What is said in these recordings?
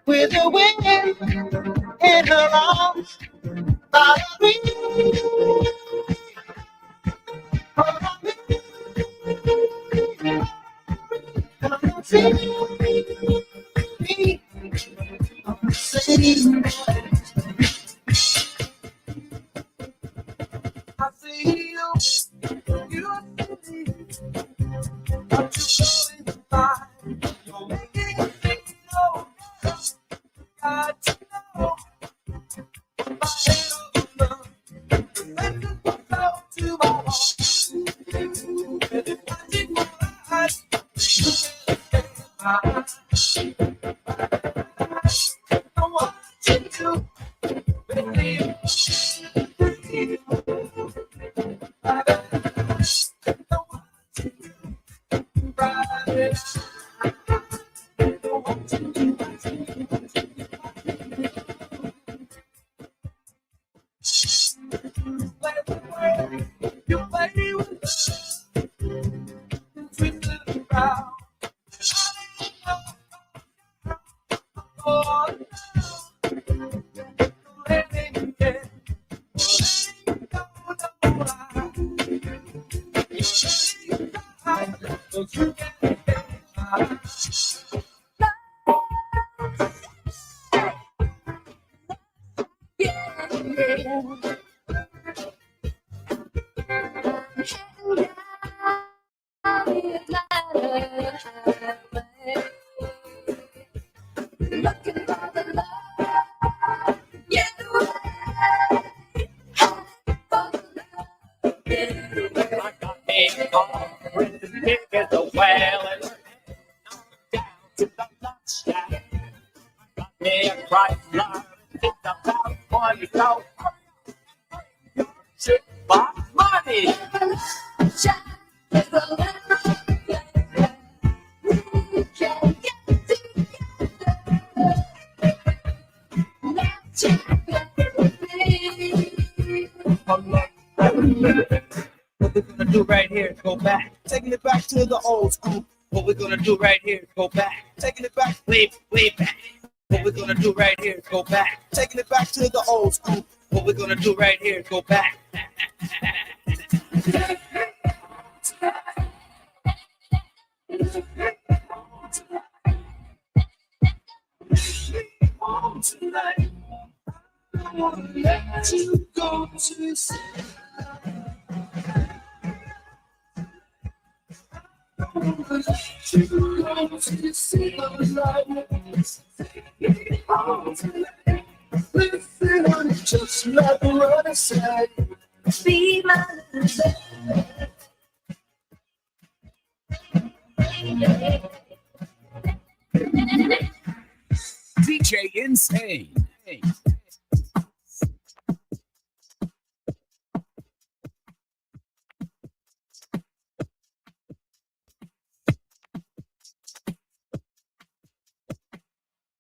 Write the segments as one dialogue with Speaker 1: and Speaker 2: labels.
Speaker 1: with the wind in her arms. Follow me, follow me, see me, see. I see you, you see me. I'm just going by. You're making me know. Got to know. My head over. Let it go to my heart. Let it magic my eyes. You can't escape my eyes. I want you to believe. You play with us, twist it around. Oh, living again. What we're gonna do right here is go back, taking it back to the old school. What we're gonna do right here is go back, taking it back, way back. What we're gonna do right here is go back, taking it back to the old school. What we're gonna do right here is go back. Tonight, I wanna let you go to sleep. Just like what I say. Be my
Speaker 2: DJ Insane.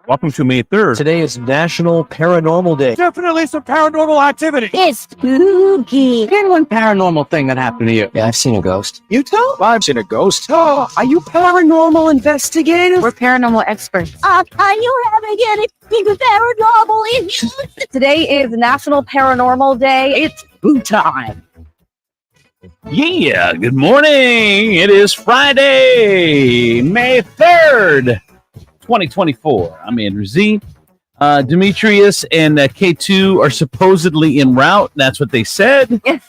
Speaker 2: Welcome to May 3rd.
Speaker 3: Today is National Paranormal Day.
Speaker 2: Definitely some paranormal activity.
Speaker 4: It's spooky.
Speaker 3: Here's one paranormal thing that happened to you. Yeah, I've seen a ghost.
Speaker 2: You too?
Speaker 3: I've seen a ghost. Oh, are you paranormal investigators?
Speaker 4: We're paranormal experts. Are you having anything paranormal issues? Today is National Paranormal Day. It's boo time.
Speaker 2: Yeah, good morning. It is Friday, May 3rd, 2024. I'm Andrew Z. Demetrius and K2 are supposedly en route. That's what they said.
Speaker 4: They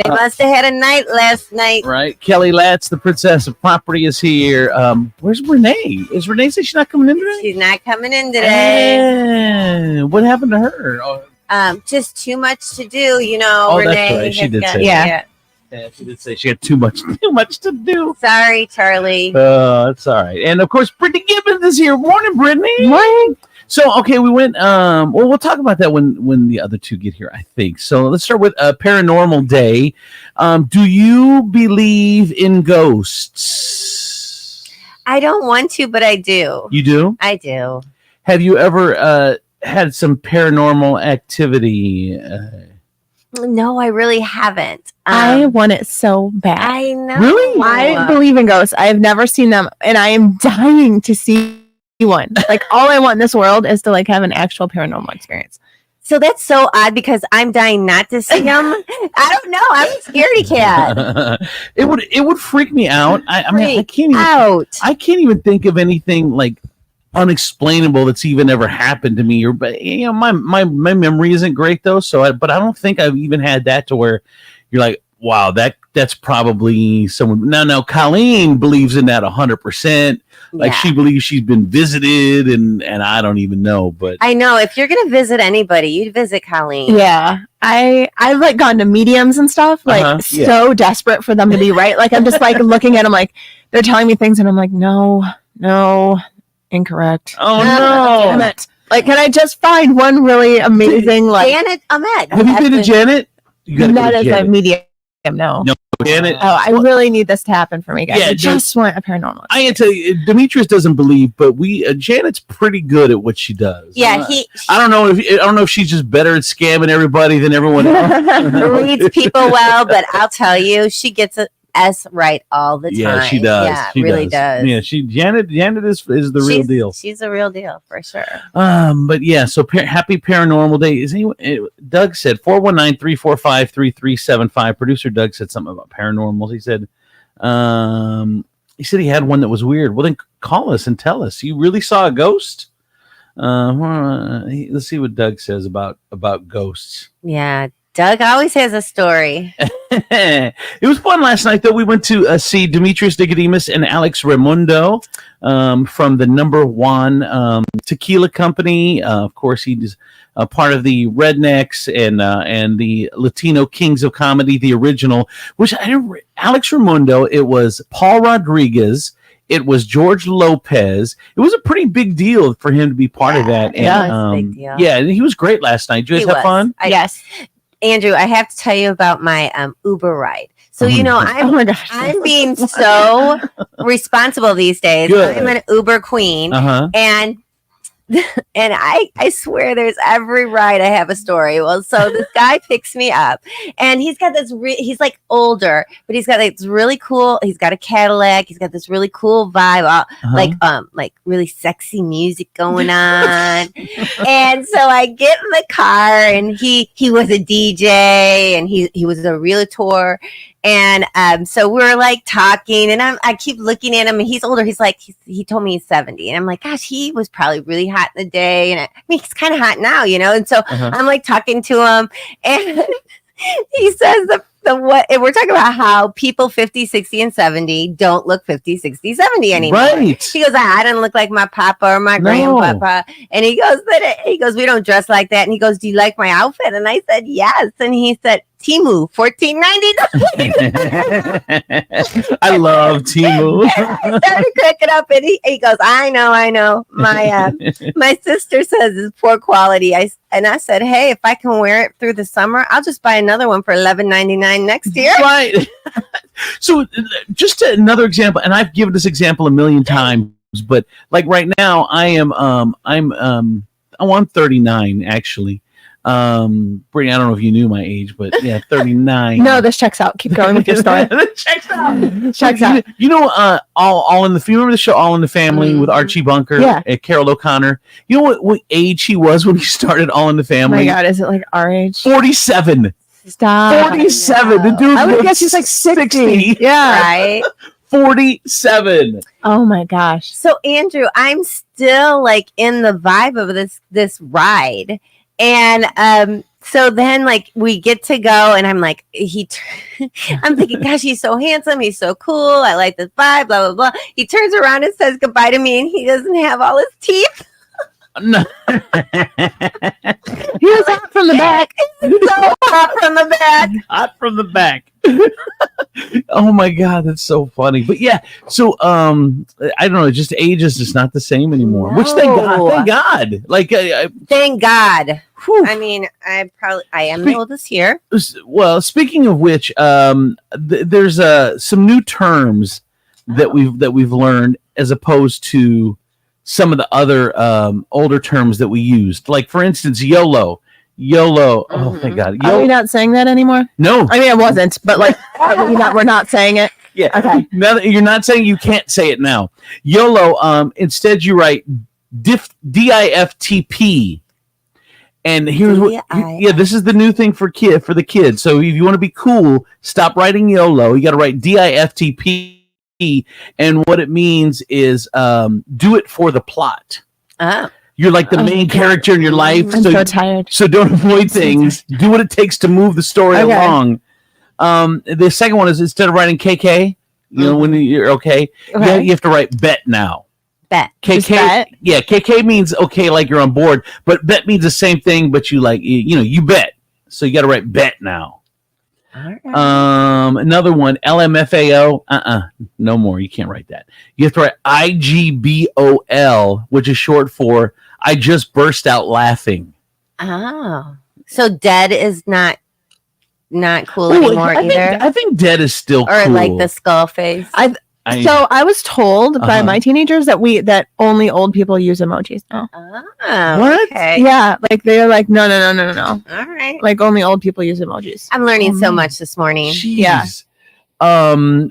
Speaker 4: must have had a night last night.
Speaker 2: Right. Kelly Latz, the princess of property, is here. Where's Renee? Is Renee say she's not coming in today?
Speaker 4: She's not coming in today.
Speaker 2: What happened to her?
Speaker 4: Just too much to do, you know.
Speaker 2: Oh,
Speaker 4: Renee
Speaker 2: that's right. She did say
Speaker 4: yeah.
Speaker 2: Yeah, she did say she had too much to do.
Speaker 4: Sorry, Charlie.
Speaker 2: That's all right. And of course, Brittany Gibbons is here. Morning, Brittany.
Speaker 4: Morning.
Speaker 2: So, okay, we went. Well, we'll talk about that when the other two get here, I think. So, let's start with Paranormal Day. Do you believe in ghosts?
Speaker 4: I don't want to, but I do.
Speaker 2: You do?
Speaker 4: I do.
Speaker 2: Have you ever had some paranormal activity?
Speaker 5: No, I really haven't.
Speaker 6: I want it so bad.
Speaker 5: I know.
Speaker 2: Really?
Speaker 6: I believe in ghosts. I have never seen them, and I am dying to see one. Like, all I want in this world is to like have an actual paranormal experience.
Speaker 5: So that's so odd because I'm dying not to see them. I don't know. I'm a scaredy cat.
Speaker 2: It would freak me out. I mean, I can't even think of anything like unexplainable that's even ever happened to me. Or, but my memory isn't great though. But I don't think I've even had that to where you're like, wow, that's probably someone. Now, Colleen believes in that 100%. Like she believes she's been visited, and I don't even know. But
Speaker 5: I know if you're gonna visit anybody, you'd visit Colleen.
Speaker 6: Yeah, I've like gone to mediums and stuff, like so desperate for them to be right. Like I'm just like looking at them, like they're telling me things, and I'm like, no, incorrect.
Speaker 2: Oh no!
Speaker 6: Damn it! Like, can I just find one really amazing like
Speaker 5: Janet Ahmed?
Speaker 2: Have you been to Janet?
Speaker 6: Not as a medium. No,
Speaker 2: Janet.
Speaker 6: Oh, I really need this to happen for me, guys.
Speaker 2: Yeah,
Speaker 6: I just want a paranormal.
Speaker 2: I can tell you, Demetrius doesn't believe, but Janet's pretty good at what she does.
Speaker 5: Yeah,
Speaker 2: I don't know if she's just better at scamming everybody than everyone else.
Speaker 5: reads people well, but I'll tell you, she gets us right all the time.
Speaker 2: Yeah, she does.
Speaker 5: Yeah,
Speaker 2: she
Speaker 5: really does.
Speaker 2: Yeah, Janet is the real deal.
Speaker 5: She's a real deal for sure.
Speaker 2: But yeah, so happy paranormal day. Is anyone? Doug said 419-345-3375. Producer Doug said something about paranormals. He said he had one that was weird. Well, then call us and tell us. You really saw a ghost? Let's see what Doug says about ghosts.
Speaker 5: Yeah, Doug always has a story.
Speaker 2: It was fun last night, though. We went to see Demetrius Nicodemus and Alex Raimundo from the Number One Tequila Company. Of course, he's part of the Rednecks and the Latino Kings of Comedy, the original. Which Alex Raimundo. It was Paul Rodriguez. It was George Lopez. It was a pretty big deal for him to be part of that. And,
Speaker 5: it was a big deal.
Speaker 2: Yeah, and he was great last night. Did you guys have fun?
Speaker 5: Yes. Andrew, I have to tell you about my Uber ride. So, I'm being so responsible these days.
Speaker 2: Good.
Speaker 5: I'm an Uber queen. And I swear there's every ride I have a story. Well, so this guy picks me up and he's got this, he's like older, but he's got this really cool, he's got a Cadillac. He's got this really cool vibe, like really sexy music going on. And so I get in the car and he was a DJ and he was a realtor. And so we're like talking, and I keep looking at him, and he's older. He's like, he told me he's 70, and I'm like, gosh, he was probably really hot in the day, and I mean, he's kind of hot now, And so I'm like talking to him, and he says what we're talking about how people 50, 60, and 70 don't look 50, 60, 70 anymore.
Speaker 2: Right.
Speaker 5: He goes, I don't look like my papa or my grandpapa. And he goes, we don't dress like that. And he goes, do you like my outfit? And I said, yes. And he said, Temu, $14.99.
Speaker 2: I love Temu.
Speaker 5: I started cracking up, and he goes, I know. My sister says it's poor quality. I said, hey, if I can wear it through the summer, I'll just buy another one for $11.99 next year.
Speaker 2: Right. So just another example, and I've given this example a million times, but like right now, I'm 39 actually. Brittany, I don't know if you knew my age, but yeah, 39.
Speaker 6: No, this checks out. Keep going with your story.
Speaker 2: Checks out.
Speaker 6: Checks out.
Speaker 2: All in the. If you remember the show All in the Family with Archie Bunker and Carol O'Connor? You know what age he was when he started All in the Family?
Speaker 6: Oh my God, is it like our age?
Speaker 2: 47.
Speaker 6: Stop.
Speaker 2: 47. The dude
Speaker 6: I would guess he's like 60.
Speaker 5: Yeah. Right.
Speaker 2: 47.
Speaker 6: Oh my gosh.
Speaker 5: So Andrew, I'm still like in the vibe of this ride. And so then like we get to go and I'm like, I'm thinking, gosh, he's so handsome. He's so cool. I like this vibe, blah, blah, blah. He turns around and says goodbye to me and he doesn't have all his teeth.
Speaker 2: No.
Speaker 6: He was hot from the back.
Speaker 5: So hot from the back.
Speaker 2: Hot from the back. Oh my God, that's so funny. But yeah, so I don't know, just age is just not the same anymore. No. Which thank God. Like
Speaker 5: thank God. Whew. I mean, I am the oldest here.
Speaker 2: Well, speaking of which, there's some new terms that we've learned as opposed to some of the other older terms that we used. Like for instance, YOLO. YOLO. Oh, thank God.
Speaker 6: Are we not saying that anymore?
Speaker 2: No.
Speaker 6: I mean, I wasn't, but like, we're not saying it.
Speaker 2: Yeah.
Speaker 6: Okay.
Speaker 2: Now that you're not saying, you can't say it now. YOLO. Instead, you write DIFTP. And here's what. Yeah, this is the new thing for the kids. So if you want to be cool, stop writing YOLO. You got to write DIFTP. And what it means is do it for the plot. You're like the main character in your life.
Speaker 6: I'm so tired.
Speaker 2: So don't avoid things. Do what it takes to move the story along. The second one is, instead of writing KK, when you're okay, you have to write bet now.
Speaker 5: Bet.
Speaker 2: KK.
Speaker 6: Bet?
Speaker 2: Yeah, KK means okay, like you're on board, but bet means the same thing, but you like, you bet. So you got to write bet now. Another one, LMFAO. No more. You can't write that. You have to write IGBOL, which is short for I just burst out laughing.
Speaker 5: Oh, so dead is not cool anymore either.
Speaker 2: I think dead is still
Speaker 5: or
Speaker 2: cool.
Speaker 5: like the skull face.
Speaker 6: So I was told by my teenagers that only old people use emojis now.
Speaker 5: Oh,
Speaker 2: what?
Speaker 5: Okay.
Speaker 6: Yeah, like they're like no.
Speaker 5: All right.
Speaker 6: Like only old people use emojis.
Speaker 5: I'm learning so much this morning.
Speaker 2: Jeez.
Speaker 6: Yeah.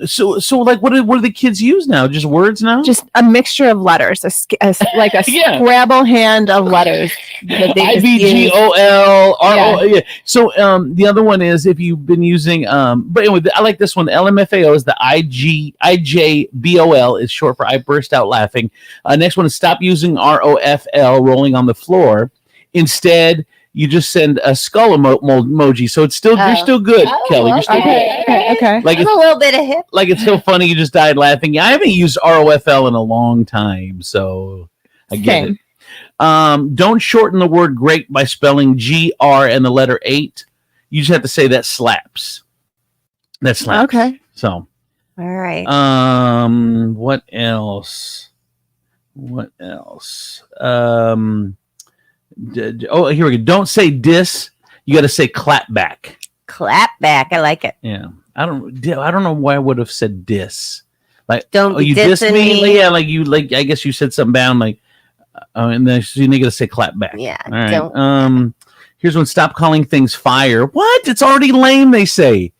Speaker 2: So like, what do the kids use now? Just words now?
Speaker 6: Just a mixture of letters, like a Scrabble hand of letters. That they just use.
Speaker 2: IBGOL RO. Yeah. So the other one is, if you've been using but anyway, I like this one. The LMFAO is the IJBOL is short for I burst out laughing. Next one is stop using ROFL, rolling on the floor. Instead, you just send a skull emoji. So it's still you're still good, Kelly. You're still good.
Speaker 6: Okay.
Speaker 2: Like
Speaker 5: I'm a little bit of hip.
Speaker 2: Like it's so funny. You just died laughing. Yeah, I haven't used ROFL in a long time, so I get it. Don't shorten the word great by spelling GR and the letter 8. You just have to say that slaps. That slaps.
Speaker 6: Okay.
Speaker 2: So.
Speaker 5: All right.
Speaker 2: What else? Here we go. Don't say diss. You got to say clap back.
Speaker 5: Clap back. I like it.
Speaker 2: Yeah. I don't know why I would have said diss. Like,
Speaker 5: don't be
Speaker 2: you
Speaker 5: dissing me.
Speaker 2: Yeah, I guess you said something bad. Like, and then you got to say clap back.
Speaker 5: Yeah.
Speaker 2: All right.
Speaker 5: Don't.
Speaker 2: Here's one. Stop calling things fire. What? It's already lame. They say.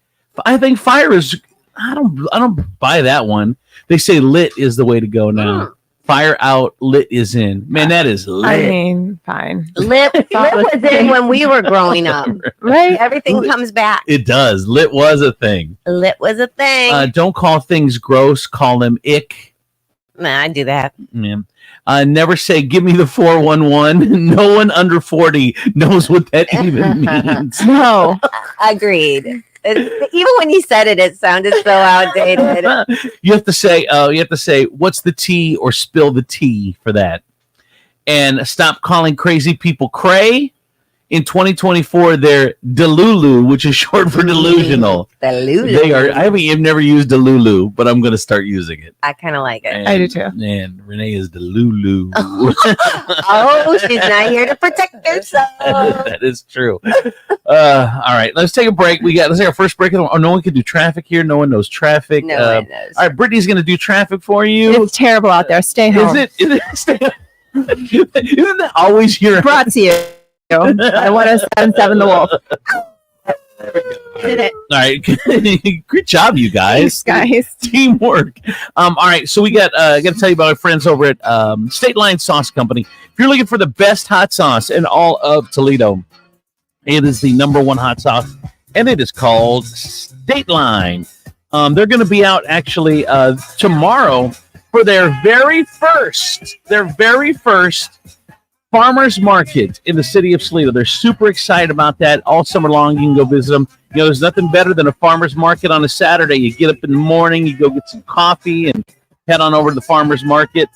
Speaker 2: I think fire is. I don't buy that one. They say lit is the way to go now. Fire out, lit is in. Man, that is lit.
Speaker 6: I mean, fine.
Speaker 5: Lit was in when we were growing up.
Speaker 6: Right?
Speaker 5: Everything comes back.
Speaker 2: It does. Lit was a thing.
Speaker 5: Lit was a thing.
Speaker 2: Don't call things gross. Call them ick.
Speaker 5: Nah, I do that.
Speaker 2: Yeah. Never say, give me the 411. No one under 40 knows what that even means.
Speaker 6: No.
Speaker 5: Agreed. Even when you said it, it sounded so outdated.
Speaker 2: You have to say, what's the tea, or spill the tea for that. And stop calling crazy people cray. In 2024, they're delulu, which is short for delusional.
Speaker 5: Delulu.
Speaker 2: They are. I've never used delulu, but I'm going to start using it.
Speaker 5: I kind of like it.
Speaker 2: And,
Speaker 6: I do too.
Speaker 2: And Renee is delulu.
Speaker 5: Oh, she's not here to protect herself.
Speaker 2: That is true. All right, let's take a break. Let's take our first break. Oh, no one can do traffic here. No one knows traffic.
Speaker 5: No one knows.
Speaker 2: All right, Brittany's going to do traffic for you.
Speaker 6: It's terrible out there. Stay home.
Speaker 2: Is it? Isn't that always your?
Speaker 6: Brought to you. I want to 7-7 the wolf.
Speaker 5: Did it.
Speaker 2: All right, great job, you guys.
Speaker 6: Thanks, guys.
Speaker 2: Teamwork. All right, so we got to tell you about our friends over at State Line Sauce Company. If you're looking for the best hot sauce in all of Toledo, it is the #1 hot sauce, and it is called State Line. They're going to be out actually tomorrow for their very first farmers market in the city of Toledo. They're super excited about that. All summer long, you can go visit them. You know, there's nothing better than a farmers market on a Saturday. You get up in the morning, you go get some coffee, and head on over to the farmers market.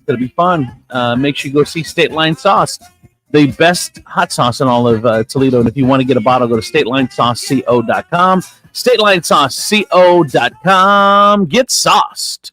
Speaker 2: It'll be fun. Make sure you go see State Line Sauce, the best hot sauce in all of Toledo. And if you want to get a bottle, go to StatelineSauceCO.com. StatelineSauceCO.com. Get sauced.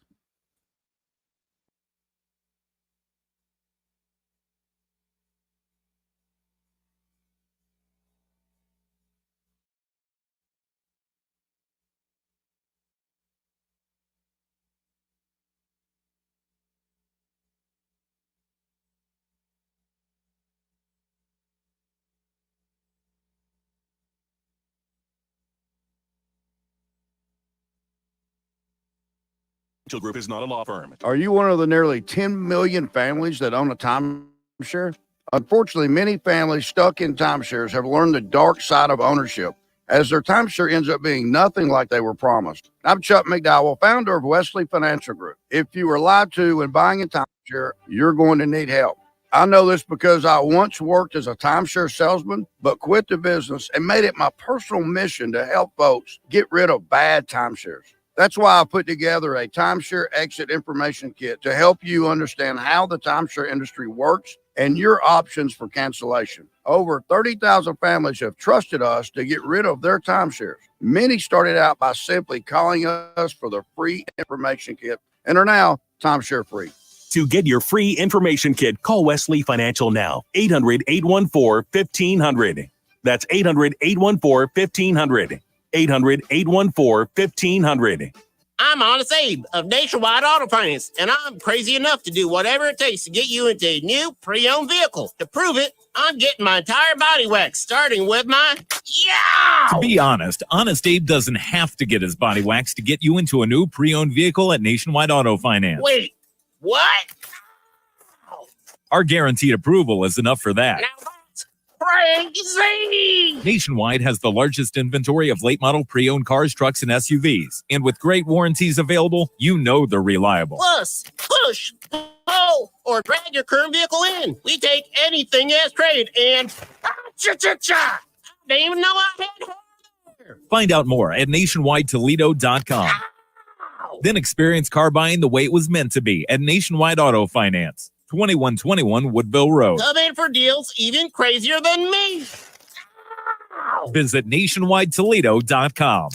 Speaker 7: Group is not a law firm.
Speaker 8: Are you one of the nearly 10 million families that own a timeshare? Unfortunately, many families stuck in timeshares have learned the dark side of ownership, as their timeshare ends up being nothing like they were promised. I'm Chuck McDowell, founder of Wesley Financial Group. If you were lied to when buying a timeshare, you're going to need help. I know this because I once worked as a timeshare salesman, but quit the business and made it my personal mission to help folks get rid of bad timeshares. That's why I put together a timeshare exit information kit to help you understand how the timeshare industry works and your options for cancellation. Over 30,000 families have trusted us to get rid of their timeshares. Many started out by simply calling us for the free information kit and are now timeshare free.
Speaker 7: To get your free information kit, call Wesley Financial now. 800-814-1500. That's 800-814-1500. 800-814-1500.
Speaker 9: I'm Honest Abe of Nationwide Auto Finance, and I'm crazy enough to do whatever it takes to get you into a new pre-owned vehicle. To prove it, I'm getting my entire body waxed, starting with my
Speaker 10: To be honest, Honest Abe doesn't have to get his body waxed to get you into a new pre-owned vehicle at Nationwide Auto Finance.
Speaker 9: Wait, what?
Speaker 10: Our guaranteed approval is enough for that.
Speaker 9: Now that's crazy!
Speaker 10: Nationwide has the largest inventory of late model pre-owned cars, trucks, and SUVs. And with great warranties available, you know they're reliable.
Speaker 9: Plus, push, pull, or drag your current vehicle in. We take anything as trade and cha-cha-cha! I didn't even know I had hair there.
Speaker 10: Find out more at nationwidetoledo.com. Then experience car buying the way it was meant to be at Nationwide Auto Finance. 2121 Woodville Road.
Speaker 9: Come in for deals even crazier than me.
Speaker 10: Visit nationwidetoledo.com.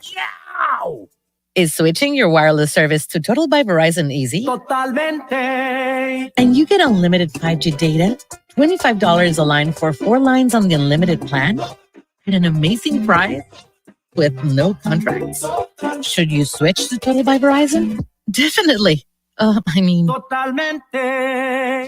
Speaker 9: Yow!
Speaker 11: Is switching your wireless service to Total by Verizon easy?
Speaker 1: Totalmente.
Speaker 11: And you get unlimited 5G data, $25 a line for 4 lines on the unlimited plan, and an amazing price with no contracts. Should you switch to Total by Verizon? Definitely.
Speaker 1: Totalmente.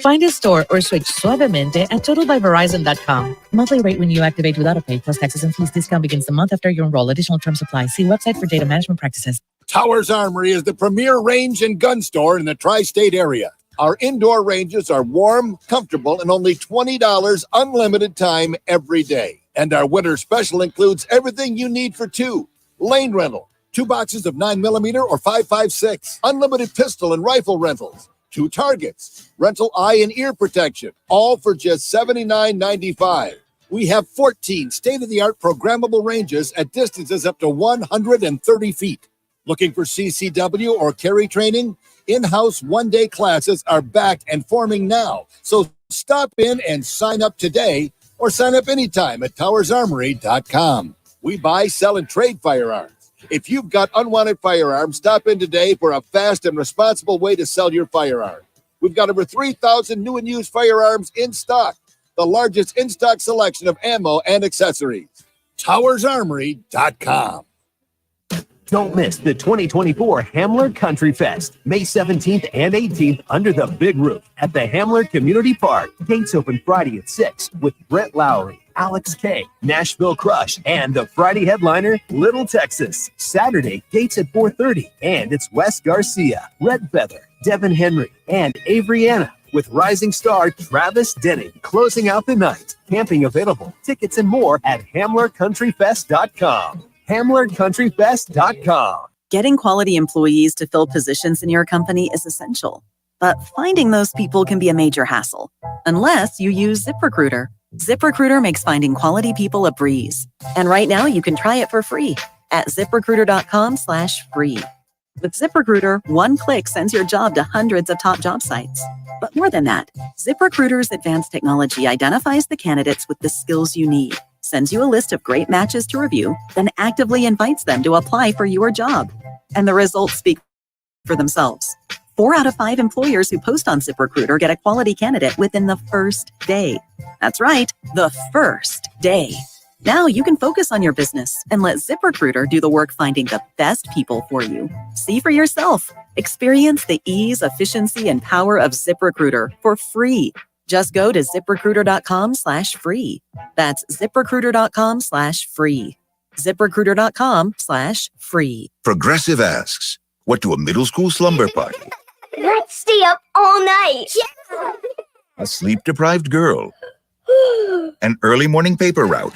Speaker 11: Find a store or switch suavemente at totalbyverizon.com. Monthly rate when you activate without a pay plus taxes and fees. Discount begins the month after you enroll. Additional terms apply. See website for data management practices.
Speaker 12: Towers Armory is the premier range and gun store in the tri-state area. Our indoor ranges are warm, comfortable, and only $20 unlimited time every day. And our winter special includes everything you need for 2. Lane rental, 2 boxes of 9mm or 5.56, unlimited pistol and rifle rentals, 2 targets, rental eye and ear protection, all for just $79.95. We have 14 state-of-the-art programmable ranges at distances up to 130 feet. Looking for CCW or carry training? In-house one-day classes are back and forming now. So stop in and sign up today or sign up anytime at towersarmory.com. We buy, sell, and trade firearms. If you've got unwanted firearms, stop in today for a fast and responsible way to sell your firearm. We've got over 3,000 new and used firearms in stock, the largest in-stock selection of ammo and accessories. towersarmory.com.
Speaker 13: Don't miss the 2024 Hamler Country Fest, May 17th and 18th under the big roof at the Hamler Community Park. Gates open Friday at 6 with Brett Lowry, Alex K, Nashville Crush, and the Friday headliner, Little Texas. Saturday, gates at 4:30, and it's Wes Garcia, Red Feather, Devin Henry, and Avriana with rising star Travis Denning closing out the night. Camping available, tickets and more at HamlerCountryFest.com. HamlerCountryFest.com.
Speaker 14: Getting quality employees to fill positions in your company is essential, but finding those people can be a major hassle, unless you use ZipRecruiter. ZipRecruiter makes finding quality people a breeze. And right now you can try it for free at ZipRecruiter.com/free. With ZipRecruiter, one click sends your job to hundreds of top job sites. But more than that, ZipRecruiter's advanced technology identifies the candidates with the skills you need, sends you a list of great matches to review, then actively invites them to apply for your job. And the results speak for themselves. 4 out of 5 employers who post on ZipRecruiter get a quality candidate within the first day. That's right, the first day. Now you can focus on your business and let ZipRecruiter do the work finding the best people for you. See for yourself. Experience the ease, efficiency, and power of ZipRecruiter for free. Just go to ZipRecruiter.com/free. That's ZipRecruiter.com/free. ZipRecruiter.com/free.
Speaker 15: Progressive asks, What to a middle school slumber party?
Speaker 16: Let's stay up all night. Yeah.
Speaker 15: A sleep-deprived girl? An early morning paper route?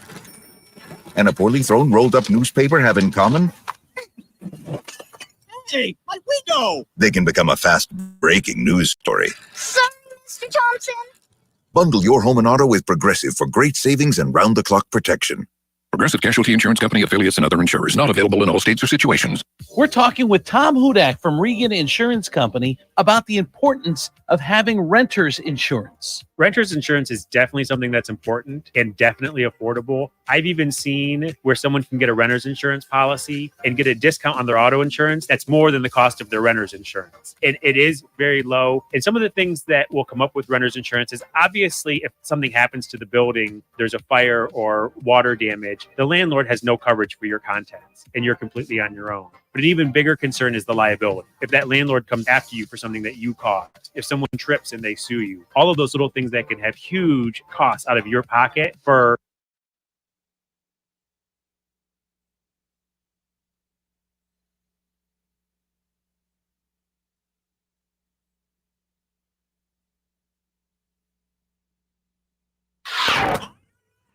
Speaker 15: And a poorly thrown rolled-up newspaper have in common?
Speaker 9: Hey, my window!
Speaker 15: They can become a fast-breaking news story.
Speaker 16: Sorry, Mr. Thompson.
Speaker 15: Bundle your home and auto with Progressive for great savings and round-the-clock protection.
Speaker 17: Progressive Casualty Insurance Company, affiliates, and other insurers. Not available in all states or situations.
Speaker 2: We're talking with Tom Hudak from Regan Insurance Company about the importance of having renter's insurance.
Speaker 18: Renter's insurance is definitely something that's important and definitely affordable. I've even seen where someone can get a renter's insurance policy and get a discount on their auto insurance that's more than the cost of their renter's insurance. It is very low. And some of the things that will come up with renter's insurance is obviously if something happens to the building, there's a fire or water damage, the landlord has no coverage for your contents and you're completely on your own. But an even bigger concern is the liability. If that landlord comes after you for something that you caused, if someone trips and they sue you, all of those little things that can have huge costs out of your pocket for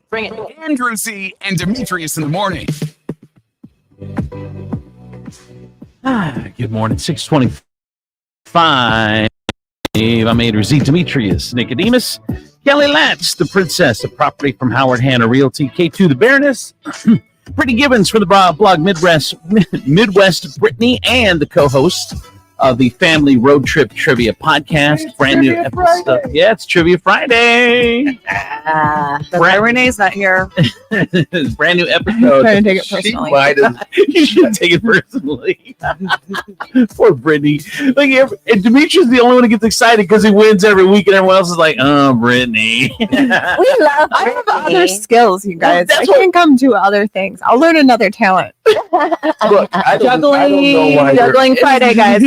Speaker 3: Bring it. Andrew C. and Demetrius in the morning.
Speaker 2: Good morning, 6:25. I'm Andrew Z. Demetrius, Nicodemus, Kelly Latz, the princess of property from Howard Hanna Realty, K2, the Baroness, Brittany Gibbons for the blog Midwest Brittany, and the co-host of the Family Road Trip Trivia Podcast. Brand new episode. Yeah, it's Trivia Friday.
Speaker 6: Renee's not here.
Speaker 2: Brand new episode.
Speaker 6: Trying to take it personally.
Speaker 2: You should take it personally. Poor Brittany. Like, and Demetrius is the only one who gets excited because he wins every week, and everyone else is like, "Oh, Brittany."
Speaker 6: We love. I have other skills, you guys. I can come to other things. I'll learn another talent.
Speaker 1: Look,
Speaker 6: juggling Friday, guys.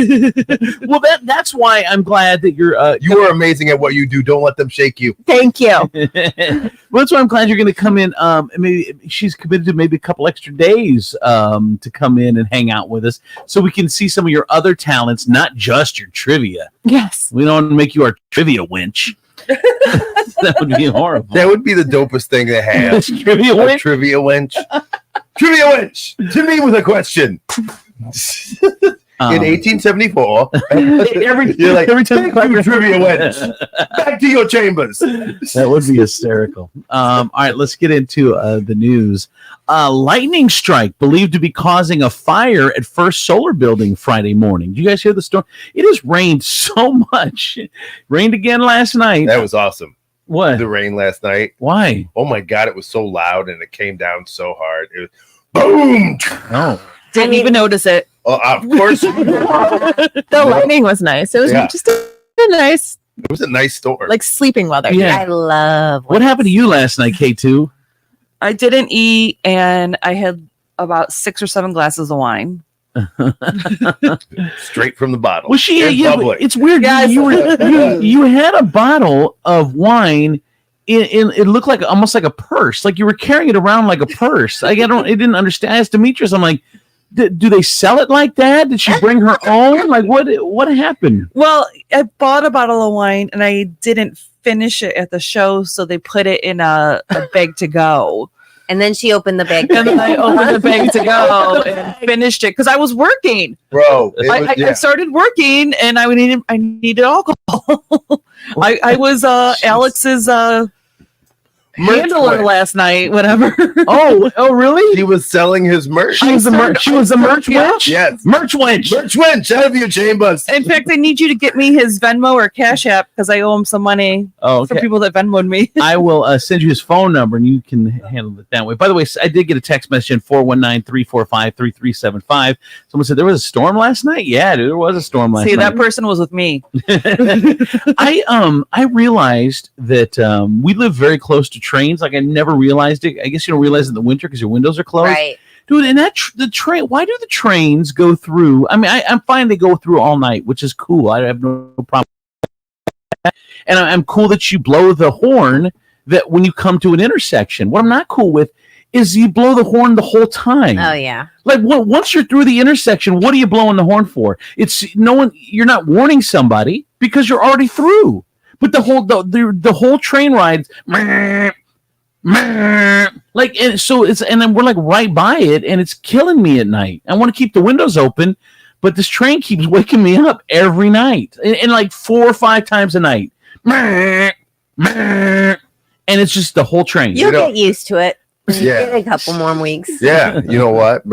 Speaker 2: Well, that's why I'm glad that you're.
Speaker 1: You are amazing at what you do. Don't let them shake you.
Speaker 6: Thank you.
Speaker 2: Well, that's why I'm glad you're going to come in. Maybe she's committed to maybe a couple extra days to come in and hang out with us, so we can see some of your other talents, not just your trivia.
Speaker 6: Yes,
Speaker 2: we don't want to make you our trivia winch. That would be horrible.
Speaker 1: That would be the dopest thing to have.
Speaker 2: Trivia winch.
Speaker 1: Trivia winch. Trivia winch. To me with a question. In 1874, every time you trivia winch. Back to your chambers.
Speaker 2: That would be hysterical. All right, let's get into the news. Lightning strike believed to be causing a fire at First Solar Building Friday morning. Did you guys hear the storm? It has rained so much. Rained again last night.
Speaker 1: That was awesome.
Speaker 2: What?
Speaker 1: The rain last night.
Speaker 2: Why?
Speaker 1: Oh my God, it was so loud and it came down so hard. It was boom.
Speaker 2: Oh.
Speaker 6: Didn't even notice it.
Speaker 1: Of course.
Speaker 6: The lightning was nice. It was just a nice.
Speaker 1: It was a nice storm.
Speaker 6: Like sleeping weather.
Speaker 2: Yeah.
Speaker 5: I love.
Speaker 2: What happened to you last night, K2?
Speaker 19: I didn't eat, and I had about 6 or 7 glasses of wine.
Speaker 1: Straight from the bottle.
Speaker 2: Well, it's weird.
Speaker 19: Yes.
Speaker 2: You had a bottle of wine. It looked like almost like a purse, like you were carrying it around like a purse. I didn't understand. I asked Demetrius, I'm like, do they sell it like that? Did she bring her own? Like, what happened?
Speaker 19: Well, I bought a bottle of wine and I didn't finish it at the show, so they put it in a bag to go.
Speaker 5: And then she opened the bag.
Speaker 19: And then I opened the bag to go and finished it because I was working.
Speaker 1: Bro,
Speaker 19: I started working and I needed alcohol. I was Alex's handler last night, whatever.
Speaker 2: Oh, really?
Speaker 1: He was selling his merch.
Speaker 2: She was a merch wench?
Speaker 1: Yes.
Speaker 2: Merch wench.
Speaker 1: Merch wench out of your chambers.
Speaker 19: In fact, I need you to get me his Venmo or Cash App because I owe him some money for people that Venmoed me.
Speaker 2: I will send you his phone number and you can handle it that way. By the way, I did get a text message in 419-345-3375. Someone said there was a storm last night. Yeah, dude, there was a storm last night.
Speaker 19: See, that person was with me.
Speaker 2: I realized that we live very close to trains. Like I never realized it. I guess you don't realize it in the winter because your windows are closed.
Speaker 5: Right.
Speaker 2: Dude, and the train, why do the trains go through? I mean, I'm fine they go through all night, which is cool. I have no problem. And I'm cool that you blow the horn that when you come to an intersection. What I'm not cool with is you blow the horn the whole time.
Speaker 5: Oh yeah.
Speaker 2: Like once you're through the intersection, what are you blowing the horn for? It's no one. You're not warning somebody because you're already through. But the whole train ride, like, and so it's, and then we're like right by it, and it's killing me at night. I want to keep the windows open, but this train keeps waking me up every night, and like 4 or 5 times a night, and it's just the whole train.
Speaker 5: You'll get used to it.
Speaker 20: Yeah.
Speaker 5: In a couple more weeks.
Speaker 20: Yeah, you know what?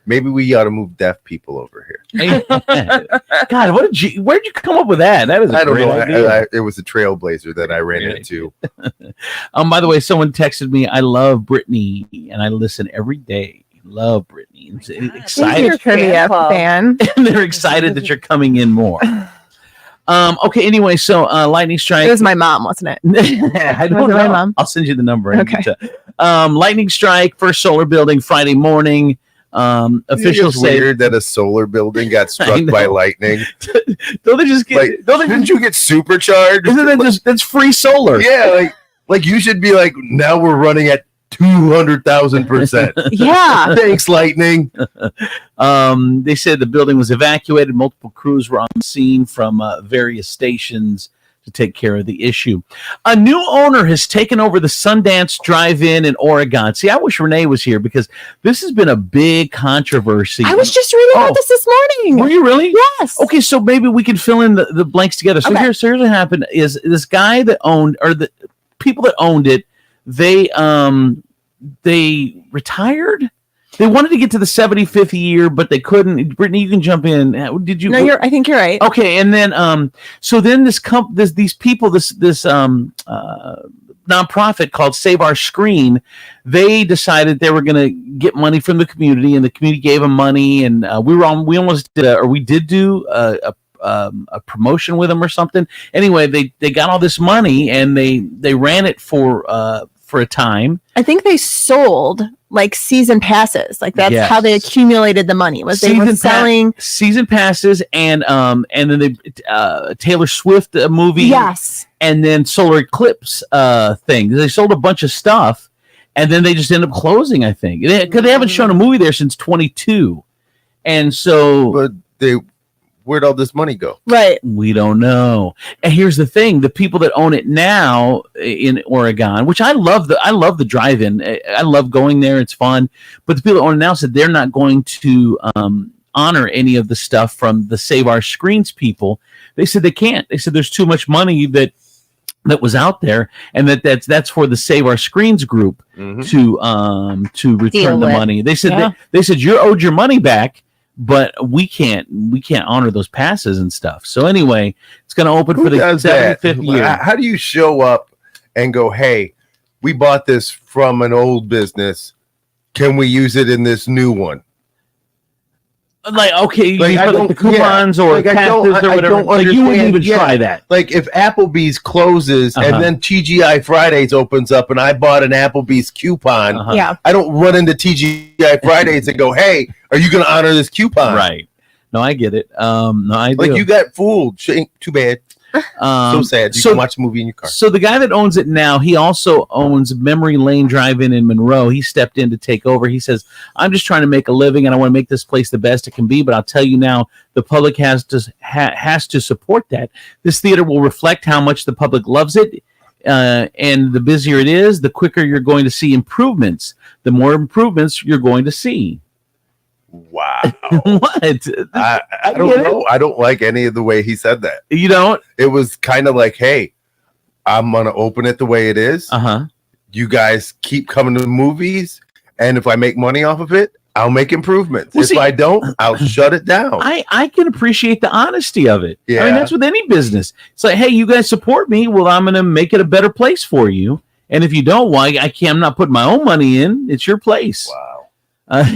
Speaker 20: Maybe we ought to move deaf people over here.
Speaker 2: God, where'd you come up with that? That is a
Speaker 20: I don't
Speaker 2: great
Speaker 20: know.
Speaker 2: idea.
Speaker 20: It was a trailblazer that I ran into.
Speaker 2: By the way, someone texted me, I love Britney, and I listen every day. Love Britney. Excited.
Speaker 6: You're trivia fan.
Speaker 2: And they're excited that you're coming in more. Okay, anyway, so lightning strike.
Speaker 6: It was my mom, wasn't it?
Speaker 2: I don't know.
Speaker 6: My mom?
Speaker 2: I'll send you the number.
Speaker 6: Okay.
Speaker 2: Lightning strike, first solar building Friday morning. Officials
Speaker 20: It's
Speaker 2: say
Speaker 20: weird that a solar building got struck by lightning.
Speaker 2: Don't they just get?
Speaker 20: Didn't you get supercharged?
Speaker 2: Isn't that just that's free solar?
Speaker 20: Yeah, like you should be like, now we're running at 200,000%.
Speaker 6: Yeah.
Speaker 20: Thanks, lightning.
Speaker 2: They said the building was evacuated. Multiple crews were on scene from various stations to take care of the issue. A new owner has taken over the Sundance Drive-In in Oregon. See, I wish Renee was here because this has been a big controversy.
Speaker 6: I was just reading about this morning.
Speaker 2: Were you really?
Speaker 6: Yes.
Speaker 2: Okay, so maybe we can fill in the blanks together. So here's what happened is this guy that owned, or the people that owned it, they retired. They wanted to get to the 75th year, but they couldn't. Brittany, you can jump in. Did you?
Speaker 6: No, I think you're right.
Speaker 2: Okay, and then so then these people, this nonprofit called Save Our Screen, they decided they were going to get money from the community, and the community gave them money, and we did do a promotion with them or something. Anyway, they got all this money and they ran it for a time.
Speaker 6: I think they sold like season passes. Like that's
Speaker 2: Yes.
Speaker 6: how they accumulated the money. Was they were selling
Speaker 2: season passes and then they Taylor Swift movie.
Speaker 6: Yes.
Speaker 2: And then solar eclipse thing. They sold a bunch of stuff and then they just ended up closing, I think. Because they haven't shown a movie there since 22. And so
Speaker 20: But where'd all this money go?
Speaker 6: Right.
Speaker 2: We don't know. And here's the thing: the people that own it now in Oregon, which I love the drive-in. I love going there; it's fun. But the people that own it now said they're not going to honor any of the stuff from the Save Our Screens people. They said they can't. They said there's too much money that was out there, and that's for the Save Our Screens group to return the money. They said they said you're owed your money back. But we can't honor those passes and stuff. So anyway, it's going to open for the 75th year.
Speaker 20: How do you show up and go, hey, we bought this from an old business. Can we use it in this new one?
Speaker 2: Like, okay, you
Speaker 20: Like, I
Speaker 2: put
Speaker 20: don't-
Speaker 2: the coupons or
Speaker 20: like, I
Speaker 2: passes
Speaker 20: don't-
Speaker 2: or
Speaker 20: I
Speaker 2: whatever.
Speaker 20: don't
Speaker 2: Like, you wouldn't even
Speaker 20: understand.
Speaker 2: try
Speaker 20: Yeah.
Speaker 2: that.
Speaker 20: Like if Applebee's closes
Speaker 2: Uh-huh.
Speaker 20: and then TGI Fridays opens up and I bought an Applebee's coupon,
Speaker 6: Yeah.
Speaker 20: I don't run into TGI Fridays and go, hey, are you going to honor this coupon?
Speaker 2: Right. No, I get it. No, I do.
Speaker 20: Like you got fooled. Too bad. So sad. You can watch a movie in your car.
Speaker 2: So the guy that owns it now, he also owns Memory Lane Drive-In in Monroe. He stepped in to take over. He says, I'm just trying to make a living and I want to make this place the best it can be. But I'll tell you now, the public has to support that. This theater will reflect how much the public loves it. And the busier it is, the quicker you're going to see improvements. The more improvements you're going to see.
Speaker 20: Wow.
Speaker 2: What?
Speaker 20: I don't know. I don't like any of the way he said that.
Speaker 2: You don't?
Speaker 20: It was kind of like, hey, I'm going to open it the way it is.
Speaker 2: Uh-huh.
Speaker 20: You guys keep coming to the movies. And if I make money off of it, I'll make improvements.
Speaker 2: Well,
Speaker 20: if
Speaker 2: see,
Speaker 20: I don't, I'll shut it down.
Speaker 2: I can appreciate the honesty of it. I
Speaker 20: Yeah.
Speaker 2: mean, that's with any business. It's like, hey, you guys support me. Well, I'm going to make it a better place for you. And if you don't, well, I can't. I'm not putting my own money in. It's your place.
Speaker 20: Wow.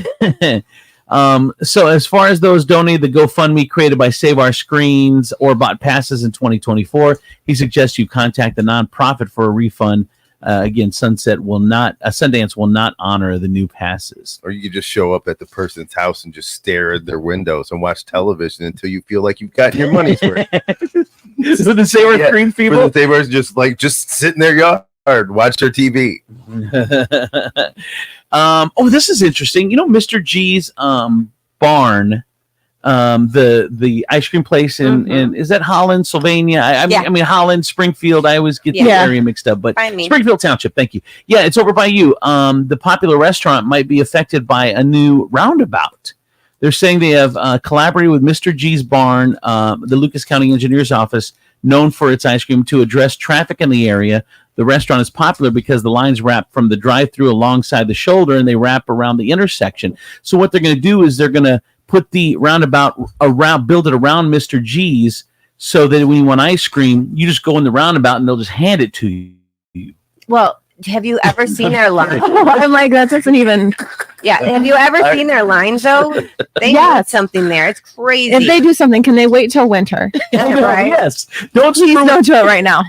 Speaker 2: So as far as those donated the GoFundMe created by Save Our Screens or bought passes in 2024, he suggests you contact the nonprofit for a refund. Again, Sundance will not honor the new passes.
Speaker 20: Or you could just show up at the person's house and just stare at their windows and watch television until you feel like you've gotten your money's worth.
Speaker 2: So the Save Our Screens people?
Speaker 20: For the Save Our, just sitting in their yard backyard, watch their TV.
Speaker 2: This is interesting. Mr. G's barn, the ice cream place in is that Holland, Sylvania? I mean Holland, Springfield. I always get the area mixed up, but Springfield Township. Thank you. Yeah, it's over by you. The popular restaurant might be affected by a new roundabout. They're saying they have collaborated with Mr. G's barn, the Lucas County Engineer's Office, known for its ice cream, to address traffic in the area. The restaurant is popular because the lines wrap from the drive-through alongside the shoulder, and they wrap around the intersection. So what they're going to do is they're going to put the roundabout around, build it around Mr. G's, so that when you want ice cream, you just go in the roundabout and they'll just hand it to you.
Speaker 5: Well, have you ever seen their line?
Speaker 6: I'm like, that doesn't even.
Speaker 5: Yeah, have you ever seen their lines though? They need something there. It's crazy.
Speaker 6: If they do something, can they wait till winter?
Speaker 5: Right?
Speaker 2: Yes.
Speaker 6: Don't do it right now.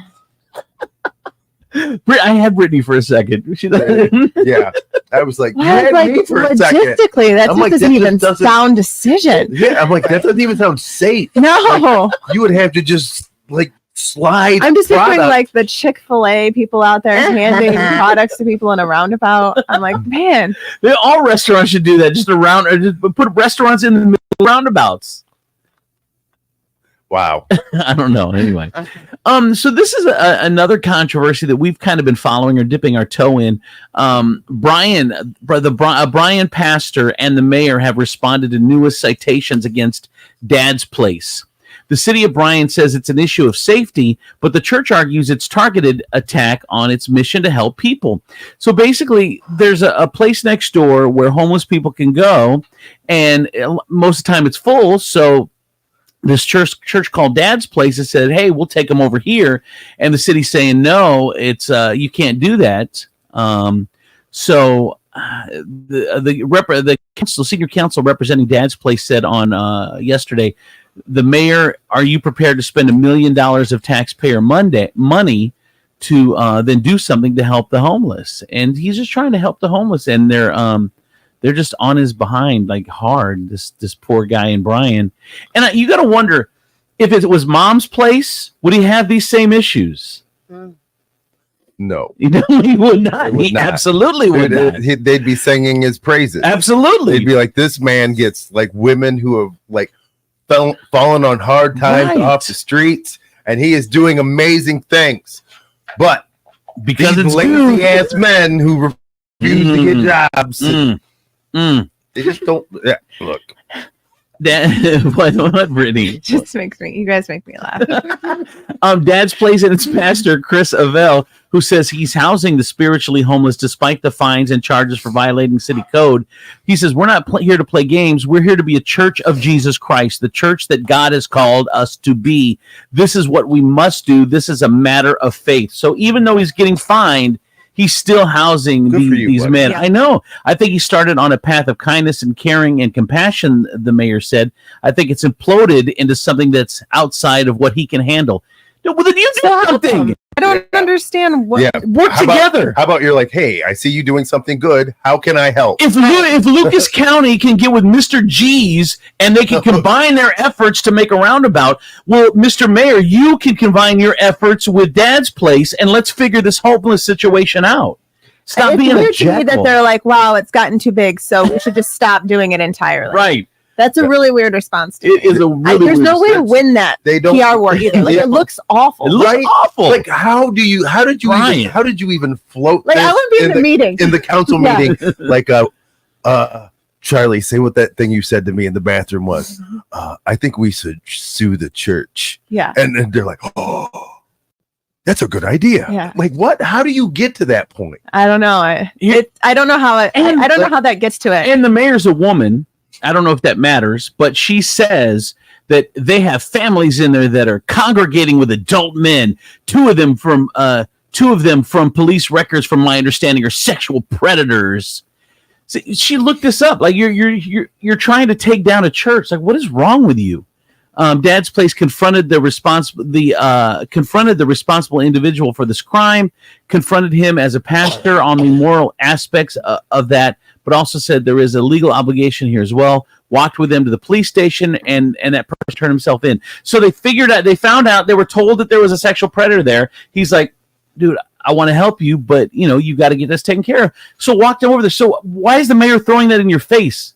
Speaker 2: I had Brittany for a second.
Speaker 20: Yeah, I was like,
Speaker 6: Logistically, that just doesn't even sound decision.
Speaker 20: Yeah, I'm like, that doesn't even sound safe.
Speaker 6: No,
Speaker 20: you would have to just slide.
Speaker 6: I'm just picturing like the Chick-fil-A people out there handing products to people in a roundabout. I'm like, man,
Speaker 2: all restaurants should do that. Just put restaurants in the middle of roundabouts.
Speaker 20: Wow.
Speaker 2: I don't know. Anyway, so this is another controversy that we've kind of been following or dipping our toe in. Brian pastor and the mayor have responded to newest citations against Dad's Place. The city of Bryan says it's an issue of safety, but the church argues it's targeted attack on its mission to help people. So basically, there's a place next door where homeless people can go, and most of the time it's full. So this church called Dad's Place has said, "Hey, we'll take them over here," and the city's saying, "No, it's you can't do that." So the senior council representing Dad's Place said on yesterday, the mayor, "Are you prepared to spend $1 million of taxpayer money to then do something to help the homeless?" And he's just trying to help the homeless, and they're just on his behind like hard. This poor guy in Bryan, and you got to wonder if it was Mom's Place, would he have these same issues?
Speaker 20: No,
Speaker 2: he would not. He absolutely would not.
Speaker 20: They'd be singing his praises.
Speaker 2: Absolutely,
Speaker 20: they'd be like, "This man gets like women who have like fallen on hard times off the streets, and he is doing amazing things." But
Speaker 2: because
Speaker 20: these
Speaker 2: it's
Speaker 20: lazy ass men who refuse to get jobs. They just don't. Yeah, look.
Speaker 2: What, Brittany?
Speaker 6: You guys make me laugh.
Speaker 2: Dad's Place and its pastor, Chris Avell, who says he's housing the spiritually homeless despite the fines and charges for violating city code. He says, "We're not here to play games. We're here to be a church of Jesus Christ, the church that God has called us to be. This is what we must do. This is a matter of faith." So even though he's getting fined, he's still housing these men. Yeah. I know. I think he started on a path of kindness and caring and compassion, the mayor said. I think it's imploded into something that's outside of what he can handle. Well, then you do something.
Speaker 6: I don't understand what.
Speaker 20: Yeah.
Speaker 2: Work together.
Speaker 20: How about you're like, "Hey, I see you doing something good. How can I help?"
Speaker 2: If Lucas County can get with Mr. G's and they can combine their efforts to make a roundabout, well, Mr. Mayor, you can combine your efforts with Dad's Place and let's figure this homeless situation out. Stop being a
Speaker 6: jackal. To me that they're like, "Wow, it's gotten too big, so we should just stop doing it entirely."
Speaker 2: Right.
Speaker 6: That's a really weird response.
Speaker 2: It is a really
Speaker 6: there's
Speaker 2: weird
Speaker 6: no way to win that PR war either. Like, it looks awful.
Speaker 2: It looks awful.
Speaker 20: Like how did you even float?
Speaker 6: Like I wouldn't be in the meeting,
Speaker 20: in the council meeting. Like Charlie, say what that thing you said to me in the bathroom was. I think we should sue the church.
Speaker 6: Yeah,
Speaker 20: and they're like, "Oh, that's a good idea."
Speaker 6: Yeah.
Speaker 20: Like what? How do you get to that point?
Speaker 6: I don't know. I don't know how I don't know how that gets to it.
Speaker 2: And the mayor's a woman. I don't know if that matters, but she says that they have families in there that are congregating with adult men. Two of them from police records, from my understanding, are sexual predators. See, she looked this up. Like you're trying to take down a church. Like what is wrong with you? Dad's Place confronted the responsible individual for this crime, confronted him as a pastor on the moral aspects of that, but also said there is a legal obligation here as well. Walked with them to the police station, and that person turned himself in. So they found out, they were told that there was a sexual predator there. He's like, "Dude, I want to help you, but you got to get this taken care of. So walk them over there. So why is the mayor throwing that in your face?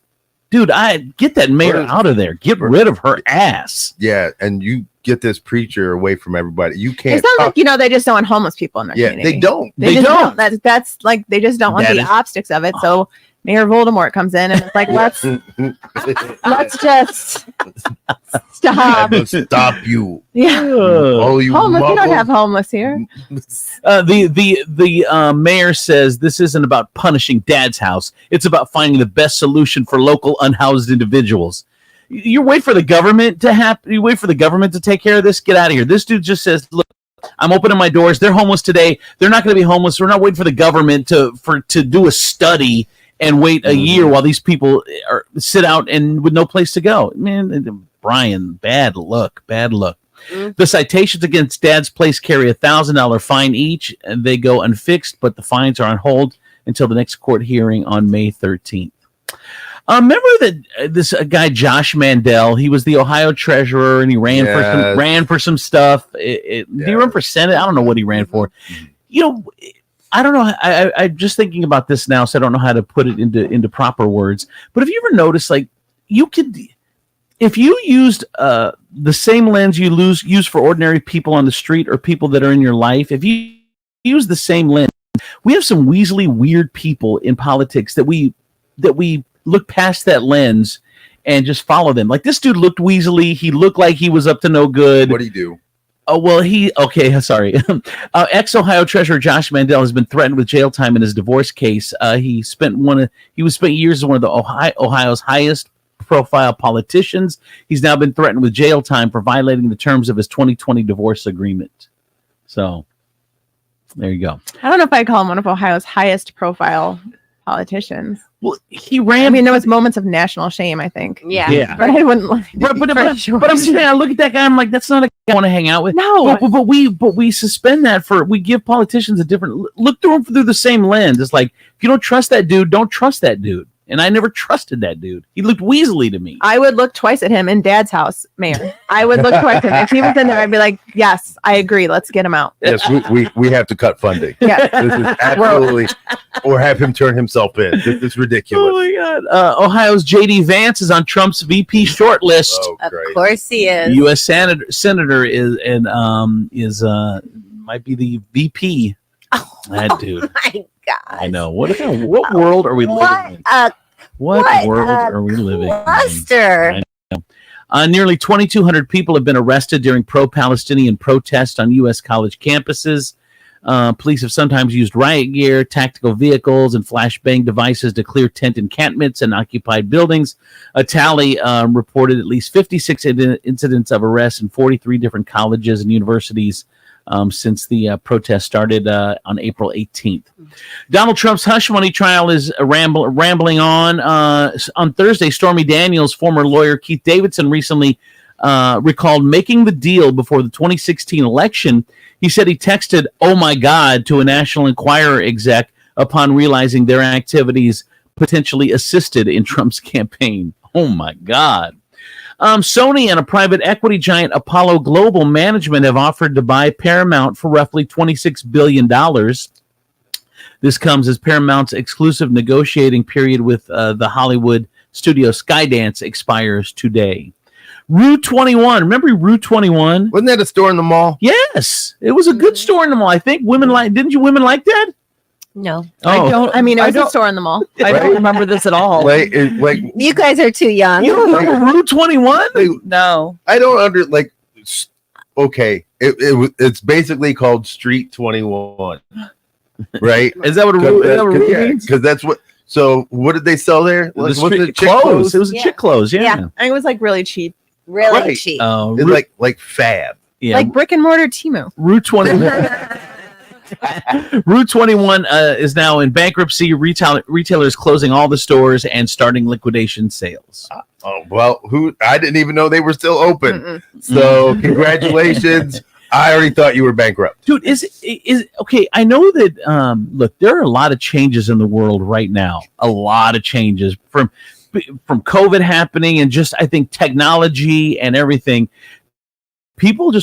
Speaker 2: Dude, I get that mayor out of there. Get rid of her ass.
Speaker 20: Yeah, and you get this preacher away from everybody. You can't.
Speaker 6: It sounds like they just don't want homeless people in their community.
Speaker 20: They don't.
Speaker 6: They don't. That's like they just don't want the optics of it. So Mayor Voldemort comes in and it's like, let's just stop.
Speaker 20: Stop you.
Speaker 6: Yeah.
Speaker 20: Oh, you
Speaker 6: homeless. We don't have homeless here.
Speaker 2: The mayor says this isn't about punishing Dad's house. It's about finding the best solution for local unhoused individuals. You wait for the government to happen. You wait for the government to take care of this. Get out of here. This dude just says, look, I'm opening my doors. They're homeless today. They're not going to be homeless. We're not waiting for the government to do a study and wait a year while these people sit out and with no place to go. Man, Brian, bad luck. The citations against Dad's place carry a $1,000 fine each, and they go unfixed, but the fines are on hold until the next court hearing on May 13th. Remember that this guy Josh Mandel? He was the Ohio treasurer, and he ran for some stuff. Did he run for Senate? I don't know what he ran for. I don't know. I'm just thinking about this now, so I don't know how to put it into proper words. But have you ever noticed, like, you could, if you used the same lens you use for ordinary people on the street or people that are in your life, if you use the same lens, we have some weaselly, weird people in politics that we look past that lens and just follow them. Like this dude looked weaselly. He looked like he was up to no good.
Speaker 20: What did he do?
Speaker 2: Oh, well, sorry. Ex-Ohio Treasurer Josh Mandel has been threatened with jail time in his divorce case. He spent years as one of the Ohio's highest profile politicians. He's now been threatened with jail time for violating the terms of his 2020 divorce agreement. So there you go.
Speaker 6: I don't know if I call him one of Ohio's highest profile politicians.
Speaker 2: Well, he ran.
Speaker 6: I mean, there was moments of national shame, I think.
Speaker 5: Yeah.
Speaker 6: But I wouldn't.
Speaker 2: But I'm saying, I look at that guy. I'm like, that's not a guy I want to hang out with.
Speaker 6: No.
Speaker 2: But we suspend that we give politicians a different look through them through the same lens. It's like, if you don't trust that dude, don't trust that dude. And I never trusted that dude. He looked weaselly to me.
Speaker 6: I would look twice at him in Dad's house, Mayor. I would look twice at him. If he was in there, I'd be like, yes, I agree. Let's get him out.
Speaker 20: Yes, we have to cut funding.
Speaker 6: Yeah.
Speaker 20: This is absolutely, or have him turn himself in. This is ridiculous.
Speaker 2: Oh my God. Ohio's J.D. Vance is on Trump's VP short list.
Speaker 5: Of course he is.
Speaker 2: U.S. Senator is might be the VP. That dude.
Speaker 5: Oh my God.
Speaker 2: I know. What world are we living in? What world are we living in? Nearly 2,200 people have been arrested during pro-Palestinian protests on U.S. college campuses. Police have sometimes used riot gear, tactical vehicles, and flashbang devices to clear tent encampments and occupied buildings. A tally reported at least 56 incidents of arrests in 43 different colleges and universities since the protest started on April 18th. Donald Trump's hush money trial is rambling on. On Thursday, Stormy Daniels' former lawyer Keith Davidson recently recalled making the deal before the 2016 election. He said he texted, "Oh my God," to a National Enquirer exec upon realizing their activities potentially assisted in Trump's campaign. Oh my God. Sony and a private equity giant Apollo Global Management have offered to buy Paramount for roughly $26 billion. This comes as Paramount's exclusive negotiating period with the Hollywood studio Skydance expires today. Rue 21. Remember Rue 21?
Speaker 20: Wasn't that a store in the mall?
Speaker 2: Yes. It was a good store in the mall. I think didn't you women like that?
Speaker 5: No.
Speaker 2: Oh.
Speaker 6: I mean, it was a store in the mall.
Speaker 19: I don't remember this at all.
Speaker 20: Like
Speaker 5: You guys are too young.
Speaker 2: You don't remember Rue 21?
Speaker 19: No.
Speaker 20: I don't okay. It's basically called Street 21. Right?
Speaker 2: Is that what Rue means?
Speaker 20: Because that's what. So what did they sell there?
Speaker 2: Was it chick clothes? It was chick clothes. Yeah.
Speaker 6: And it was like really cheap.
Speaker 5: Really cheap.
Speaker 20: It's like fab.
Speaker 2: Yeah.
Speaker 6: Like brick and mortar Temu.
Speaker 2: Rue 21. Rue 21 is now in bankruptcy. Retailers closing all the stores and starting liquidation sales.
Speaker 20: Oh well, I didn't even know they were still open. So congratulations. I already thought you were bankrupt.
Speaker 2: Dude, is okay. I know that look, there are a lot of changes in the world right now. A lot of changes from COVID happening and just I think technology and everything. People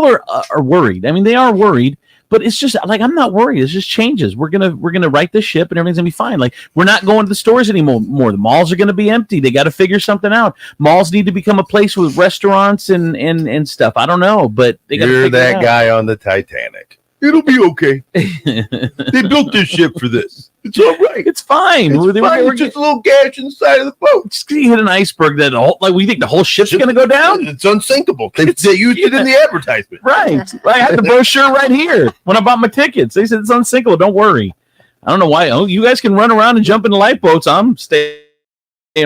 Speaker 2: are worried. I mean, they are worried, But it's just like I'm not worried. It's just changes. We're gonna right the ship and everything's gonna be fine. Like we're not going to the stores anymore. The malls are gonna be empty. They got to figure something out. Malls need to become a place with restaurants and stuff. I don't know, but they
Speaker 20: You're that guy on the Titanic. It'll be okay. They built this ship for this. It's all right.
Speaker 2: It's fine.
Speaker 20: We're just a little gash in the side of the boat.
Speaker 2: Just hit an iceberg that we think the whole ship's gonna go down.
Speaker 20: It's unsinkable. They used it in the advertisement.
Speaker 2: Right. I had the brochure right here when I bought my tickets. They said it's unsinkable. Don't worry. I don't know why. Oh, you guys can run around and jump in lifeboats. I'm staying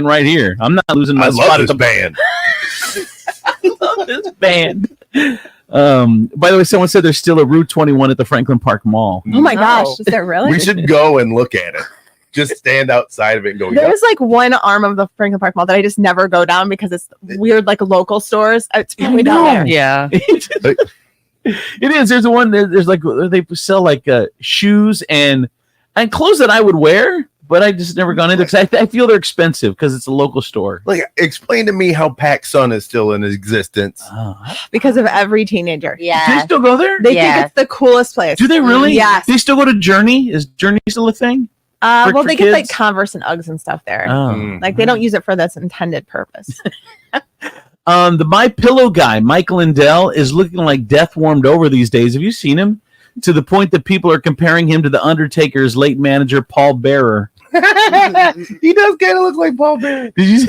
Speaker 2: right here. I'm not losing my spot at the band. I love this band. By the way, someone said there's still a Route 21 at the Franklin Park Mall.
Speaker 6: Oh my gosh, is there really?
Speaker 20: We should go and look at it. Just stand outside of it and go.
Speaker 6: There's like one arm of the Franklin Park Mall that I just never go down because it's weird, like local stores. It's probably down there.
Speaker 19: Yeah.
Speaker 2: It is. There's one. There's like they sell like shoes and clothes that I would wear, but I just never gone into because I feel they're expensive because it's a local store.
Speaker 20: Like, explain to me how PacSun is still in existence.
Speaker 6: Because of every teenager.
Speaker 5: Yeah.
Speaker 2: Do they still go there?
Speaker 6: They think it's the coolest place.
Speaker 2: Do they really?
Speaker 6: Yes.
Speaker 2: They still go to Journey? Is Journey still a thing?
Speaker 6: Well,
Speaker 2: for
Speaker 6: they get like
Speaker 2: kids?
Speaker 6: Converse and Uggs and stuff there.
Speaker 2: Oh.
Speaker 6: Like they don't use it for this intended purpose.
Speaker 2: The My Pillow guy, Mike Lindell, is looking like death warmed over these days. Have you seen him? To the point that people are comparing him to the Undertaker's late manager, Paul Bearer.
Speaker 20: He does kind of look like Paul Bearer.
Speaker 2: Did you?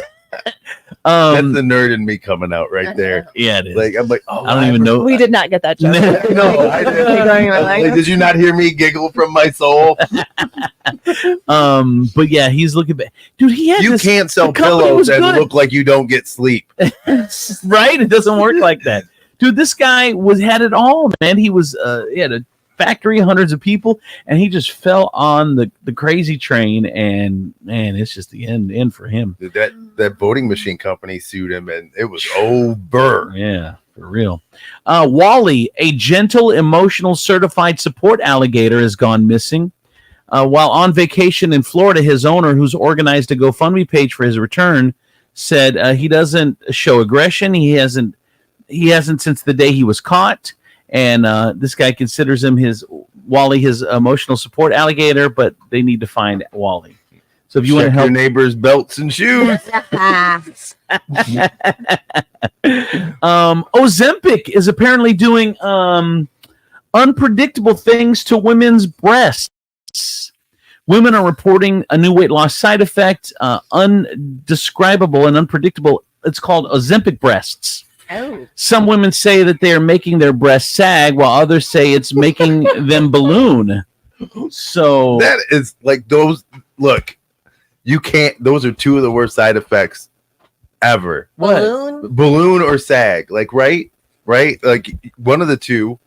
Speaker 20: That's the nerd in me coming out right there.
Speaker 2: Yeah, it is.
Speaker 20: Like I'm like, oh,
Speaker 2: I don't even know.
Speaker 6: We did not get that joke.
Speaker 20: No, I didn't. Like, did you not hear me giggle from my soul?
Speaker 2: But yeah, he's looking bad. Dude, he had
Speaker 20: You can't sell pillows and look like you don't get sleep.
Speaker 2: Right? It doesn't work like that. Dude, this guy had it all, man. He was he had a factory, hundreds of people, and he just fell on the crazy train, and man, it's just the end for him.
Speaker 20: That voting machine company sued him, and it was over.
Speaker 2: Yeah, for real. Wally, a gentle, emotional, certified support alligator, has gone missing. While on vacation in Florida, his owner, who's organized a GoFundMe page for his return, said he doesn't show aggression. He hasn't since the day he was caught. And this guy considers him his emotional support alligator, but they need to find Wally. So if you want to help
Speaker 20: your neighbor's belts and shoes,
Speaker 2: Ozempic is apparently doing unpredictable things to women's breasts. Women are reporting a new weight loss side effect, undescribable and unpredictable. It's called Ozempic breasts.
Speaker 5: Oh.
Speaker 2: Some women say that they are making their breasts sag, while others say it's making them balloon. So
Speaker 20: that is like those. Look, you can't. Those are two of the worst side effects ever. Balloon or sag? Like right? Like one of the two.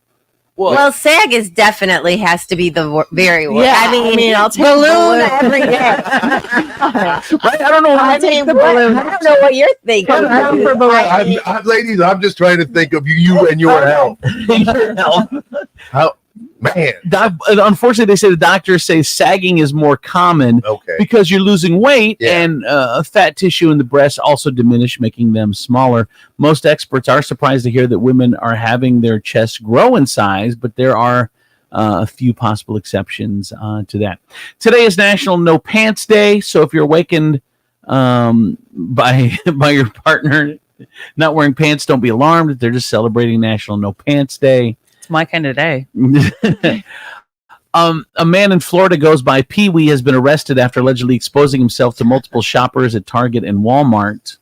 Speaker 5: Well, sag is definitely has to be the very worst.
Speaker 6: Yeah,
Speaker 5: I mean,
Speaker 6: I'll take
Speaker 5: balloon
Speaker 6: balloon.
Speaker 5: every day.
Speaker 2: Right? I don't know.
Speaker 5: I
Speaker 6: take the balloon.
Speaker 5: I don't know what you're thinking.
Speaker 20: Ladies, I'm just trying to think of you and your health.
Speaker 2: Your health.
Speaker 20: How, man.
Speaker 2: Unfortunately, they say the doctors say sagging is more common because you're losing weight and fat tissue in the breasts also diminish, making them smaller. Most experts are surprised to hear that women are having their chests grow in size, but there are a few possible exceptions to that. Today is National No Pants Day, so if you're awakened by your partner not wearing pants, don't be alarmed. They're just celebrating National No Pants Day.
Speaker 19: It's my kind of day.
Speaker 2: A man in Florida goes by Pee-wee has been arrested after allegedly exposing himself to multiple shoppers at Target and Walmart.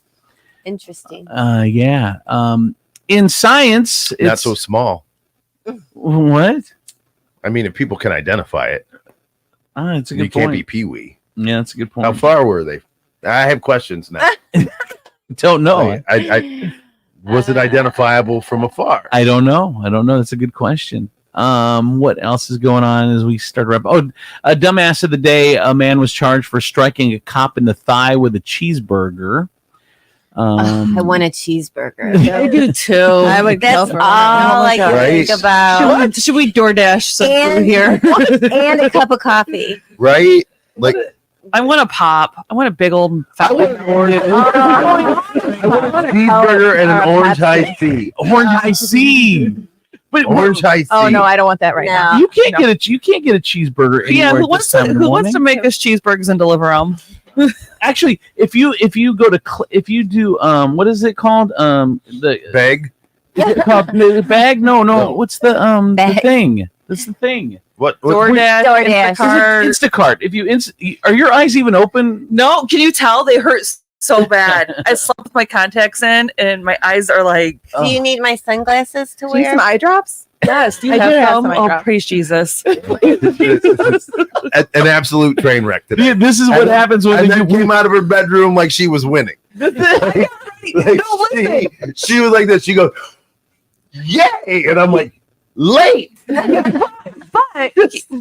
Speaker 5: Interesting.
Speaker 2: Yeah. In science, it's
Speaker 20: not so small.
Speaker 2: What?
Speaker 20: I mean, if people can identify it,
Speaker 2: it's a good
Speaker 20: you
Speaker 2: point.
Speaker 20: can't be Pee-wee.
Speaker 2: Yeah, that's a good point.
Speaker 20: How far were they? I have questions now.
Speaker 2: Don't know.
Speaker 20: I was it identifiable from afar?
Speaker 2: I don't know. That's a good question. What else is going on as we start wrap? Oh, a dumbass of the day. A man was charged for striking a cop in the thigh with a cheeseburger.
Speaker 5: I want a cheeseburger.
Speaker 19: I do too.
Speaker 6: I would
Speaker 5: That's
Speaker 6: kill for
Speaker 5: all
Speaker 6: one.
Speaker 5: I can
Speaker 20: Right?
Speaker 5: think about.
Speaker 19: Should we DoorDash some food here?
Speaker 5: And a cup of coffee.
Speaker 20: Right? Like
Speaker 19: I want a pop. I want a big old fat
Speaker 20: cheeseburger and an orange iced tea.
Speaker 2: Orange iced tea. But
Speaker 20: orange iced
Speaker 6: Oh
Speaker 20: tea.
Speaker 6: no, I don't want that right now.
Speaker 2: you can't get a cheeseburger anywhere.
Speaker 19: Yeah,
Speaker 2: at
Speaker 19: who
Speaker 2: this
Speaker 19: wants
Speaker 2: time
Speaker 19: to
Speaker 2: of the
Speaker 19: who wants to
Speaker 2: morning.
Speaker 19: make us cheeseburgers and deliver them?
Speaker 2: Actually, if you go to if you do what is it called the
Speaker 20: bag?
Speaker 2: Is it called the bag? No. What's the thing? That's the thing.
Speaker 20: What?
Speaker 19: DoorDash, Instacart.
Speaker 2: Instacart. If you are your eyes even open?
Speaker 19: No, can you tell they hurt so bad? I slept with my contacts in, and my eyes are like.
Speaker 5: Do you need my sunglasses to
Speaker 6: Do you
Speaker 5: wear?
Speaker 6: have some eye drops?
Speaker 19: Yes,
Speaker 6: I do have some eye
Speaker 19: Oh,
Speaker 6: drops.
Speaker 19: praise Jesus!
Speaker 20: An absolute train wreck today.
Speaker 2: Yeah, this is what
Speaker 20: And-
Speaker 2: happens when
Speaker 20: and
Speaker 2: you
Speaker 20: then came out of her bedroom like she was winning. She was like this. She goes, "Yay!" And I'm like, "Late."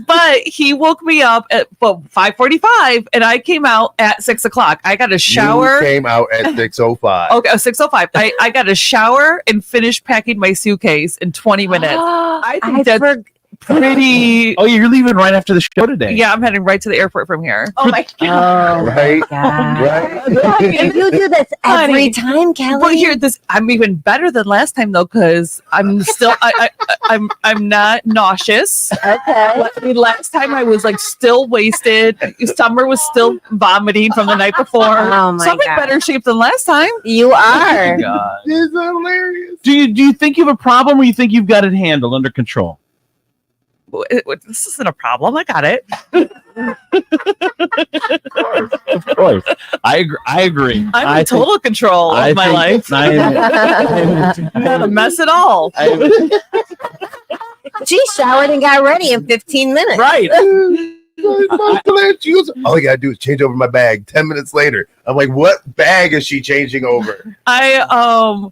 Speaker 19: But he woke me up at 5:45, and I came out at 6:00. I got a shower.
Speaker 20: You came out at 6:05.
Speaker 19: Okay, 6:05. I got a shower and finished packing my suitcase in 20 minutes. I think that's pretty.
Speaker 2: Oh, you're leaving right after the show today.
Speaker 19: Yeah, I'm heading right to the airport from here.
Speaker 6: Oh my god!
Speaker 20: Right,
Speaker 5: And you do this every time, Kelly.
Speaker 19: But here, I'm even better than last time though, because I'm still I'm not nauseous.
Speaker 5: Okay.
Speaker 19: Last time I was like still wasted. Summer was still vomiting from the night before.
Speaker 5: Oh my
Speaker 19: so I'm in
Speaker 5: God.
Speaker 19: better shape than last time.
Speaker 5: You are.
Speaker 2: God.
Speaker 20: This is hilarious.
Speaker 2: Do you think you have a problem, or you think you've got it handled under control?
Speaker 19: This isn't a problem. I got it.
Speaker 2: Of course. I agree.
Speaker 19: I'm in total control of my life. Not a mess at all.
Speaker 5: She showered and got ready in 15 minutes.
Speaker 2: Right.
Speaker 20: She goes, all I gotta do is change over my bag. 10 minutes later, I'm like, "What bag is she changing over?"
Speaker 19: I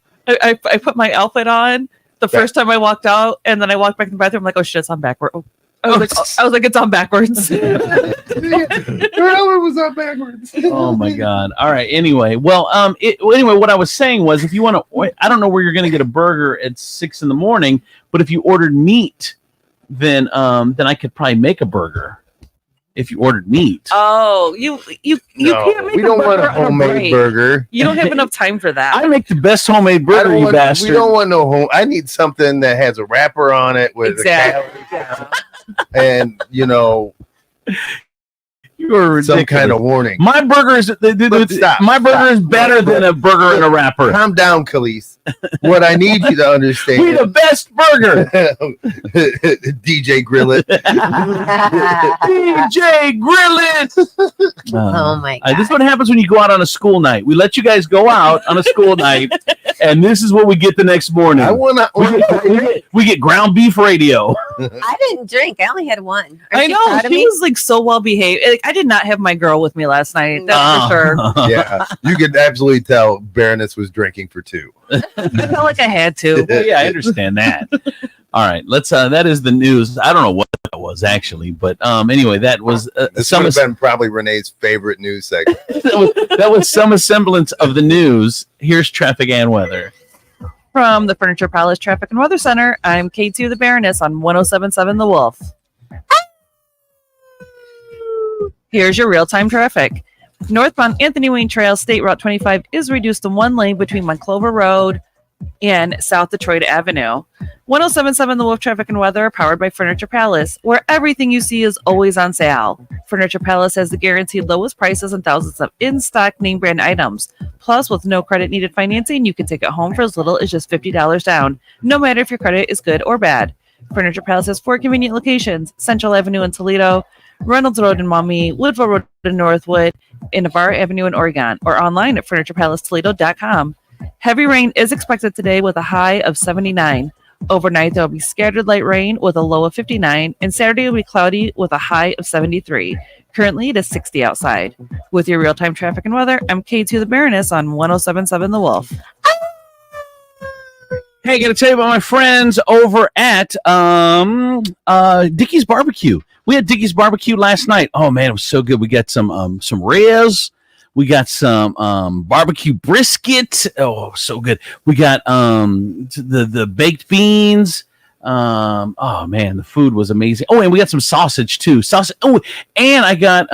Speaker 19: put my outfit on the first time I walked out, and then I walked back in the bathroom. I'm like, oh shit, it's on backward. Oh. I was like, it's on backwards.
Speaker 20: Her helmet was up backwards.
Speaker 2: Oh my God. All right. Anyway, anyway, what I was saying was, if you want to, I don't know where you're going to get a burger at 6 a.m, but if you ordered meat, then I could probably make a burger. If you ordered meat.
Speaker 19: Oh, you
Speaker 20: No,
Speaker 19: can't make
Speaker 20: we don't want a
Speaker 19: burger on
Speaker 20: homemade
Speaker 19: break.
Speaker 20: burger.
Speaker 19: You don't have enough time for that.
Speaker 2: I make the best homemade
Speaker 20: I
Speaker 2: burger,
Speaker 20: don't
Speaker 2: you
Speaker 20: want,
Speaker 2: bastard.
Speaker 20: we don't want no home. I need something that has a wrapper on it with
Speaker 19: Exactly.
Speaker 20: a calorie count and
Speaker 2: You're
Speaker 20: some
Speaker 2: ridiculous.
Speaker 20: kind of warning.
Speaker 2: My burger is
Speaker 20: Stop,
Speaker 2: my burger is
Speaker 20: stop.
Speaker 2: better than a burger in a wrapper.
Speaker 20: Calm down, Khalees. What I need you to understand.
Speaker 2: We the best burger.
Speaker 20: DJ Grill It.
Speaker 2: DJ Grill It.
Speaker 5: Oh my God.
Speaker 2: This is what happens when you go out on a school night. We let you guys go out on a school night, and this is what we get the next morning. We get ground beef radio.
Speaker 5: I didn't drink. I only had one.
Speaker 19: I know. He was like so well behaved. Like, I did not have my girl with me last night. That's for sure.
Speaker 20: Yeah, you could absolutely tell Baroness was drinking for two.
Speaker 19: I felt like I had to.
Speaker 2: Yeah, I understand that. All right, let's. That is the news. I don't know what that was actually, but anyway, that was
Speaker 20: This
Speaker 2: some.
Speaker 20: would have been probably Renee's favorite news segment.
Speaker 2: that was some semblance of the news. Here's traffic and weather.
Speaker 19: From the Furniture Palace Traffic and Weather Center, I'm K2 the Baroness on 107.7 The Wolf. Here's your real-time traffic. Northbound Anthony Wayne Trail, State Route 25 is reduced to one lane between Monclova Road and South Detroit Avenue. 107.7 The Wolf Traffic and Weather, powered by Furniture Palace, where everything you see is always on sale. Furniture Palace has the guaranteed lowest prices and thousands of in-stock name brand items. Plus, with no credit needed financing, you can take it home for as little as just $50 down, no matter if your credit is good or bad. Furniture Palace has 4 convenient locations: Central Avenue in Toledo, Reynolds Road in Maumee, Woodville Road in Northwood, and Navarre Avenue in Oregon, or online at FurniturePalaceToledo.com. Heavy rain is expected today with a high of 79. Overnight, there will be scattered light rain with a low of 59, and Saturday will be cloudy with a high of 73. Currently, it is 60 outside. With your real-time traffic and weather, I'm K2 the Baroness on 107.7 The Wolf.
Speaker 2: Hey, gotta tell you about my friends over at Dickie's Barbecue. We had Dickie's Barbecue last night. Oh man, it was so good. We got some ribs. We got some barbecue brisket. Oh, so good. We got the baked beans. Oh man, the food was amazing. Oh, and we got some sausage too. Sausage. Oh, and I got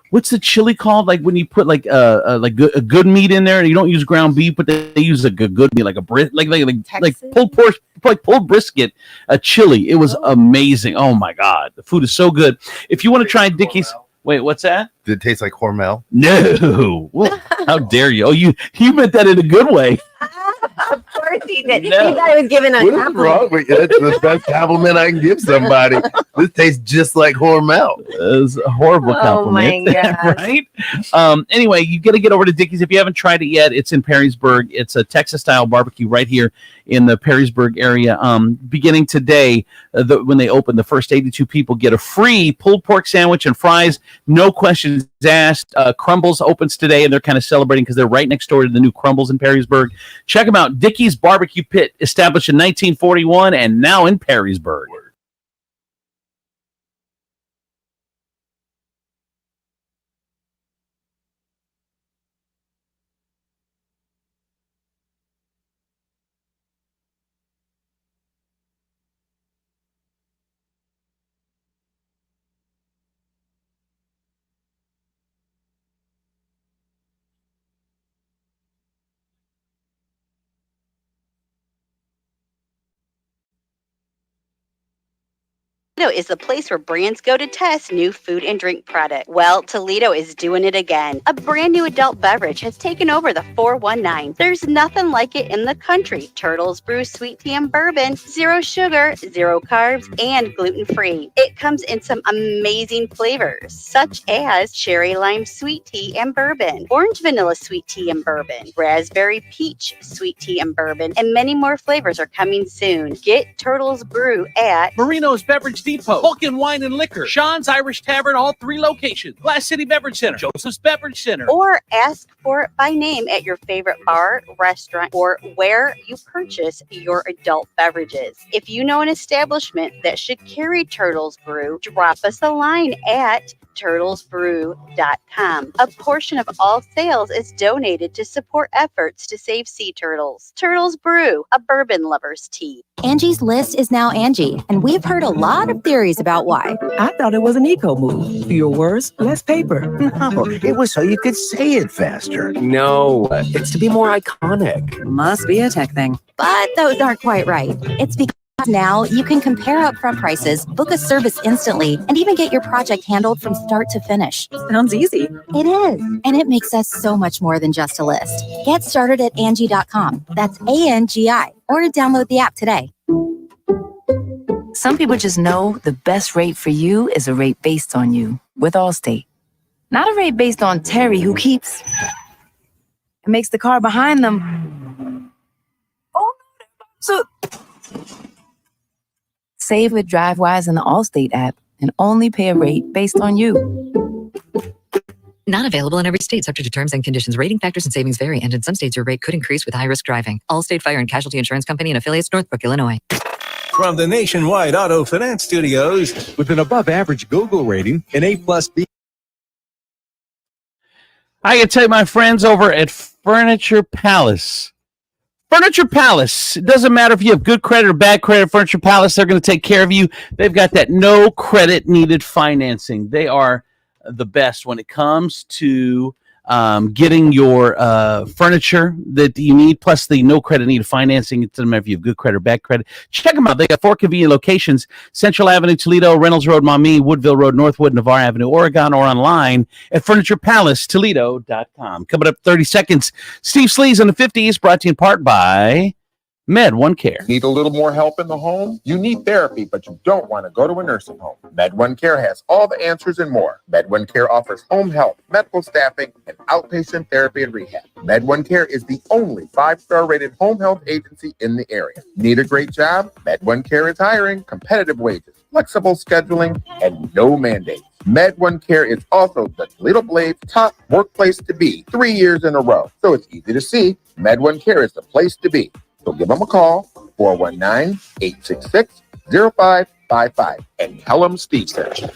Speaker 2: what's the chili called? Like when you put like a good meat in there, and you don't use ground beef, but they use a good meat, like a pulled brisket, a chili. It was amazing. Oh my God, the food is so good. If you want to try Dickie's, wait, what's that?
Speaker 20: Did it taste like Hormel?
Speaker 2: No. How dare you? Oh, you meant that in a good way.
Speaker 5: Of course he did.
Speaker 2: No.
Speaker 5: He thought he was giving a
Speaker 20: What is
Speaker 5: compliment.
Speaker 20: wrong with you? That's the best compliment I can give somebody. This tastes just like Hormel.
Speaker 2: It's a horrible compliment.
Speaker 5: Oh my God.
Speaker 2: Right? Anyway, you got to get over to Dickie's if you haven't tried it yet. It's in Perrysburg. It's a Texas-style barbecue right here in the Perrysburg area. Beginning today, when they open, the first 82 people get a free pulled pork sandwich and fries. No questions asked. Crumbles opens today, and they're kind of celebrating because they're right next door to the new Crumbles in Perrysburg. Check them out. Dickie's Barbecue Pit, established in 1941 and now in Perrysburg.
Speaker 21: Toledo is the place where brands go to test new food and drink products. Well, Toledo is doing it again. A brand new adult beverage has taken over the 419. There's nothing like it in the country. Turtles Brew Sweet Tea and Bourbon, 0 sugar, 0 carbs, and gluten-free. It comes in some amazing flavors, such as cherry lime sweet tea and bourbon, orange vanilla sweet tea and bourbon, raspberry peach sweet tea and bourbon, and many more flavors are coming soon. Get Turtles Brew at
Speaker 2: Marino's Beverage Depot, Vulcan Wine and Liquor, Sean's Irish Tavern, all 3 locations, Glass City Beverage Center, Joseph's Beverage Center,
Speaker 21: or ask for it by name at your favorite bar, restaurant, or where you purchase your adult beverages. If you know an establishment that should carry Turtles Brew, drop us a line at turtlesbrew.com. A portion of all sales is donated to support efforts to save sea turtles. Turtles Brew, a bourbon lover's tea.
Speaker 22: Angie's List is now Angie, and we've heard a lot of theories about why.
Speaker 23: I thought it was an eco move. Fewer words, less paper.
Speaker 24: No, it was so you could say it faster. No, it's to be more iconic.
Speaker 22: Must be a tech thing. But those aren't quite right. It's because now you can compare upfront prices, book a service instantly, and even get your project handled from start to finish.
Speaker 14: Sounds easy.
Speaker 22: It is. And it makes us so much more than just a list. Get started at Angie.com. That's ANGI. Or download the app today.
Speaker 25: Some people just know the best rate for you is a rate based on you with Allstate. Not a rate based on Terry who keeps and makes the car behind them. Oh, so save with DriveWise in the Allstate app and only pay a rate based on you.
Speaker 26: Not available in every state, subject to terms and conditions. Rating factors and savings vary, and in some states your rate could increase with high-risk driving. Allstate Fire and Casualty Insurance Company and affiliates, Northbrook, Illinois.
Speaker 27: From the Nationwide Auto Finance Studios, with an above-average Google rating, an A+B.
Speaker 2: I can tell you, my friends over at Furniture Palace. Furniture Palace. It doesn't matter if you have good credit or bad credit. Furniture Palace, they're going to take care of you. They've got that no credit needed financing. They are the best when it comes to getting your furniture that you need, plus the no credit needed financing. It doesn't matter if you have good credit or bad credit. Check them out. They got 4 convenient locations: Central Avenue, Toledo; Reynolds Road, Maumee; Woodville Road, Northwood; Navarre Avenue, Oregon; or online at FurniturePalaceToledo.com. Coming up 30 seconds, Steve Sleaze on the 50s, brought to you in part by Med One Care.
Speaker 28: Need a little more help in the home? You need therapy, but you don't want to go to a nursing home. Med One Care has all the answers and more. Med One Care offers home health, medical staffing, and outpatient therapy and rehab. Med One Care is the only 5-star rated home health agency in the area. Need a great job? Med One Care is hiring, competitive wages, flexible scheduling, and no mandates. Med One Care is also the Toledo Blade's top workplace to be 3 years in a row. So it's easy to see. Med One Care is the place to be. So give them a call, 419-866-0555, and tell them Steve sent you.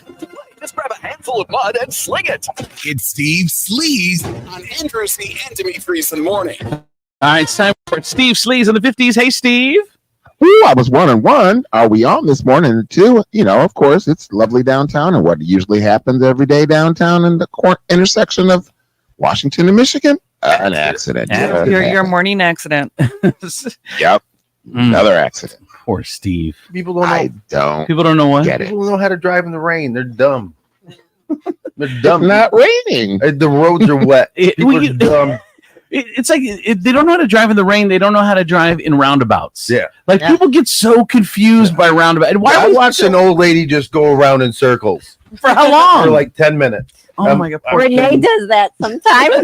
Speaker 29: Just grab a handful of mud and sling it. It's Steve Sleaze on Andrew C. and Demetrius in the morning.
Speaker 2: All right, it's time for Steve Sleaze on the 50s. Hey, Steve.
Speaker 28: Ooh, I was 1-1. Are we on this morning? And 2, of course, it's lovely downtown. And what usually happens every day downtown in the intersection of Washington and Michigan? An accident.
Speaker 19: Your morning accident.
Speaker 28: Yep. Another accident.
Speaker 2: Poor Steve.
Speaker 20: People don't know.
Speaker 2: People don't know what.
Speaker 20: People don't know how to drive in the rain. They're dumb. They're dumb.
Speaker 28: It's not raining.
Speaker 20: The roads are wet. People are dumb.
Speaker 2: It's like they don't know how to drive in the rain. They don't know how to drive in roundabouts.
Speaker 20: Yeah.
Speaker 2: Like people get so confused by roundabout. And
Speaker 20: I watched an old lady just go around in circles.
Speaker 2: For how long?
Speaker 20: For like 10 minutes.
Speaker 2: Oh my God.
Speaker 5: Renee does that sometimes.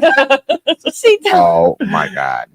Speaker 5: She does.
Speaker 28: Oh my God.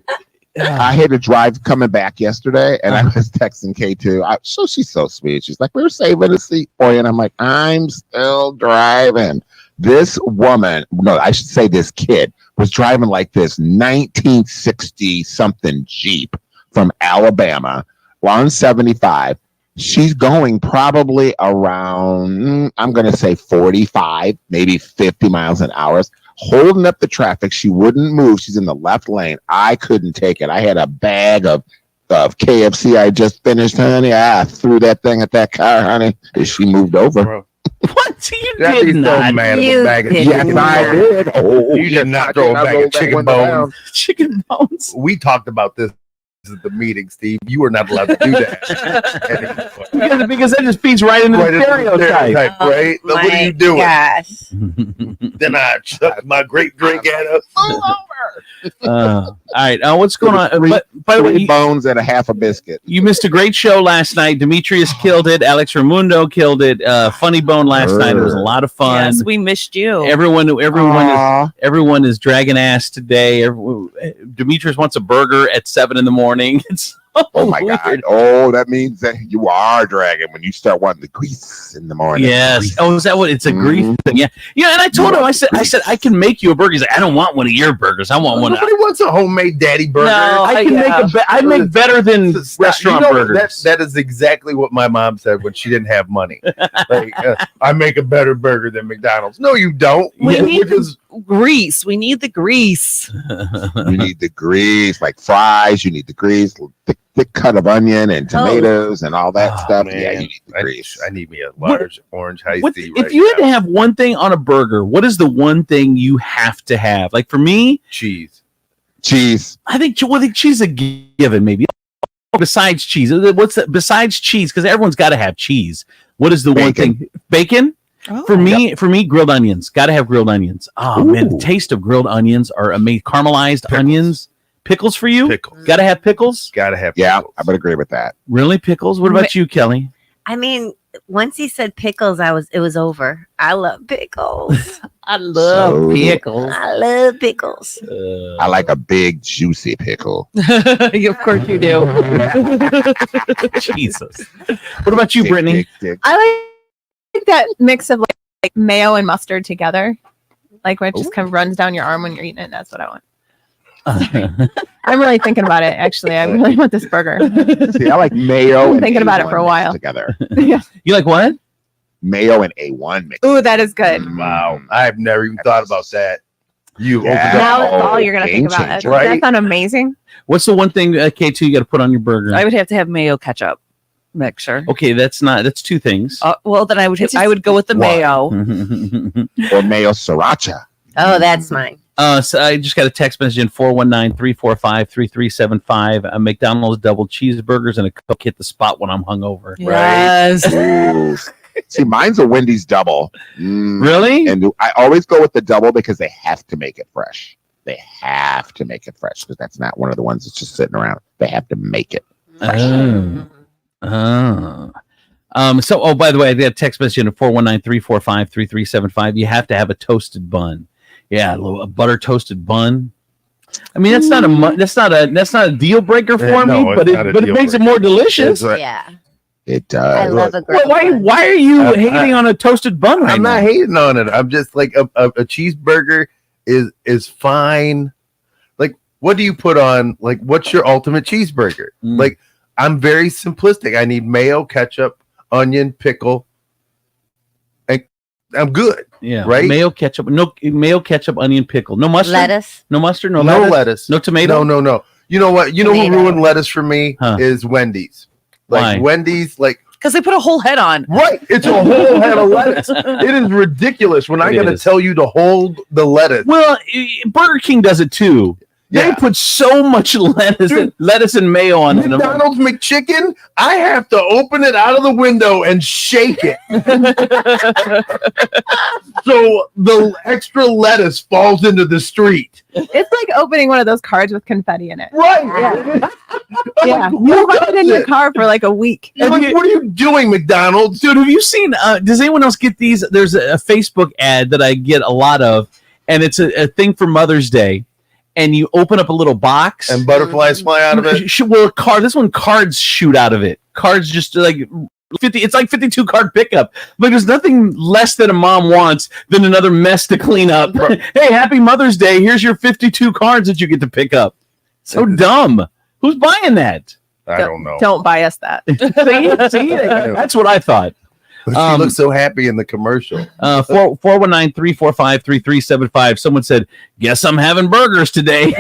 Speaker 28: I had to drive coming back yesterday, and I was texting K2. So she's so sweet. She's like, we were saving a seat for you. And I'm like, I'm still driving. This woman, no, I should say this kid, was driving like this 1960 something Jeep from Alabama on 75. She's going probably around, I'm going to say 45, maybe 50 miles an hour, holding up the traffic. She wouldn't move. She's in the left lane. I couldn't take it. I had a bag of KFC I just finished, honey. I threw that thing at that car, honey. She moved over.
Speaker 20: Bro.
Speaker 2: What? You did not.
Speaker 28: Yes, I did. Oh,
Speaker 20: you did not throw a bag of chicken bones.
Speaker 2: Chicken bones.
Speaker 20: We talked about this at the meeting, Steve. You were not allowed to do that.
Speaker 2: because that just feeds right into the stereotype.
Speaker 20: Right? What are you doing?
Speaker 5: Gosh.
Speaker 20: Then I chucked my grape drink at her.
Speaker 2: All right. What's going on? By the way,
Speaker 28: 3 bones and a half a biscuit.
Speaker 2: You missed a great show last night. Demetrius killed it. Alex Raimundo killed it. Funny Bone last night. It was a lot of fun.
Speaker 19: Yes, we missed you.
Speaker 2: Everyone is dragging ass today. Demetrius wants a burger at 7 a.m. It's
Speaker 28: oh my God. Oh, that means that you are dragging when you start wanting the grease in the morning.
Speaker 2: Yes.
Speaker 28: Grease.
Speaker 2: Oh, is that what it's a grease thing? Yeah. Yeah. And I told him, I said, I can make you a burger. He's like, I don't want one of your burgers. I want one.
Speaker 20: Nobody wants a homemade daddy burger.
Speaker 2: No, I make better than restaurant burgers.
Speaker 20: That is exactly what my mom said when she didn't have money. Like, I make a better burger than McDonald's. No, you don't.
Speaker 19: We need grease. We need the grease.
Speaker 28: You need the grease, like fries. You need the grease, thick cut of onion and tomatoes and all that stuff.
Speaker 20: Man.
Speaker 28: Yeah, you need the grease.
Speaker 20: I need me a large orange iced tea.
Speaker 2: If you had to have one thing on a burger, what is the one thing you have to have? Like for me,
Speaker 20: cheese.
Speaker 2: I think cheese is a given. Maybe besides cheese, what's that? Besides cheese, because everyone's got to have cheese. What is the one thing? Bacon.
Speaker 19: Oh,
Speaker 2: for me, grilled onions. Got to have grilled onions. Oh man, the taste of grilled onions are amazing. Caramelized onions. Pickles for you?
Speaker 20: Pickles.
Speaker 2: Got to have pickles?
Speaker 20: Got to have pickles.
Speaker 28: Yeah, I would agree with that.
Speaker 2: Really, pickles? What about you, Kelly?
Speaker 5: I mean, once he said pickles, it was over. I love pickles.
Speaker 2: I love pickles.
Speaker 5: I love pickles.
Speaker 28: I like a big, juicy pickle.
Speaker 19: Of course you do.
Speaker 2: Jesus. What about you, Brittany?
Speaker 6: I like that mix of like mayo and mustard together. Like when it just kind of runs down your arm when you're eating it. That's what I want. I'm really thinking about it. Actually, I really want this burger.
Speaker 28: See, I like mayo.
Speaker 6: I'm thinking about it for a while.
Speaker 28: Together.
Speaker 6: Yeah.
Speaker 2: You like what?
Speaker 28: Mayo and A1 mix.
Speaker 6: Ooh, that is good.
Speaker 20: Wow, I've never even thought about that. You opened
Speaker 6: Now
Speaker 20: up
Speaker 6: that's all you're gonna think about.
Speaker 20: changer,
Speaker 6: Right?
Speaker 20: right?
Speaker 6: That sounds amazing.
Speaker 2: What's the one thing, K2, you got to put on your burger?
Speaker 19: I would have to have mayo ketchup mixture.
Speaker 2: Okay, that's 2 things.
Speaker 19: Well, then I would go with the mayo.
Speaker 28: Or mayo sriracha.
Speaker 5: Oh, that's mine.
Speaker 2: So I just got a text message in 419-345-3375. McDonald's double cheeseburgers and a Coke hit the spot when I'm hungover.
Speaker 19: Yes.
Speaker 28: Right? See, mine's a Wendy's double.
Speaker 2: Really?
Speaker 28: And I always go with the double because they have to make it fresh. They have to make it fresh because that's not one of the ones that's just sitting around. They have to make it fresh.
Speaker 2: Oh, by the way, I got a text message in 419-345-3375. You have to have a toasted bun. Yeah, a butter toasted bun. I mean, that's not a deal breaker for me, but it makes it more delicious.
Speaker 5: Yeah.
Speaker 28: It does.
Speaker 5: I love a great
Speaker 2: Why are you hating on a toasted bun right
Speaker 20: I'm
Speaker 2: now?
Speaker 20: not hating on it. I'm just like a cheeseburger is fine. Like, what do you put on? Like, what's your ultimate cheeseburger? Like, I'm very simplistic. I need mayo, ketchup, onion, pickle, and I'm good.
Speaker 2: Yeah,
Speaker 20: right.
Speaker 2: Mayo, ketchup, onion, pickle, no mustard,
Speaker 5: lettuce,
Speaker 2: no mustard, no
Speaker 20: lettuce,
Speaker 2: no tomato,
Speaker 20: no. You know what? You know who ruined lettuce for me is Wendy's. Like
Speaker 2: Why?
Speaker 20: Wendy's, like
Speaker 19: Because they put a whole head on.
Speaker 20: right. It's a whole head of lettuce. It is ridiculous when I
Speaker 2: It
Speaker 20: got to
Speaker 2: is.
Speaker 20: tell you to hold the lettuce.
Speaker 2: Well, Burger King does it too. They
Speaker 20: Yeah.
Speaker 2: put so much lettuce and mayo on it.
Speaker 20: McDonald's McChicken, I have to open it out of the window and shake it. So the extra lettuce falls into the street.
Speaker 6: It's like opening one of those cards with confetti in it.
Speaker 20: Right.
Speaker 6: Yeah.
Speaker 20: Like,
Speaker 6: You
Speaker 20: who
Speaker 6: put it in
Speaker 20: does
Speaker 6: your
Speaker 20: it?
Speaker 6: car for like a week.
Speaker 20: What are you doing, McDonald's?
Speaker 2: Dude, have you seen, does anyone else get these? There's a Facebook ad that I get a lot of, and it's a thing for Mother's Day. And you open up a little box.
Speaker 20: And butterflies fly out of it?
Speaker 2: Well, this one, cards shoot out of it. Cards just like 50, it's like 52 card pickup. Like there's nothing less that a mom wants than another mess to clean up. Hey, happy Mother's Day. Here's your 52 cards that you get to pick up. So dumb. Who's buying that?
Speaker 20: I don't know.
Speaker 6: Don't buy us that.
Speaker 2: See? That's what I thought.
Speaker 20: She looks so happy in the commercial.
Speaker 2: 419-345-3375. Someone said, guess I'm having burgers today.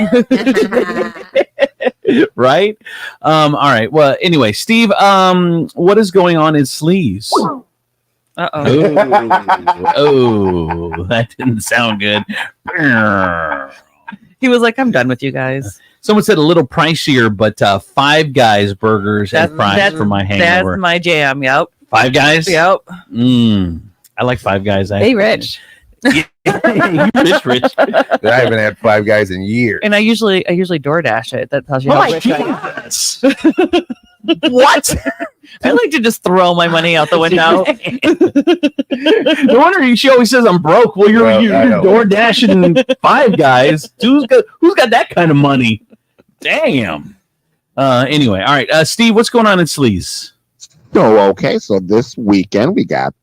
Speaker 2: Right? All right. Well, anyway, Steve, what is going on in Sleaze? Oh, that didn't sound good.
Speaker 19: He was like, I'm done with you guys.
Speaker 2: Someone said a little pricier, but Five Guys burgers and fries for my hangover.
Speaker 19: That's my jam. Yep.
Speaker 2: Five Guys?
Speaker 19: Yep.
Speaker 2: I like Five Guys.
Speaker 6: Hey, Rich.
Speaker 2: You rich.
Speaker 20: I haven't had Five Guys in years.
Speaker 19: And I usually DoorDash it. That tells you
Speaker 2: Oh
Speaker 19: how
Speaker 2: my
Speaker 19: rich I am.
Speaker 2: goodness. What?
Speaker 19: I like to just throw my money out the window.
Speaker 2: No wonder she always says I'm broke. Well, you're
Speaker 20: I know.
Speaker 2: door dashing Five Guys. Who's got that kind of money? Damn. Anyway, all right, Steve, what's going on in Sleaze?
Speaker 4: Okay, so this weekend we got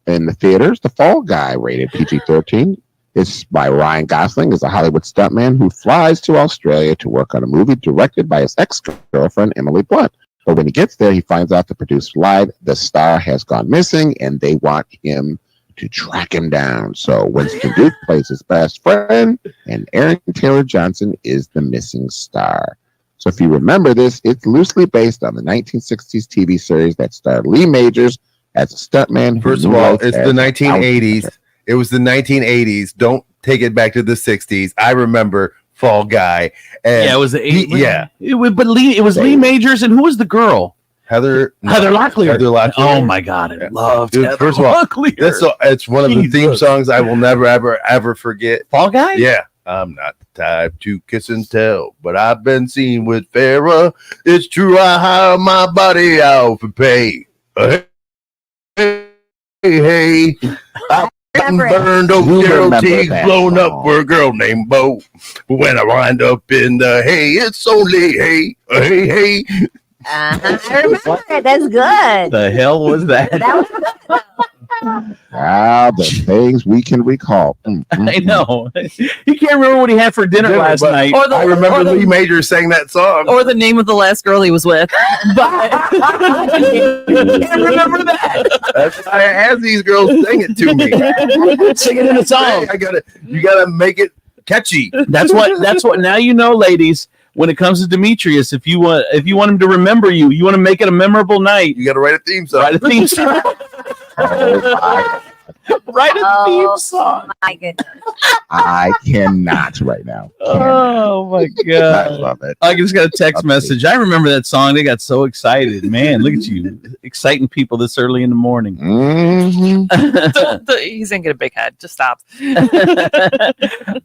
Speaker 4: in the theaters The Fall Guy, rated PG-13. It's by Ryan Gosling, is a Hollywood stuntman who flies to Australia to work on a movie directed by his ex-girlfriend Emily Blunt. But when he gets there, he finds out the producer lied. The star has gone missing, and they want him to track him down. So Winston Duke plays his best friend, and Aaron Taylor Johnson is the missing star. So if you remember this, it's loosely based on the 1960s TV series that starred Lee Majors as a stuntman.
Speaker 20: First of all, it's the 1980s. It was the 1980s. Don't take it back to the 60s. I remember Fall Guy. And
Speaker 2: Yeah, it was the 80s.
Speaker 20: Yeah.
Speaker 2: It was Lee Majors, and who was the girl?
Speaker 20: Heather
Speaker 2: Locklear.
Speaker 20: Heather Locklear.
Speaker 2: Oh my God, I loved
Speaker 20: Dude,
Speaker 2: Heather
Speaker 20: first of all,
Speaker 2: Locklear.
Speaker 20: it's one of the theme
Speaker 2: Jesus.
Speaker 20: songs I will never, ever forget.
Speaker 2: Fall Guy?
Speaker 20: Yeah. I'm not the type to kiss and tell, but I've been seen with Farrah. It's true, I hire my body out for pay. Hey, I've been burned over
Speaker 4: You
Speaker 20: Daryl
Speaker 4: remember
Speaker 20: Teague,
Speaker 4: that
Speaker 20: blown up
Speaker 4: song.
Speaker 20: for a girl named Bo. But when I wind up in the hay, it's only hey, hey.
Speaker 5: I remember it. That's good.
Speaker 2: The hell was that?
Speaker 5: That was good.
Speaker 4: The things we can recall.
Speaker 2: I know. He can't remember what he had for dinner last
Speaker 20: but
Speaker 2: night.
Speaker 20: I remember Lee Majors sang that song.
Speaker 19: Or the name of the last girl he was with.
Speaker 2: But I can't remember that.
Speaker 20: That's why I asked these girls sing it to me.
Speaker 2: Sing it in a song.
Speaker 20: Hey, you gotta make it catchy.
Speaker 2: That's what now you know, ladies. When it comes to Demetrius, if you want him to remember you, you want to make it a memorable night.
Speaker 20: You got to write a theme song.
Speaker 2: Write a theme song. Write a theme song.
Speaker 5: My goodness.
Speaker 4: I cannot right now.
Speaker 2: Oh my
Speaker 4: I
Speaker 2: God.
Speaker 4: love it.
Speaker 2: I just got a text message. I remember that song. They got so excited. Man, look at you. Exciting people this early in the morning.
Speaker 19: He's gonna get a big head. Just stop.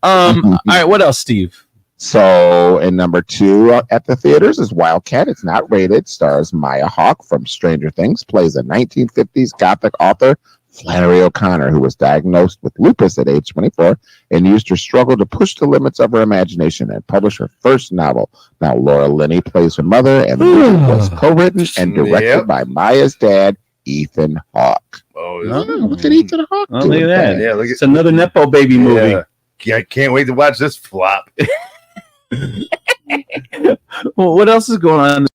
Speaker 2: All right, what else, Steve?
Speaker 4: So, in number 2 at the theaters is Wildcat. It's not rated. Stars Maya Hawke from Stranger Things. Plays a 1950s Gothic author, Flannery O'Connor, who was diagnosed with lupus at age 24 and used her struggle to push the limits of her imagination and publish her first novel. Now, Laura Linney plays her mother, and the movie was co-written and directed by Maya's dad, Ethan Hawke.
Speaker 20: Oh,
Speaker 4: look at Ethan Hawke.
Speaker 2: Oh, look at that.
Speaker 20: Yeah, look at
Speaker 2: It's another Nepo baby movie.
Speaker 20: Yeah, I can't wait to watch this flop.
Speaker 2: Well, what else is going on this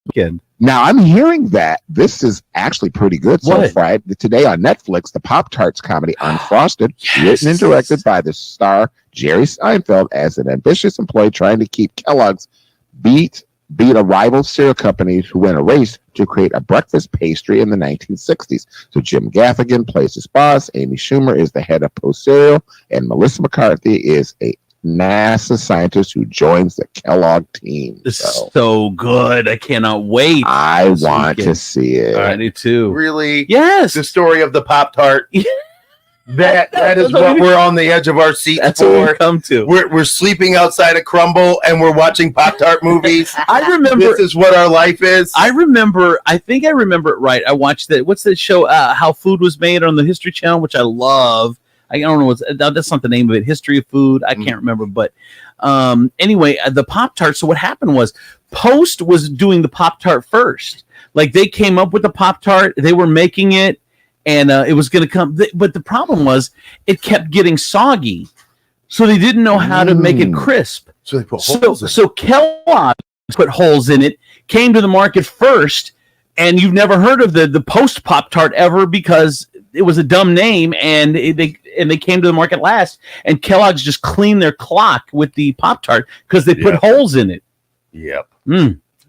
Speaker 2: weekend?
Speaker 4: Now, I'm hearing that this is actually pretty good so
Speaker 2: What?
Speaker 20: far.
Speaker 4: Today on Netflix, the Pop-Tarts comedy Unfrosted, written and directed by the star Jerry Seinfeld as an ambitious employee trying to keep Kellogg's beat a rival cereal company who win a race to create a breakfast pastry in the 1960s. So Jim Gaffigan plays his boss, Amy Schumer is the head of Post Cereal, and Melissa McCarthy is a NASA scientist who joins the Kellogg team.
Speaker 2: This is so good. I cannot wait.
Speaker 4: I want to see it.
Speaker 2: I do too.
Speaker 20: Really?
Speaker 2: Yes.
Speaker 20: The story of the Pop-Tart. That is what we're on the edge of our seat
Speaker 2: That's
Speaker 20: for.
Speaker 2: what we come to.
Speaker 20: We're sleeping outside a Crumble and we're watching Pop-Tart movies.
Speaker 2: I remember
Speaker 20: this is what our life is.
Speaker 2: I think I remember it right. I watched that. What's that show? How Food Was Made on the History Channel, which I love. I don't know that's not the name of it. History of Food. I can't remember, but anyway, the Pop-Tart. So what happened was Post was doing the Pop-Tart first. Like they came up with the Pop-Tart, they were making it, and it was going to come. But the problem was it kept getting soggy, so they didn't know how to make it crisp.
Speaker 20: So they put holes in it.
Speaker 2: So Kellogg put holes in it, came to the market first, and you've never heard of the Post Pop-Tart ever because it was a dumb name, and they came to the market last. And Kellogg's just cleaned their clock with the Pop-Tart because they put holes in it.
Speaker 20: Yep.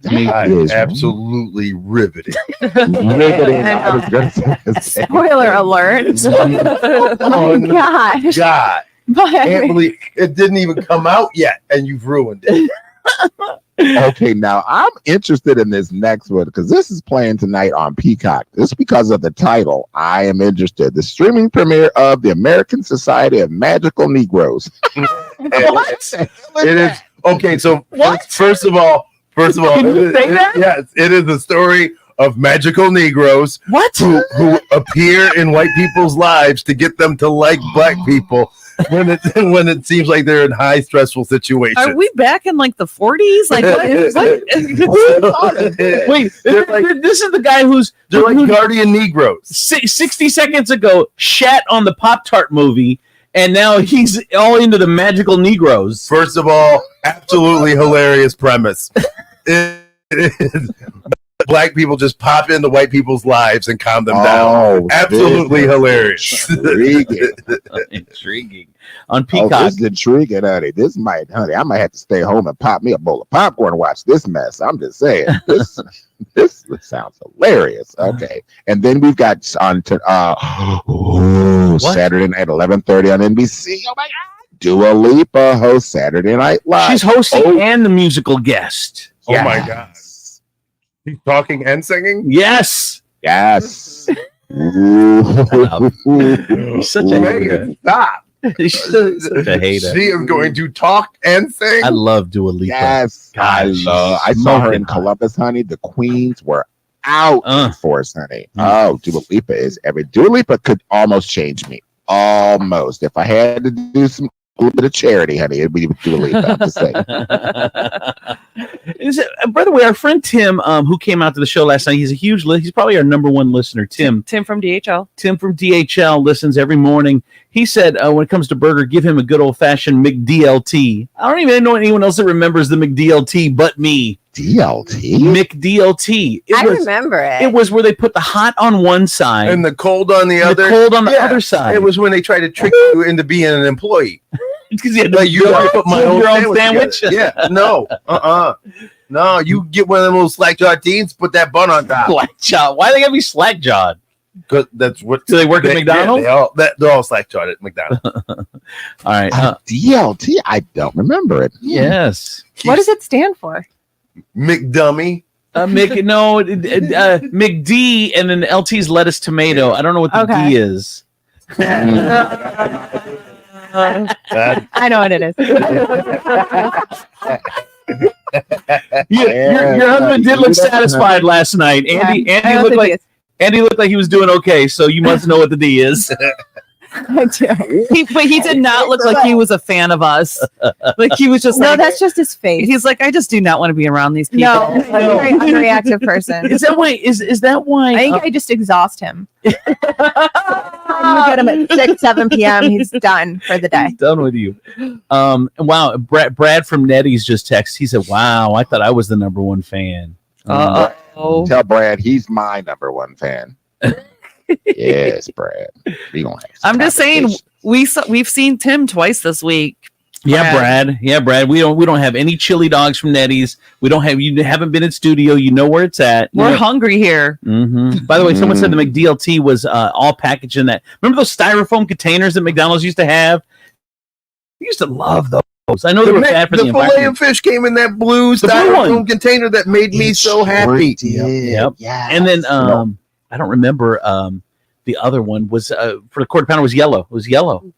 Speaker 4: Is
Speaker 20: absolutely riveting.
Speaker 4: I was gonna say.
Speaker 6: Spoiler alert. Oh my gosh.
Speaker 20: God. Can't believe it didn't even come out yet, and you've ruined it.
Speaker 4: Okay, now I'm interested in this next one because this is playing tonight on Peacock. Just because of the title, I am interested. The streaming premiere of the American Society of Magical Negroes.
Speaker 2: What?
Speaker 20: It is okay. So first of all,
Speaker 2: Can you say that?
Speaker 20: Yes, it is the story of magical Negroes who appear in white people's lives to get them to like black people when it seems like they're in high stressful situations.
Speaker 19: Are we back in like the 40s? Like,
Speaker 2: Wait, this is the guy
Speaker 20: they're like guardian Negroes.
Speaker 2: 60 seconds ago shat on the Pop-Tart movie, and now he's all into the magical Negroes.
Speaker 20: First of all, absolutely hilarious premise. It is. Black people just pop into white people's lives and calm them down. Absolutely hilarious.
Speaker 2: Intriguing. On Peacock.
Speaker 4: This is intriguing, honey. I might have to stay home and pop me a bowl of popcorn and watch this mess. I'm just saying. This sounds hilarious. Okay. And then we've got on Saturday night, 11:30 on NBC. Oh my God. Dua Lipa hosts Saturday Night Live.
Speaker 2: She's hosting and the musical guest.
Speaker 20: Oh my God. He's talking and singing?
Speaker 2: Yes.
Speaker 4: Yes.
Speaker 2: Such a hater.
Speaker 20: Stop.
Speaker 2: Such a hater.
Speaker 20: She is going to talk and sing.
Speaker 2: I love Dua Lipa.
Speaker 4: Yes. I saw her in Columbus, honey. The Queens were out in force, honey. Oh, Dua Lipa Dua Lipa could almost change me. Almost. If I had to do a little bit of charity, honey, it'd be Dua Lipa. I'm just saying.
Speaker 2: By the way, our friend Tim, who came out to the show last night, he's probably our number one listener. Tim
Speaker 19: from DHL.
Speaker 2: Tim from DHL listens every morning. He said, when it comes to burger, give him a good old fashioned McDLT. I don't even know anyone else that remembers the McDLT but me.
Speaker 4: DLT?
Speaker 2: McDLT.
Speaker 5: I remember it.
Speaker 2: It was where they put the hot on one side
Speaker 20: and the cold on the other.
Speaker 2: The cold on the other side.
Speaker 20: It was when they tried to trick you into being an employee.
Speaker 2: Because you had
Speaker 20: to put my own
Speaker 2: sandwich.
Speaker 20: Yeah, no, no. You get one of them little slack jawed teens, put that bun on top.
Speaker 2: Slack jawed. Why they gotta be slack jawed?
Speaker 20: Because that's what.
Speaker 2: Do they work at McDonald's?
Speaker 20: Yeah, they're all slack jawed at McDonald's.
Speaker 2: All right,
Speaker 4: DLT. I don't remember it.
Speaker 2: Yes.
Speaker 6: What does it stand for?
Speaker 20: McDummy.
Speaker 2: McD, and then LT's lettuce tomato. I don't know what the D is.
Speaker 6: I know what it is.
Speaker 2: Your husband did look satisfied last night. Andy looked like he was doing okay, so you must know what the D is.
Speaker 6: I do.
Speaker 19: But he did not look like he was a fan of us. Like he was just
Speaker 6: that's just his face.
Speaker 19: He's like, I just do not want to be around these people.
Speaker 6: No, I'm a very unreactive person.
Speaker 2: Is that why? Is that why?
Speaker 6: I think I just exhaust him. You get him at 6-7 p.m. He's done for the day.
Speaker 2: He's done with you. Wow, Brad from Nettie's just texted. He said, "Wow, I thought I was the number one fan."
Speaker 4: Tell Brad he's my number one fan. Yes, Brad.
Speaker 19: I'm just saying we've seen Tim twice this week.
Speaker 2: Yeah, Brad. Yeah, Brad. We don't have any chili dogs from Nettie's. We don't have. You haven't been in studio. You know where it's at.
Speaker 19: We're hungry here.
Speaker 2: Mm-hmm. By the way, someone said the McDLT was all packaged in that. Remember those styrofoam containers that McDonald's used to have? We used to love those. I know they were bad for the environment.
Speaker 20: Filet of fish came in that blue styrofoam container that made me so happy.
Speaker 2: Yep. And then I don't remember the other one was for the quarter pounder was yellow. It was yellow.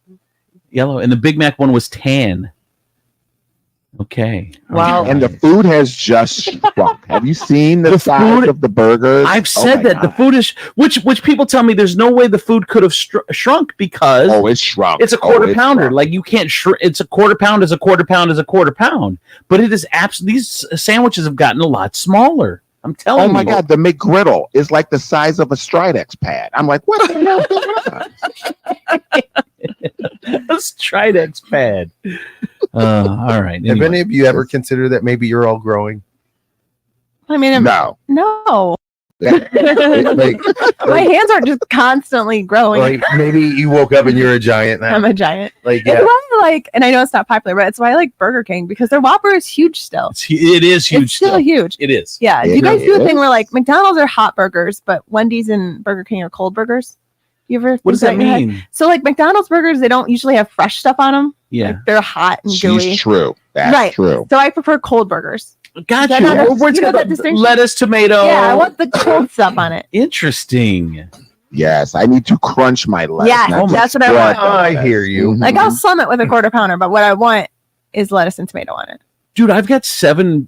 Speaker 2: Yellow. And the Big Mac one was tan. Okay.
Speaker 4: Wow. And the food has just shrunk. Have you seen the size of the burgers?
Speaker 2: I've said that. The food is which people tell me there's no way the food could have shrunk because
Speaker 4: it's shrunk.
Speaker 2: It's a quarter pounder. Like you can't it's a quarter pound is a quarter pound is a quarter pound. But it is these sandwiches have gotten a lot smaller. I'm telling you.
Speaker 4: Oh my God, the McGriddle is like the size of a Stridex pad. I'm like, what the hell is going on?
Speaker 2: A Stridex pad. All right. Anyway.
Speaker 20: Have any of you ever considered that maybe you're all growing?
Speaker 6: I mean,
Speaker 4: no.
Speaker 6: My hands aren't just constantly growing.
Speaker 20: Like maybe you woke up and you're a giant now.
Speaker 6: I'm a giant.
Speaker 20: Like,
Speaker 6: it's why I like, and I know it's not popular, but it's why I like Burger King because their Whopper is huge still.
Speaker 2: It is huge.
Speaker 6: It's still huge.
Speaker 2: It is.
Speaker 6: Yeah. Do you guys do a thing where like McDonald's are hot burgers, but Wendy's and Burger King are cold burgers? You ever?
Speaker 2: What does that mean?
Speaker 6: So like McDonald's burgers, they don't usually have fresh stuff on them.
Speaker 2: Yeah.
Speaker 6: Like, they're hot and gooey.
Speaker 4: True. That's
Speaker 6: right.
Speaker 4: true.
Speaker 6: So I prefer cold burgers.
Speaker 2: Gotcha.
Speaker 6: Where's that distinction?
Speaker 2: Lettuce, tomato.
Speaker 6: Yeah, I want the cold stuff on it.
Speaker 2: Interesting.
Speaker 4: Yes, I need to crunch my lettuce.
Speaker 6: Yeah, that's what I want.
Speaker 20: I hear you.
Speaker 6: Like I'll slum it with a quarter pounder, but what I want is lettuce and tomato on it.
Speaker 2: Dude, I've got seven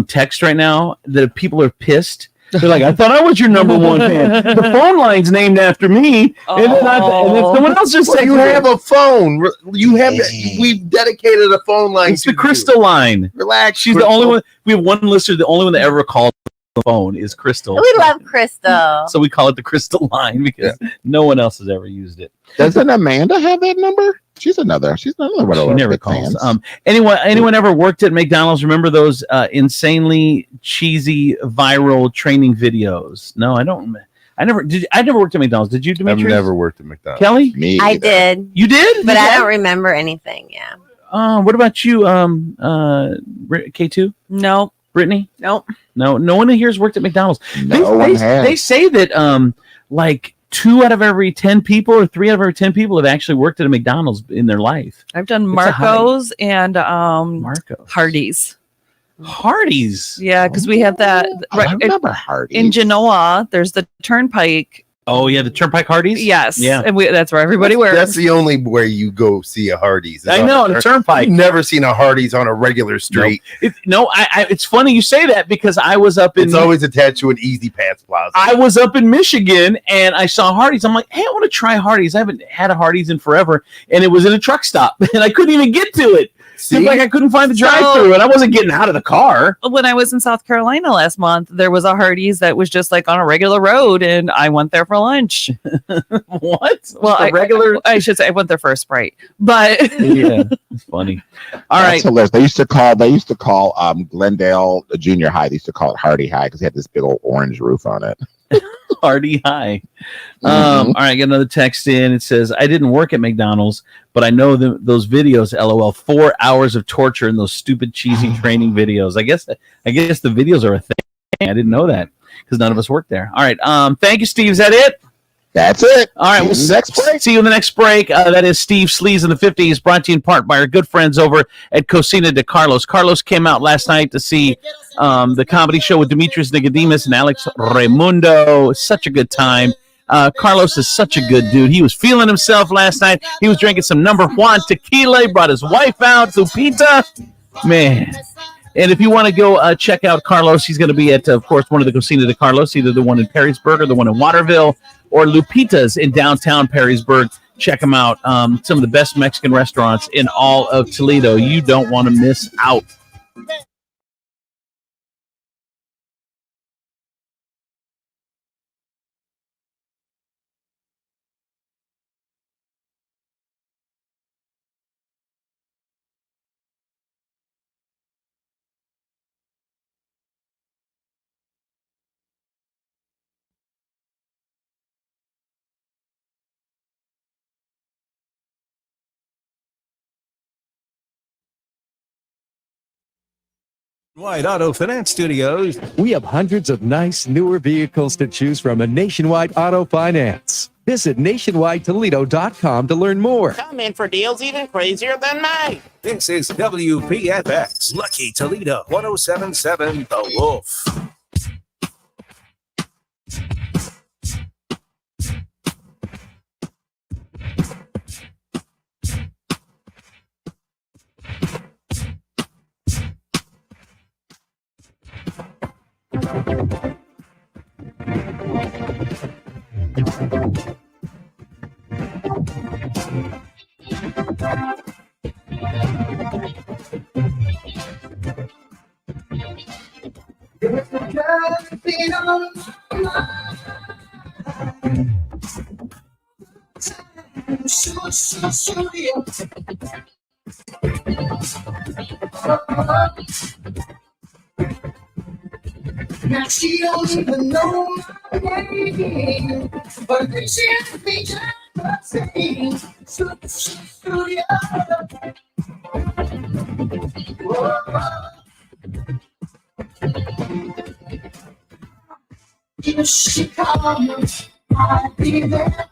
Speaker 2: texts right now that people are pissed. They're like, I thought I was your number one fan. The phone line's named after me, and then someone else just said,
Speaker 20: "You have a phone. You have. We've dedicated a phone line.
Speaker 2: It's the Crystal line.
Speaker 20: Relax.
Speaker 2: She's the only one. We have one listener. The only one that ever called the phone is Crystal.
Speaker 5: We love Crystal.
Speaker 2: So we call it the Crystal line because no one else has ever used it.
Speaker 4: Doesn't Amanda have that number? She's another one of
Speaker 2: She never calls. Anyone ever worked at McDonald's? Remember those insanely cheesy viral training videos? No, I don't. I never worked at McDonald's. Did you, Demetrius?
Speaker 20: I've never worked at McDonald's.
Speaker 2: Kelly?
Speaker 4: Me.
Speaker 5: I did.
Speaker 2: You did?
Speaker 5: But I don't remember anything. Yeah.
Speaker 2: What about you, K2?
Speaker 19: No.
Speaker 2: Brittany?
Speaker 6: Nope.
Speaker 2: No one here has worked at McDonald's.
Speaker 4: No one has.
Speaker 2: They say that like 2 out of every 10 people or 3 out of every 10 people have actually worked at a McDonald's in their life.
Speaker 19: I've done Marco's and
Speaker 2: Marco's.
Speaker 19: Hardee's.
Speaker 2: Hardee's.
Speaker 19: Yeah, because we have that
Speaker 4: I remember Hardee's.
Speaker 19: in Genoa. There's the Turnpike.
Speaker 2: Oh yeah, the Turnpike Hardee's.
Speaker 19: Yes.
Speaker 2: Yeah.
Speaker 19: And that's where everybody works.
Speaker 20: That's the only way you go see a Hardee's.
Speaker 2: I know, on a Turnpike.
Speaker 20: I've never seen a Hardee's on a regular street.
Speaker 2: It's funny you say that because I was up in.
Speaker 20: It's always attached to an Easy Pants Plaza.
Speaker 2: I was up in Michigan and I saw Hardee's. I'm like, hey, I want to try Hardee's. I haven't had a Hardee's in forever, and it was in a truck stop, and I couldn't even get to it. Seemed like I couldn't find the drive-thru, and I wasn't getting out of the car.
Speaker 19: When I was in South Carolina last month, there was a Hardee's that was just like on a regular road, and I went there for lunch.
Speaker 2: What?
Speaker 19: Well, I should say I went there for a Sprite, but
Speaker 2: yeah, it's funny. All right,
Speaker 4: hilarious. They used to call Glendale Junior High. They used to call it Hardy High because it had this big old orange roof on it.
Speaker 2: Hardy High. All right, I got another text in. It says, I didn't work at McDonald's, but I know those videos, LOL, 4 hours of torture in those stupid cheesy training videos. I guess the videos are a thing. I didn't know that because none of us worked there. All right. Thank you, Steve. Is that it?
Speaker 4: That's it.
Speaker 2: All right. We'll see you in the next break. That is Steve Sleaze in the 50s, brought to you in part by our good friends over at Cocina de Carlos. Carlos came out last night to see the comedy show with Demetrius Nicodemus and Alex Raimundo. Such a good time. Carlos is such a good dude. He was feeling himself last night. He was drinking some number 1 tequila. He brought his wife out, Lupita. Man. And if you want to go check out Carlos, he's going to be at, of course, one of the Cocina de Carlos, either the one in Perrysburg or the one in Waterville or Lupita's in downtown Perrysburg. Check them out. Some of the best Mexican restaurants in all of Toledo. You don't want to miss out.
Speaker 27: Nationwide Auto Finance Studios, we have hundreds of nice newer vehicles to choose from in Nationwide Auto Finance. Visit nationwidetoledo.com to learn more.
Speaker 7: Come in for deals even crazier than mine.
Speaker 27: This is WPFX, Lucky Toledo, 1077 The Wolf.
Speaker 1: Now she don't even know my name, but then she asked me just the same. Studio. If she comes, I'll be there.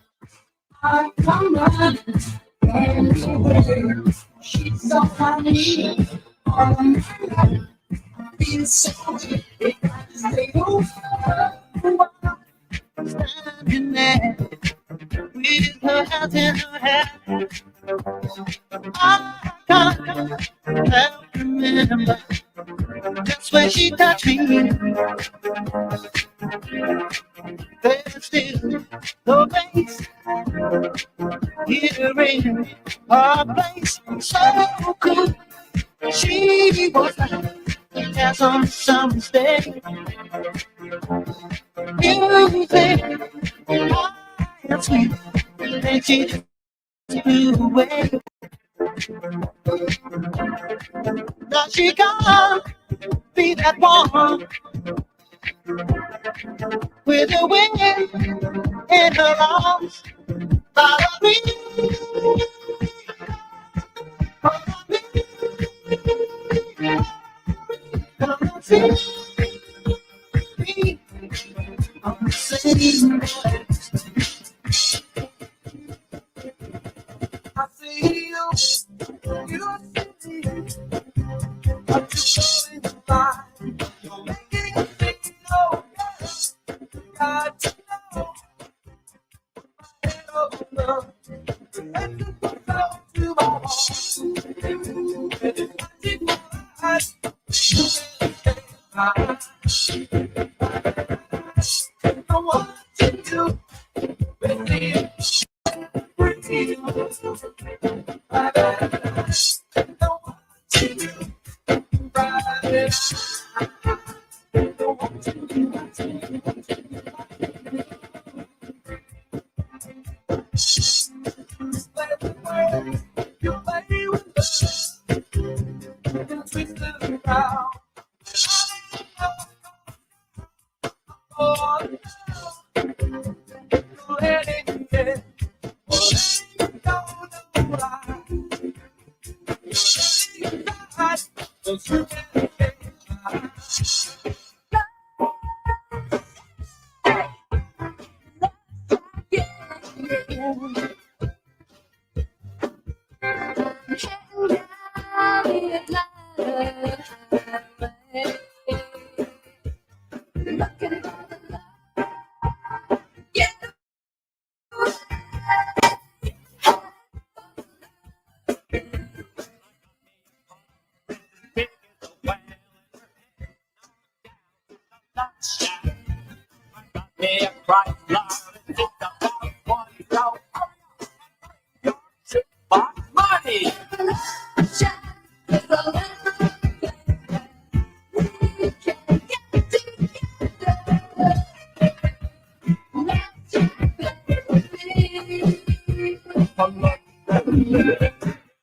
Speaker 1: I'll come running anywhere. She's all I need. All I need. I feel so good. If I just stay over, standing there with her hands in her hair. I can't help remember just when she touched me. There's still no place here in our place. So cool. She was like as on summer's day. Music, and sweet, and she just flew away. Now she can't be that one with the wind in her arms. Follow me, follow me, come and see me. I'm saying, I see you see me. I'm just going by. You're making me know, yes, got to know. Love, and to go to my heart. I want to do with you.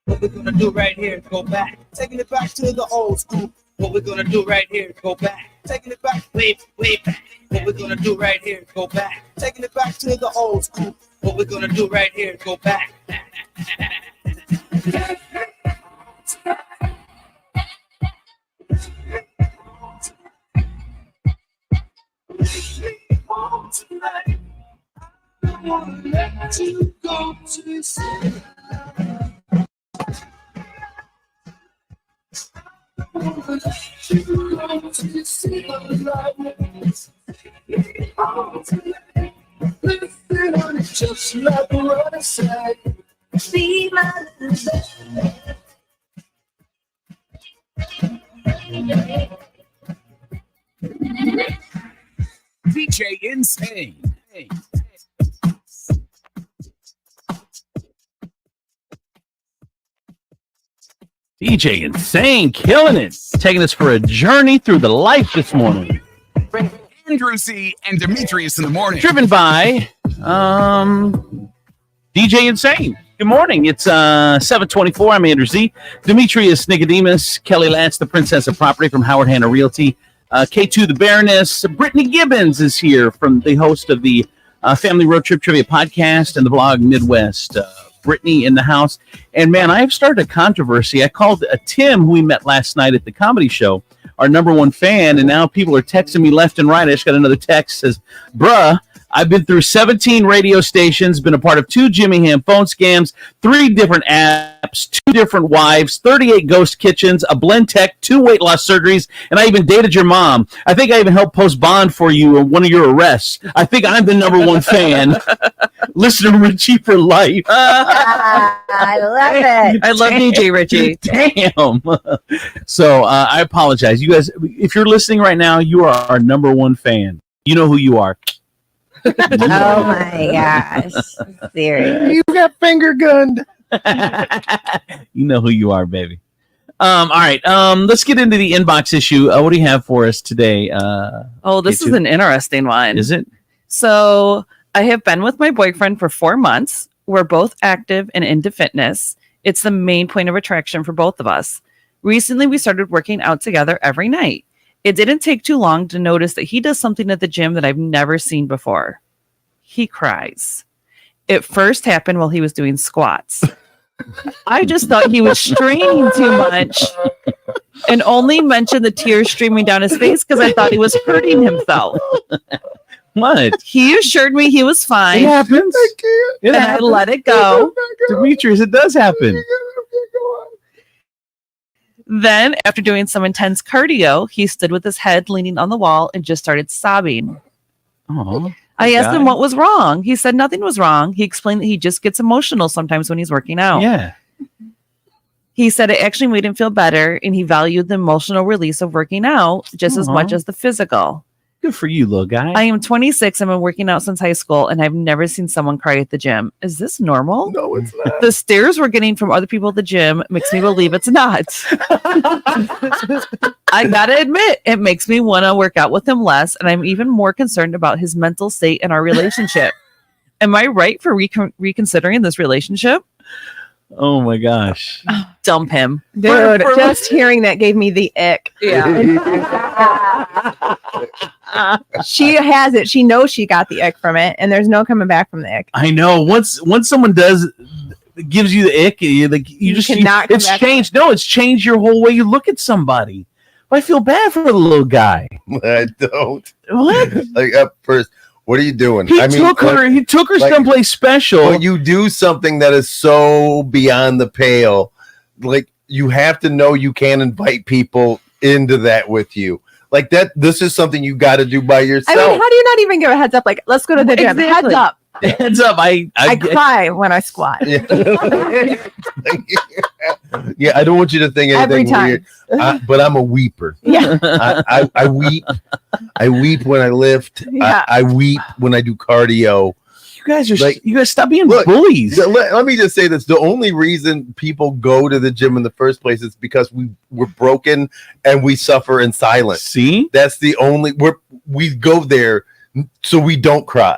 Speaker 8: What we're gonna do right here is go back, taking it back to the old school. What we're gonna do right here is go back, taking it back, way, way back. What we're gonna do right here is go back, taking it back to the old school. What we're gonna do right here is go back.
Speaker 1: wanna let you go to sleep. Just like what I said. Be my
Speaker 2: DJ Insane. DJ Insane, killing it. Taking us for a journey through the life this morning.
Speaker 29: Andrew C. and Demetrius in the morning.
Speaker 2: Driven by DJ Insane. Good morning. It's 7:24. I'm Andrew Z. Demetrius Nicodemus, Kelly Lance, the Princess of Property from Howard Hanna Realty. K2, the Baroness. Brittany Gibbons is here, from the host of the Family Road Trip Trivia Podcast and the blog Midwest. Brittany in the house. And man, I've started a controversy. I called Tim, who we met last night at the comedy show, our number one fan, and now people are texting me left and right. I just got another text that says, bruh, I've been through 17 radio stations, been a part of 2 Jimmy Ham phone scams, 3 different apps, 2 different wives, 38 ghost kitchens, a blend tech, 2 weight loss surgeries, and I even dated your mom. I think I even helped post bond for you on one of your arrests. I think I'm the number one fan. Listener Richie for life.
Speaker 5: I love it.
Speaker 19: I love DJ Richie.
Speaker 2: Damn. So I apologize. You guys, if you're listening right now, you are our number one fan. You know who you are.
Speaker 5: Oh my gosh. Serious.
Speaker 20: You got finger gunned.
Speaker 2: You know who you are, baby. All right. Let's get into the inbox issue. What do you have for us today?
Speaker 19: This is an interesting one.
Speaker 2: Is it?
Speaker 19: So I have been with my boyfriend for 4 months. We're both active and into fitness. It's the main point of attraction for both of us. Recently, we started working out together every night. It didn't take too long to notice that he does something at the gym that I've never seen before. He cries. It first happened while he was doing squats. I just thought he was straining too much and only mentioned the tears streaming down his face because I thought he was hurting himself.
Speaker 2: What?
Speaker 19: He assured me he was fine.
Speaker 2: It happens.
Speaker 19: I let it go.
Speaker 2: Demetrius, it does happen.
Speaker 19: Then, after doing some intense cardio, he stood with his head leaning on the wall and just started sobbing.
Speaker 2: Oh,
Speaker 19: I asked him what was wrong. He said nothing was wrong. He explained that he just gets emotional sometimes when he's working out.
Speaker 2: Yeah.
Speaker 19: He said it actually made him feel better, and he valued the emotional release of working out just as much as the physical.
Speaker 2: Good for you, little guy.
Speaker 19: I am 26 and I've been working out since high school, and I've never seen someone cry at the gym. Is this normal?
Speaker 20: No, it's not.
Speaker 19: The stares we're getting from other people at the gym makes me believe it's not. I gotta admit, it makes me want to work out with him less, and I'm even more concerned about his mental state in our relationship. Am I right for reconsidering this relationship?
Speaker 2: Oh my gosh.
Speaker 19: Dump him.
Speaker 6: Dude, just hearing that gave me the ick.
Speaker 19: Yeah.
Speaker 6: She has it. She knows she got the ick from it, and there's no coming back from the ick.
Speaker 2: I know. Once someone gives you the ick, you
Speaker 6: cannot come
Speaker 2: it's
Speaker 6: back.
Speaker 2: changed. No, it's changed your whole way you look at somebody. I feel bad for the little guy.
Speaker 20: I don't.
Speaker 2: What?
Speaker 20: Like up first. What are you doing?
Speaker 2: He took her someplace special.
Speaker 20: When you do something that is so beyond the pale, like you have to know you can't invite people into that with you. Like that, this is something you got to do by yourself.
Speaker 6: I mean, how do you not even give a heads up? Like, let's go to the gym.
Speaker 19: Exactly.
Speaker 6: Heads up.
Speaker 2: Heads up. I
Speaker 6: cry when I squat.
Speaker 20: Yeah, I don't want you to think
Speaker 6: Every
Speaker 20: anything
Speaker 6: time.
Speaker 20: weird. But I'm a weeper.
Speaker 6: Yeah.
Speaker 20: I weep. I weep when I lift.
Speaker 6: Yeah.
Speaker 20: I weep when I do cardio.
Speaker 2: You guys are
Speaker 20: Like,
Speaker 2: you guys stop being bullies.
Speaker 20: Let me just say this: the only reason people go to the gym in the first place is because we're broken and we suffer in silence.
Speaker 2: See,
Speaker 20: that's the only we go there so we don't cry.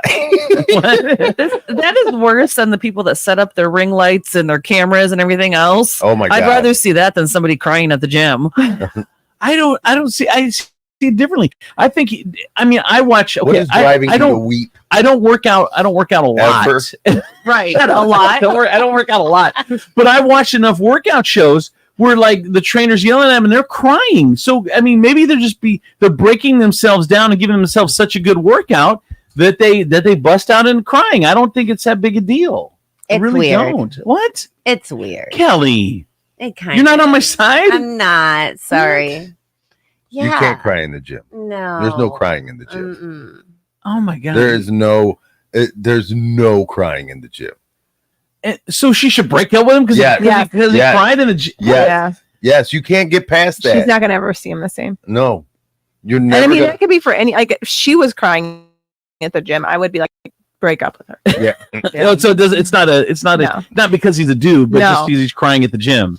Speaker 19: That is worse than the people that set up their ring lights and their cameras and everything else.
Speaker 20: Oh my God.
Speaker 19: I'd rather see that than somebody crying at the gym.
Speaker 2: I see it differently. I think. I mean, I watch. Okay,
Speaker 20: What is driving
Speaker 2: I
Speaker 20: you
Speaker 2: don't
Speaker 20: to weep?
Speaker 2: I don't work out. I don't work out a lot.
Speaker 20: Ever?
Speaker 19: Right.
Speaker 2: A lot. I don't work out a lot. But I watch enough workout shows where like the trainers yelling at them and they're crying. So I mean, maybe they're breaking themselves down and giving themselves such a good workout that they bust out in crying. I don't think it's that big a deal. I
Speaker 5: It's
Speaker 2: really
Speaker 5: weird.
Speaker 2: don't. What?
Speaker 5: It's weird.
Speaker 2: Kelly,
Speaker 5: It
Speaker 2: you're not on my side?
Speaker 5: I'm not. Sorry. Yeah.
Speaker 20: You can't cry in the gym.
Speaker 5: No.
Speaker 20: There's no crying in the gym.
Speaker 5: Mm-mm.
Speaker 2: Oh my god.
Speaker 20: There's no crying in the gym.
Speaker 2: So she should break up with him because he cried in the gym.
Speaker 20: Yes, you can't get past that.
Speaker 6: She's not gonna ever see him the same.
Speaker 20: No, you're
Speaker 6: And
Speaker 20: never.
Speaker 6: I mean,
Speaker 20: gonna-
Speaker 6: that could be for any. Like, if she was crying at the gym, I would be like, break up with her.
Speaker 20: Yeah.
Speaker 2: No, so it's not because he's a dude, but just he's crying at the gym.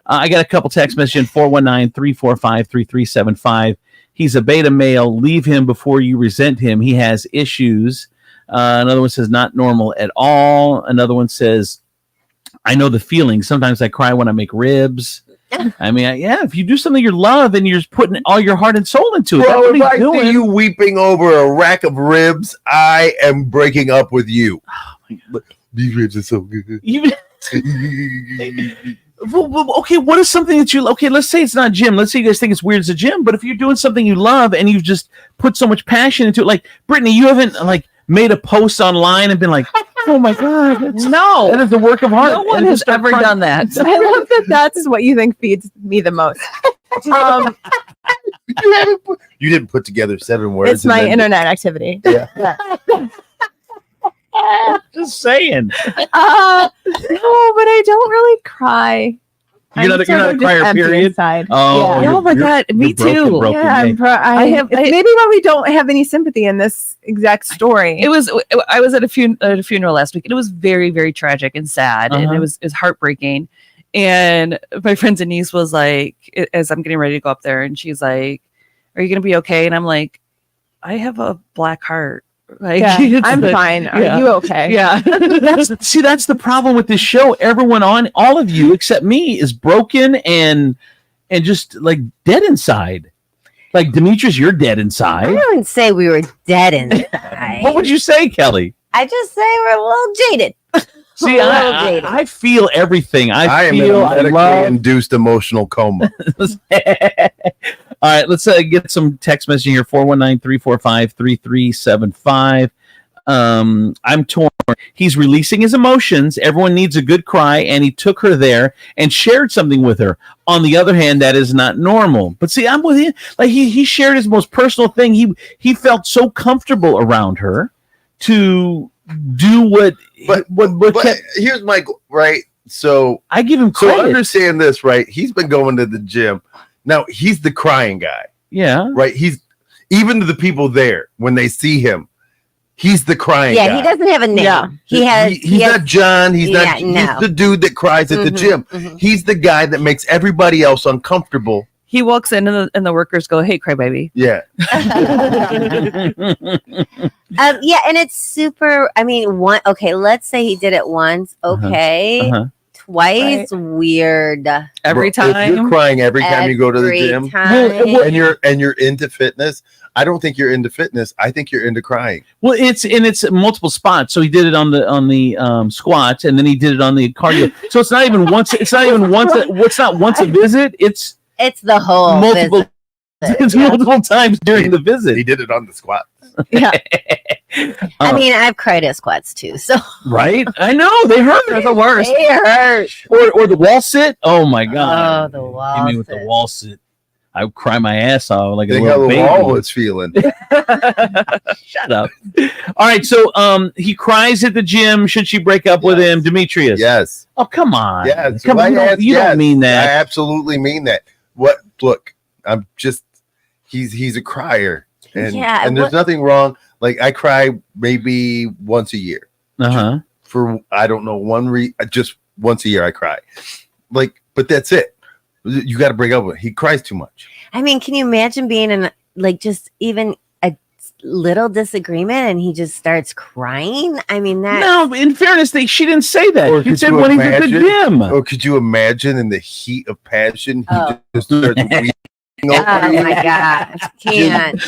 Speaker 2: I got a couple text messages, 419-345-3375. He's a beta male. Leave him before you resent him. He has issues. Another one says, not normal at all. Another one says, I know the feeling. Sometimes I cry when I make ribs. I mean, if you do something you love and you're just putting all your heart and soul into it.
Speaker 20: Bro, if I see you weeping over a rack of ribs, I am breaking up with you.
Speaker 2: Oh my God.
Speaker 20: These ribs are so good.
Speaker 2: Well, okay, what is something that you okay? Let's say it's not gym. Let's say you guys think it's weird as a gym, but if you're doing something you love and you've just put so much passion into it, like Brittany, you haven't like made a post online and been like, "Oh my god, that is the work of art."
Speaker 19: No one has ever done that.
Speaker 6: I love that. That's what you think feeds me the most.
Speaker 20: You didn't put together 7 words.
Speaker 6: It's my internet activity.
Speaker 20: Yeah.
Speaker 2: Just saying.
Speaker 6: No, but I don't really cry.
Speaker 2: You're not a
Speaker 6: just
Speaker 2: crier,
Speaker 6: empty
Speaker 2: period?
Speaker 6: inside.
Speaker 2: Oh,
Speaker 6: yeah.
Speaker 2: oh my God, me too.
Speaker 6: Yeah, I have. Maybe we don't have any sympathy in this exact story.
Speaker 19: I was at a funeral last week, and it was very, very tragic and sad, and it was heartbreaking. And my friend Denise was like, as I'm getting ready to go up there, and she's like, "Are you going to be okay?" And I'm like, "I have a black heart. Like,
Speaker 6: I'm fine. Are you okay?"
Speaker 19: Yeah.
Speaker 2: that's the problem with this show. Everyone on, all of you except me, is broken and just like dead inside. Like Demetrius, you're dead inside.
Speaker 5: I wouldn't say we were dead inside.
Speaker 2: What would you say, Kelly?
Speaker 5: I just say we're a little jaded.
Speaker 2: See, I feel everything.
Speaker 20: I am in a medically induced emotional coma.
Speaker 2: All right, let's get some text messaging here. 419-345-3375. I'm torn. He's releasing his emotions. Everyone needs a good cry, and he took her there and shared something with her. On the other hand, that is not normal. But see, I'm with you. Like he shared his most personal thing. He felt so comfortable around her to do what. But
Speaker 20: here's my right. So
Speaker 2: I give him credit.
Speaker 20: So understand this, right? He's been going to the gym. Now he's the crying guy.
Speaker 2: Yeah.
Speaker 20: Right. He's even to the people there when they see him. He's the crying guy.
Speaker 5: Yeah, he doesn't have a name.
Speaker 20: Yeah. He's not John. He's not. He's the dude that cries at the gym. He's the guy that makes everybody else uncomfortable.
Speaker 19: He walks in and the workers go, "Hey, crybaby."
Speaker 20: Yeah.
Speaker 5: Yeah, and it's super. I mean, okay, let's say he did it once. Okay. Twice, weird.
Speaker 19: Every time.
Speaker 20: If you're crying every time you go to the
Speaker 5: Every
Speaker 20: gym,
Speaker 5: time.
Speaker 20: and you're into fitness, I don't think you're into fitness. I think you're into crying.
Speaker 2: Well, it's multiple spots. So he did it on the squats, and then he did it on the cardio. So it's not even once. It's not even once. It's not once a visit. It's
Speaker 5: the whole
Speaker 2: multiple.
Speaker 5: visit.
Speaker 2: It's multiple times during the visit.
Speaker 20: He did it on the squat.
Speaker 6: Yeah.
Speaker 5: I mean, I've cried at squats too. So
Speaker 2: Right? I know they hurt.
Speaker 19: They're the worst.
Speaker 5: They hurt.
Speaker 2: Or the wall sit. Oh my god!
Speaker 5: Oh, the wall.
Speaker 2: Give me with the wall sit. I would cry my ass off like a
Speaker 20: Think how
Speaker 2: little
Speaker 20: the
Speaker 2: baby.
Speaker 20: wall was feeling.
Speaker 2: Shut up. All right, so he cries at the gym. Should she break up with him, Demetrius?
Speaker 20: Yes.
Speaker 2: Oh, come on.
Speaker 20: Yes.
Speaker 2: Come on. You don't mean that.
Speaker 20: I absolutely mean that. What? Look, I'm just. He's a crier, and
Speaker 5: Yeah,
Speaker 20: and there's nothing wrong. Like I cry maybe once a year. For I don't know just once a year I cry. Like, but that's it. You got to break up with him. He cries too much.
Speaker 5: I mean, can you imagine being in like just even a little disagreement and he just starts crying? I mean, that.
Speaker 2: No, in fairness, she didn't say that. She said when he's at the gym.
Speaker 20: Or could you imagine in the heat of passion, he just starts weeping?
Speaker 5: Oh my god! Can't.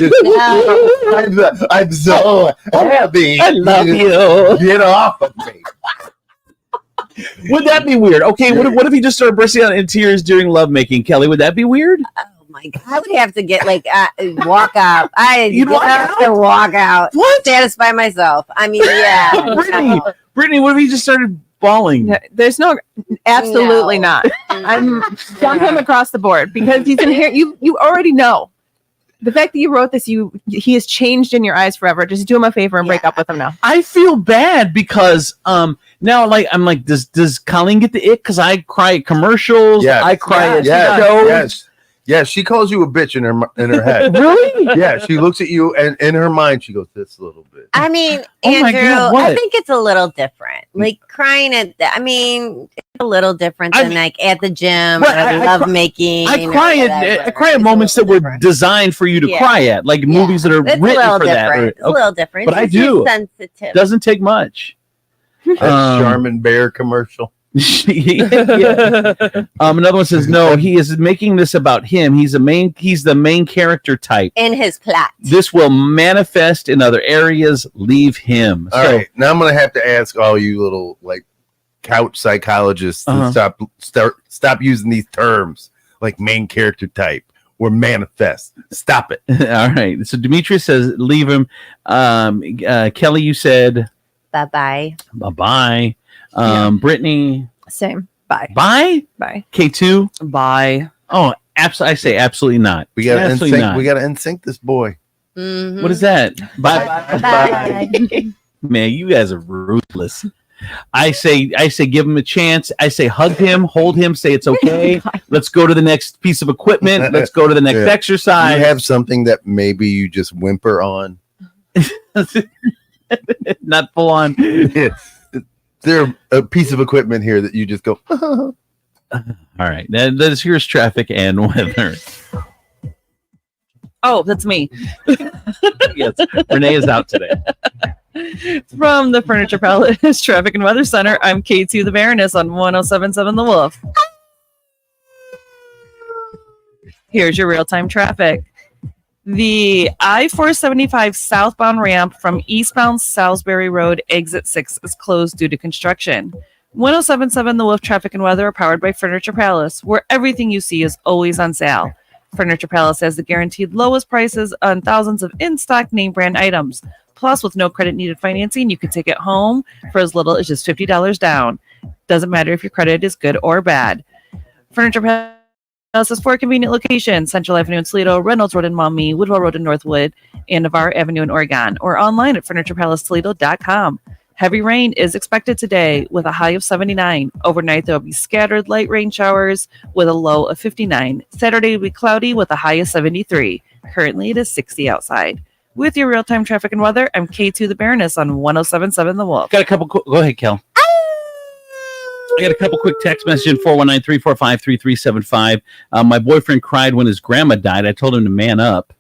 Speaker 20: I'm so happy.
Speaker 2: I love you.
Speaker 20: Get off of me.
Speaker 2: Would that be weird? Okay, what if he just started bursting out in tears during lovemaking, Kelly? Would that be weird?
Speaker 5: Oh my God. I would have to get walk out.
Speaker 2: You'd
Speaker 5: have to walk out.
Speaker 2: What?
Speaker 5: Satisfy myself. I mean, yeah.
Speaker 2: Brittany, what if you just started bawling?
Speaker 6: There's absolutely not. I'm dump him across the board because he's in here. You already know. The fact that you wrote this, he has changed in your eyes forever. Just do him a favor and break up with him now.
Speaker 2: I feel bad because now I'm like, does Colleen get the ick? Because I cry at commercials.
Speaker 20: Yes.
Speaker 2: I cry at shows.
Speaker 20: Yes, she calls you a bitch in her head.
Speaker 2: Really?
Speaker 20: Yeah, she looks at you and in her mind she goes, "This little bit."
Speaker 5: I mean,
Speaker 2: Oh my
Speaker 5: Andrew,
Speaker 2: God, what?
Speaker 5: I think it's a little different. Like crying at it's a little different than like at the gym or love making.
Speaker 2: I cry at moments that were designed for you to cry at, like movies that are
Speaker 5: It's a
Speaker 2: written
Speaker 5: little
Speaker 2: for that.
Speaker 5: different. It's a little different.
Speaker 2: But I
Speaker 5: It's just
Speaker 2: do.
Speaker 5: sensitive.
Speaker 2: Doesn't take much.
Speaker 20: That Charmin Bear commercial.
Speaker 2: Another one says no. He is making this about him. He's the main character type
Speaker 5: In his plot.
Speaker 2: This will manifest in other areas. Leave him.
Speaker 20: All right, now I'm gonna have to ask all you little couch psychologists to stop using these terms like main character type or manifest. Stop it.
Speaker 2: All right. So Demetrius says leave him. Kelly, you said
Speaker 5: bye.
Speaker 2: Bye. Brittany,
Speaker 6: same. Bye.
Speaker 2: Bye. K2,
Speaker 19: bye.
Speaker 2: Oh, absolutely. I say absolutely not.
Speaker 20: We gotta
Speaker 2: absolutely not.
Speaker 20: We gotta NSYNC this boy.
Speaker 5: Mm-hmm.
Speaker 2: What is that? Bye. Man, you guys are ruthless. I say give him a chance. I say hug him, hold him, say it's okay. Let's go to the next piece of equipment. Let's go to the next exercise.
Speaker 20: You have something that maybe you just whimper on.
Speaker 2: Not full on.
Speaker 20: There's a piece of equipment here that you just go.
Speaker 2: All right. Here's traffic and weather.
Speaker 19: Oh, that's me.
Speaker 2: Yes, Renee is out today.
Speaker 19: From the Furniture Palace Traffic and Weather Center, I'm K2 the Baroness on 107.7 The Wolf. Here's your real-time traffic. The I-475 southbound ramp from eastbound Salisbury Road, exit 6, is closed due to construction. 107.7 The Wolf Traffic and Weather are powered by Furniture Palace, where everything you see is always on sale. Furniture Palace has the guaranteed lowest prices on thousands of in-stock name brand items. Plus, with no credit needed financing, you can take it home for as little as just $50 down. Doesn't matter if your credit is good or bad. Furniture Palace has 4 convenient locations: Central Avenue in Toledo, Reynolds Road in Maumee, Woodwell Road in Northwood, and Navarre Avenue in Oregon, or online at FurniturePalaceToledo.com. Heavy rain is expected today with a high of 79. Overnight, there will be scattered light rain showers with a low of 59. Saturday will be cloudy with a high of 73. Currently, it is 60 outside. With your real-time traffic and weather, I'm K2 the Baroness on 107.7 The Wolf.
Speaker 2: Got a couple. Go ahead, Kel. I got a couple quick text messages. 419-345-3375. My boyfriend cried when his grandma died. I told him to man up.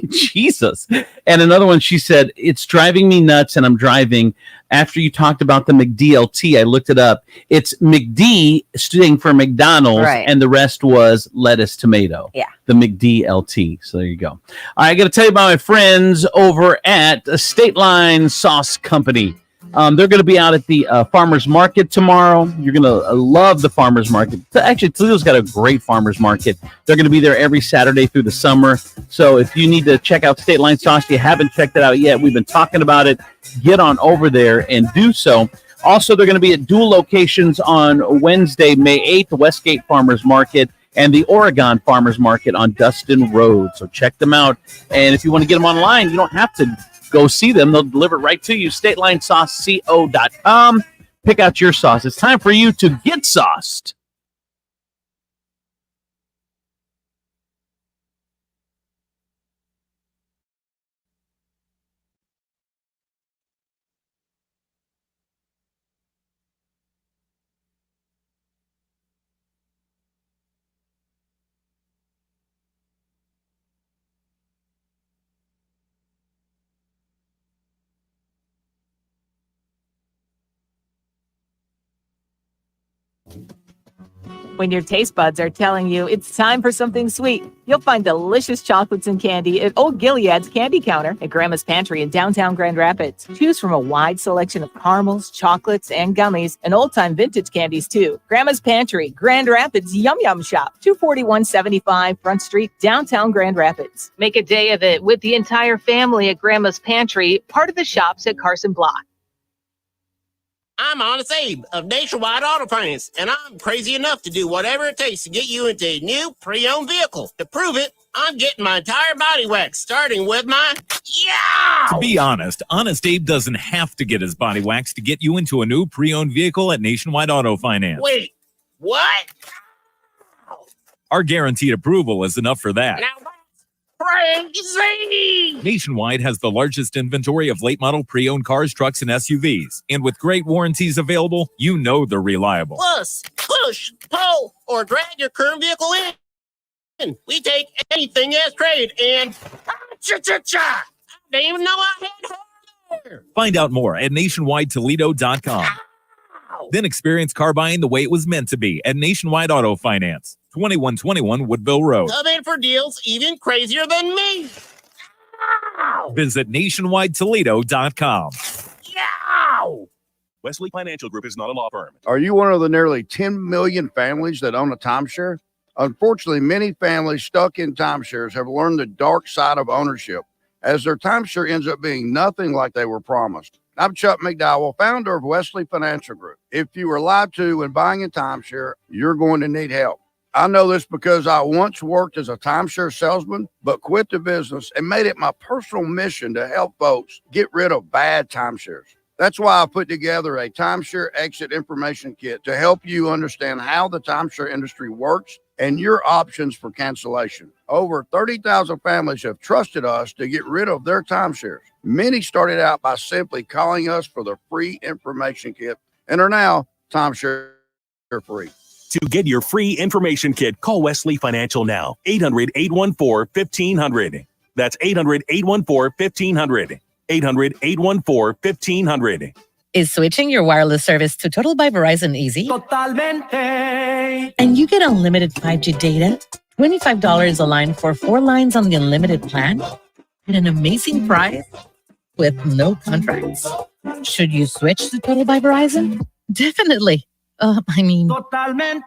Speaker 2: Jesus. And another one, she said, it's driving me nuts and I'm driving. After you talked about the McDLT, I looked it up. It's McD standing for McDonald's,
Speaker 5: Right.
Speaker 2: and the rest was lettuce, tomato.
Speaker 5: Yeah.
Speaker 2: The McDLT. So there you go. I got to tell you about my friends over at State Line Sauce Company. They're going to be out at the farmers market tomorrow. You're going to love the farmers market. Actually, Toledo's got a great farmers market. They're going to be there every Saturday through the summer. So if you need to check out State Line Sauce, you haven't checked it out yet, we've been talking about it. Get on over there and do so. Also, they're going to be at dual locations on Wednesday, May 8th, the Westgate Farmers Market and the Oregon Farmers Market on Dustin Road. So check them out. And if you want to get them online, you don't have to go see them. They'll deliver it right to you. StatelineSauceCo.com. Pick out your sauce. It's time for you to get sauced.
Speaker 9: When your taste buds are telling you it's time for something sweet, you'll find delicious chocolates and candy at Old Gilead's Candy Counter at Grandma's Pantry in downtown Grand Rapids. Choose from a wide selection of caramels, chocolates, and gummies, and old-time vintage candies, too. Grandma's Pantry, Grand Rapids Yum Yum Shop, 24175 Front Street, downtown Grand Rapids.
Speaker 10: Make a day of it with the entire family at Grandma's Pantry, part of the shops at Carson Block.
Speaker 7: I'm Honest Abe of Nationwide Auto Finance, and I'm crazy enough to do whatever it takes to get you into a new pre-owned vehicle. To prove it, I'm getting my entire body waxed, starting with my
Speaker 11: To be honest, Honest Abe doesn't have to get his body waxed to get you into a new pre-owned vehicle at Nationwide Auto Finance.
Speaker 7: Wait, what?
Speaker 11: Our guaranteed approval is enough for that.
Speaker 7: Now crazy!
Speaker 11: Nationwide has the largest inventory of late model pre-owned cars, trucks, and SUVs. And with great warranties available, you know they're reliable.
Speaker 7: Plus, push, pull, or drag your current vehicle in. We take anything as trade and cha-cha-cha! I didn't even know I had her there.
Speaker 11: Find out more at nationwidetoledo.com. Then experience car buying the way it was meant to be at Nationwide Auto Finance, 2121 Woodville Road.
Speaker 7: Come in for deals even crazier than me.
Speaker 11: Visit nationwidetoledo.com.
Speaker 12: Wesley Financial Group is not a law firm.
Speaker 13: Are you one of the nearly 10 million families that own a timeshare? Unfortunately, many families stuck in timeshares have learned the dark side of ownership, as their timeshare ends up being nothing like they were promised. I'm Chuck McDowell, founder of Wesley Financial Group. If you were lied to when buying a timeshare, you're going to need help. I know this because I once worked as a timeshare salesman, but quit the business and made it my personal mission to help folks get rid of bad timeshares. That's why I put together a timeshare exit information kit to help you understand how the timeshare industry works and your options for cancellation. Over 30,000 families have trusted us to get rid of their timeshares. Many started out by simply calling us for the free information kit and are now timeshare free.
Speaker 12: To get your free information kit, call Wesley Financial now. 800-814-1500. That's 800-814-1500. 800-814-1500.
Speaker 15: Is switching your wireless service to Total by Verizon easy?
Speaker 8: Totalmente.
Speaker 15: And you get unlimited 5G data, $25 a line for 4 lines on the unlimited plan, at an amazing price with no contracts. Should you switch to Total by Verizon? Definitely.
Speaker 8: Totalmente.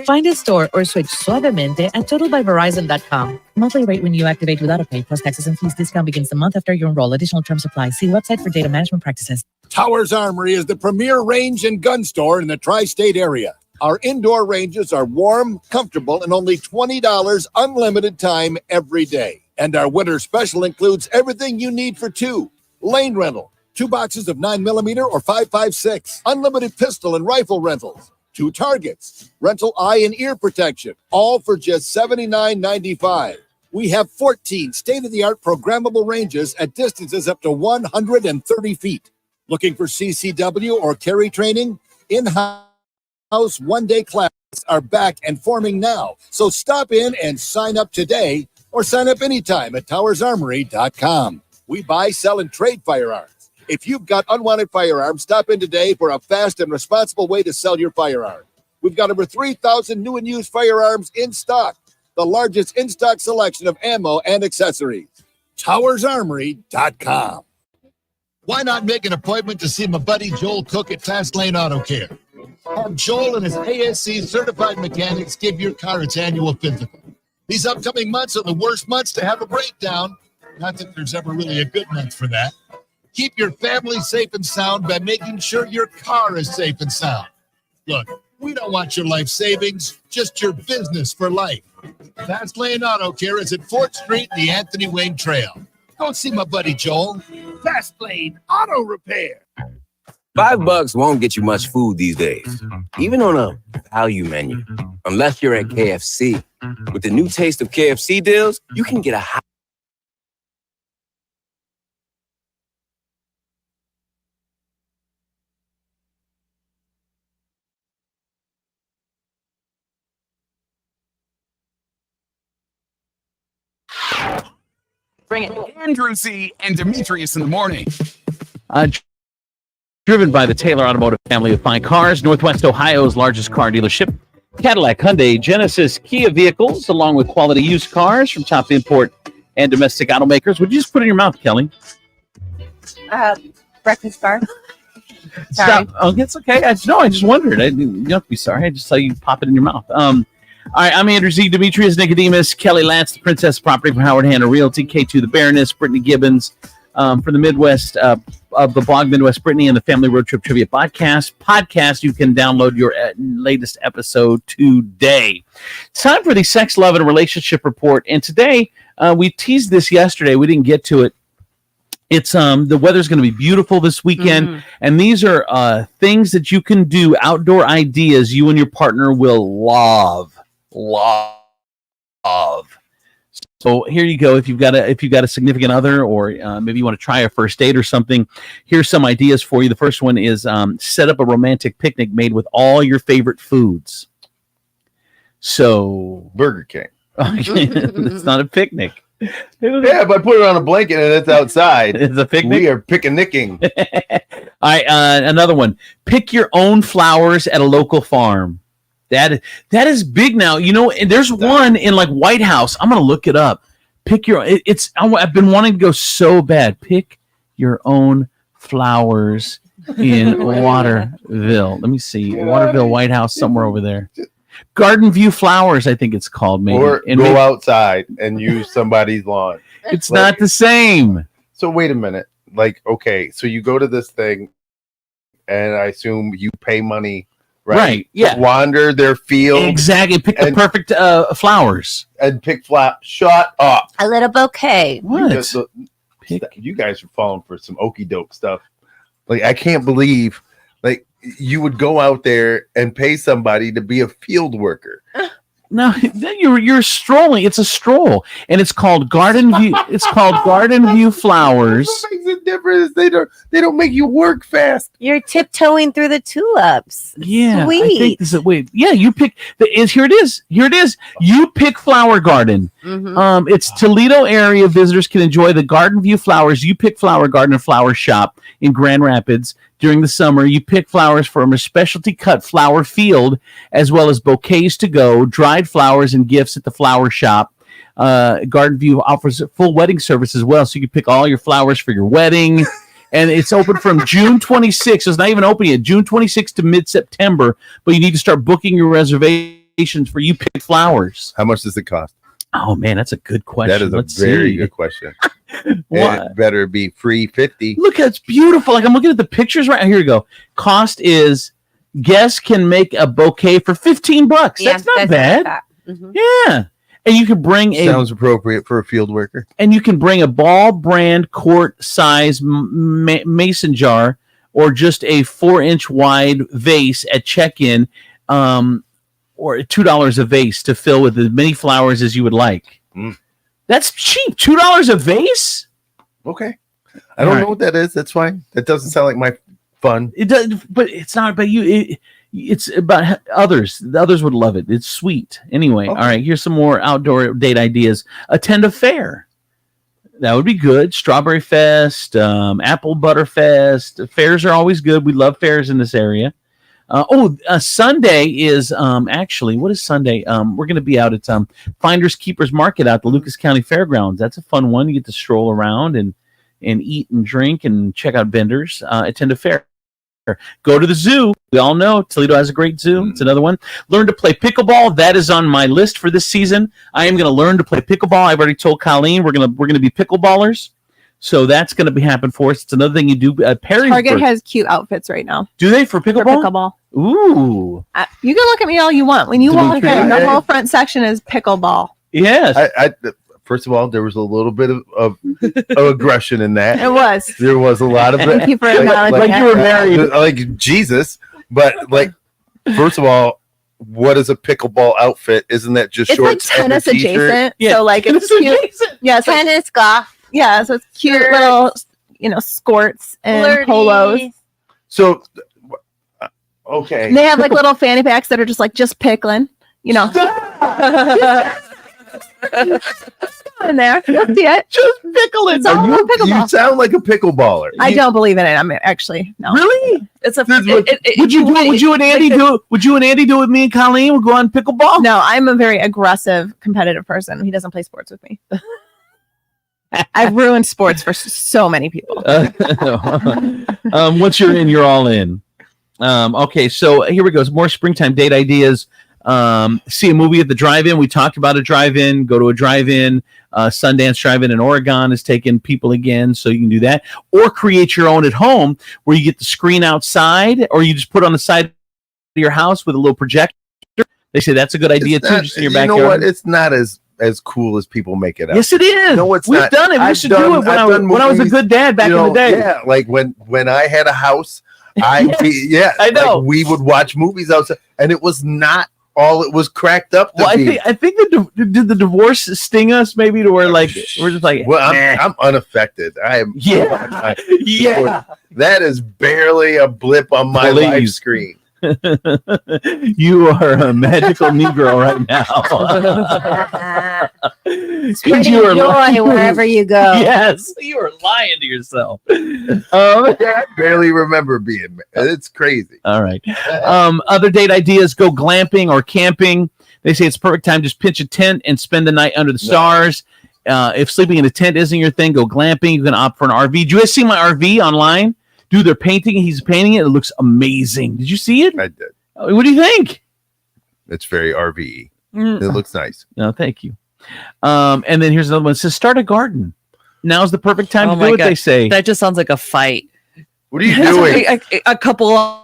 Speaker 15: Find a store or switch suavemente at totalbyverizon.com. Monthly rate when you activate without a pay, plus taxes and fees. Discount begins the month after you enroll. Additional terms apply. See website for data management practices.
Speaker 16: Towers Armory is the premier range and gun store in the tri-state area. Our indoor ranges are warm, comfortable, and only $20 unlimited time every day. And our winter special includes everything you need for 2. Lane rental, 2 boxes of 9mm or 5.56. Unlimited pistol and rifle rentals. 2 targets. Rental eye and ear protection. All for just $79.95. We have 14 state-of-the-art programmable ranges at distances up to 130 feet. Looking for CCW or carry training? In-house one-day classes are back and forming now. So stop in and sign up today or sign up anytime at towersarmory.com. We buy, sell, and trade firearms. If you've got unwanted firearms, stop in today for a fast and responsible way to sell your firearm. We've got over 3,000 new and used firearms in stock. The largest in-stock selection of ammo and accessories. towersarmory.com.
Speaker 17: Why not make an appointment to see my buddy Joel Cook at Fast Lane Auto Care? Have Joel and his ASC certified mechanics give your car its annual physical. These upcoming months are the worst months to have a breakdown. Not that there's ever really a good month for that. Keep your family safe and sound by making sure your car is safe and sound. Look, we don't want your life savings, just your business for life. Fast Lane Auto Care is at 4th Street and the Anthony Wayne Trail. Go see my buddy Joel. Fast Lane Auto Repair.
Speaker 24: $5 won't get you much food these days, even on a value menu, unless you're at KFC. With the new taste of KFC deals, you can get a high.
Speaker 6: Bring it.
Speaker 29: Andrew C. and Demetrius in the morning.
Speaker 2: Driven by the Taylor Automotive family of fine cars, Northwest Ohio's largest car dealership. Cadillac, Hyundai, Genesis, Kia vehicles, along with quality used cars from top import and domestic automakers. Would you just put it in your mouth, Kelly?
Speaker 5: Breakfast bar.
Speaker 2: Stop. Oh, it's okay. I just wondered. You don't have to be sorry. I just saw you pop it in your mouth. All right, I'm Andrew Z. Demetrius, Nicodemus, Kelly Lance, the Princess Property from Howard Hanna Realty, K2, the Baroness, Brittany Gibbons, from the Midwest, of the blog Midwest Brittany and the Family Road Trip Trivia Podcast. You can download your latest episode today. It's time for the Sex, Love, and Relationship Report. And today, we teased this yesterday. We didn't get to it. It's the weather's going to be beautiful this weekend, and these are things that you can do, outdoor ideas you and your partner will love. So here you go. If you've got a significant other, or maybe you want to try a first date or something, here's some ideas for you. The first one is set up a romantic picnic made with all your favorite foods. So
Speaker 20: Burger King.
Speaker 2: It's not a picnic.
Speaker 20: Yeah, but I put it on a blanket and it's outside.
Speaker 2: It's a picnic.
Speaker 20: We are picnicking.
Speaker 2: All right, another one. Pick your own flowers at a local farm. That is big now. You know, there's one in like White House. I'm gonna look it up. Pick your. I've been wanting to go so bad. Pick your own flowers in Waterville. Let me see. Waterville, White House, somewhere over there. Garden View Flowers, I think it's called. Maybe.
Speaker 20: Or go outside and use somebody's lawn.
Speaker 2: It's not the same.
Speaker 20: So wait a minute. Like, okay, so you go to this thing, and I assume you pay money. Right.
Speaker 2: Yeah.
Speaker 20: Wander their field.
Speaker 2: Exactly. Pick the perfect flowers.
Speaker 20: And pick Shut up.
Speaker 5: A little bouquet.
Speaker 2: What?
Speaker 20: You guys are falling for some okie doke stuff. Like, I can't believe, like, you would go out there and pay somebody to be a field worker.
Speaker 2: No, you're strolling. It's a stroll, and it's called Garden View. It's called Garden View Flowers.
Speaker 20: What makes a difference? They don't make you work fast.
Speaker 5: You're tiptoeing through the tulips.
Speaker 2: Yeah,
Speaker 5: Sweet.
Speaker 2: I think this is Yeah, you pick. Here it is. You pick Flower Garden. It's Toledo area visitors can enjoy the Garden View Flowers. You pick Flower Garden and Flower Shop in Grand Rapids. During the summer, you pick flowers from a specialty cut flower field, as well as bouquets to go, dried flowers, and gifts at the flower shop. Garden View offers a full wedding service as well, so you can pick all your flowers for your wedding. And it's open from June 26th. It's not even open yet. June 26th to mid-September, but you need to start booking your reservations for You Pick Flowers.
Speaker 20: How much does it cost?
Speaker 2: Oh, man, that's a good question.
Speaker 20: That is a very good question. It better be free 50.
Speaker 2: Look, it's beautiful. Like, I'm looking at the pictures right here. You go. Cost is guests can make a bouquet for $15. That's not bad. Yeah. And you can bring
Speaker 20: sounds appropriate for a field worker.
Speaker 2: And you can bring a Ball brand quart size mason jar, or just a 4-inch wide vase at check-in, or $2 a vase to fill with as many flowers as you would like. That's cheap. $2 a vase?
Speaker 20: Okay. I don't know what that is. That's fine. That doesn't sound like my fun.
Speaker 2: It does, but it's not about you. It's about others. The others would love it. It's sweet. Anyway, All right, here's some more outdoor date ideas. Attend a fair. That would be good. Strawberry Fest, Apple Butter Fest. Fairs are always good. We love fairs in this area. Sunday is actually, what is Sunday? We're going to be out at Finders Keepers Market out at the Lucas County Fairgrounds. That's a fun one. You get to stroll around and eat and drink and check out vendors. Attend a fair. Go to the zoo. We all know Toledo has a great zoo. It's another one. Learn to play pickleball. That is on my list for this season. I am going to learn to play pickleball. I've already told Colleen we're going to be pickleballers. So that's going to be happening for us. It's another thing you do.
Speaker 6: Target has cute outfits right now.
Speaker 2: Do they for pickleball? Ooh.
Speaker 6: You can look at me all you want. When you walk in, the whole front section is pickleball.
Speaker 2: Yes.
Speaker 20: I first of all, there was a little bit of aggression in that.
Speaker 6: It was.
Speaker 20: There was a lot of it.
Speaker 6: Thank you for acknowledging
Speaker 2: like you were married.
Speaker 20: Like Jesus. But like, first of all, what is a pickleball outfit? Isn't that just
Speaker 6: it's
Speaker 20: shorts?
Speaker 6: Like tennis
Speaker 20: and a t-shirt?
Speaker 6: adjacent. Yeah. So like it's cute. Yeah, so
Speaker 5: tennis, golf.
Speaker 6: Yeah, so it's cute little, skirts and polos.
Speaker 20: So, okay.
Speaker 6: And they have like little fanny packs that are just pickling, In there. You'll see it.
Speaker 2: Just pickle it.
Speaker 6: It's all
Speaker 20: You
Speaker 6: pickleball.
Speaker 20: sound like a pickleballer.
Speaker 6: I don't believe in it. I'm actually no.
Speaker 2: Really?
Speaker 19: It's a.
Speaker 2: Would you do it? Would you and Andy do it? Would you and Andy do it with me and Colleen? We'll go on pickleball.
Speaker 6: No, I'm a very aggressive, competitive person. He doesn't play sports with me. I've ruined sports for so many people.
Speaker 2: Once you're in, you're all in. Okay, so here we go. Some more springtime date ideas. See a movie at the drive-in. We talked about a drive-in. Go to a drive-in. Sundance Drive-In in Oregon is taking people again, so you can do that. Or create your own at home, where you get the screen outside, or you just put on the side of your house with a little projector. They say that's a good idea too, just in your backyard.
Speaker 20: You know what? It's not as cool as people make it out.
Speaker 2: Yes, it is.
Speaker 20: No, it's
Speaker 2: We've
Speaker 20: not.
Speaker 2: done it. We should do it when I was a good dad back in the day.
Speaker 20: Yeah, like when I had a house, I know. Like we would watch movies outside, and it was not all it was cracked up to be.
Speaker 2: I think did the divorce sting us maybe to where like we're just like,
Speaker 20: well, I'm unaffected. I am.
Speaker 2: Yeah.
Speaker 20: That is barely a blip on my live screen.
Speaker 2: You are a magical Negro right now.
Speaker 5: Spreading joy wherever you go.
Speaker 2: Yes, you are lying to yourself.
Speaker 20: I barely remember being. It's crazy.
Speaker 2: All right. Other date ideas: go glamping or camping. They say it's perfect time. Just pitch a tent and spend the night under the stars. If sleeping in a tent isn't your thing, go glamping. You can opt for an RV. Did you guys see my RV online? Dude, they're painting. He's painting it. It looks amazing. Did you see it?
Speaker 20: I did.
Speaker 2: What do you think?
Speaker 20: It's very RV. It looks nice.
Speaker 2: No, thank you. And then here's another one. It says start a garden. Now's the perfect time to do it, they say.
Speaker 19: That just sounds like a fight.
Speaker 20: What are you doing?
Speaker 19: A couple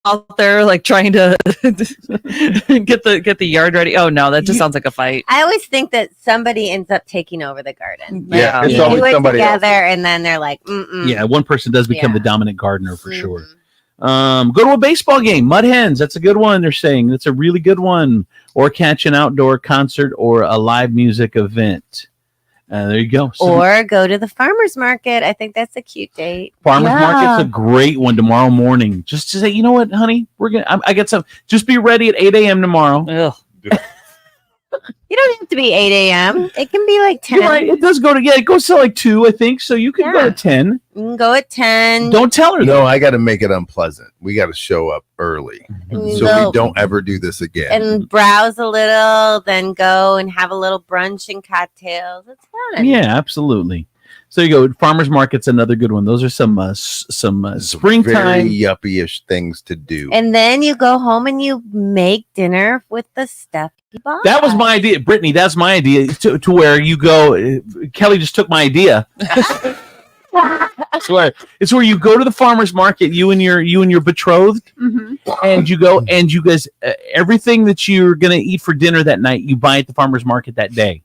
Speaker 19: out there like trying to get the yard ready. Oh no, that just sounds like a fight.
Speaker 5: I always think that somebody ends up taking over the garden.
Speaker 2: Yeah,
Speaker 5: Like,
Speaker 2: it's
Speaker 5: you
Speaker 2: always
Speaker 5: do it
Speaker 2: somebody else.
Speaker 5: together, and then they're like, mm-mm.
Speaker 2: Yeah, one person does become the dominant gardener for sure. Go to a baseball game. Mud Hens, that's a good one. They're saying that's a really good one. Or catch an outdoor concert or a live music event. There you go. So
Speaker 5: Or go to the farmer's market. I think that's a cute date.
Speaker 2: farmers market's a great one tomorrow morning. Just to say, you know what, honey, we're gonna. I got some. Just be ready at 8 a.m. tomorrow.
Speaker 5: You don't have to be 8 a.m. It can be like 10.
Speaker 2: You're right. It does go to it goes to like 2, I think. So you can go to 10.
Speaker 5: You can go at 10.
Speaker 2: Don't tell her.
Speaker 20: No, I got to make it unpleasant. We got to show up early, so
Speaker 5: Go.
Speaker 20: we don't ever do this again.
Speaker 5: And browse a little, then go and have a little brunch and cocktails. It's fun.
Speaker 2: Yeah, absolutely. So you go. Farmers market's another good one. Those are some springtime
Speaker 20: Very yuppie-ish things to do.
Speaker 5: And then you go home and you make dinner with the stuff you bought.
Speaker 2: That was my idea, Brittany. That's my idea. To where you go. Kelly just took my idea. It's where you go to the farmers market, you and your betrothed, and you go and you guys everything that you're gonna eat for dinner that night, you buy at the farmers market that day.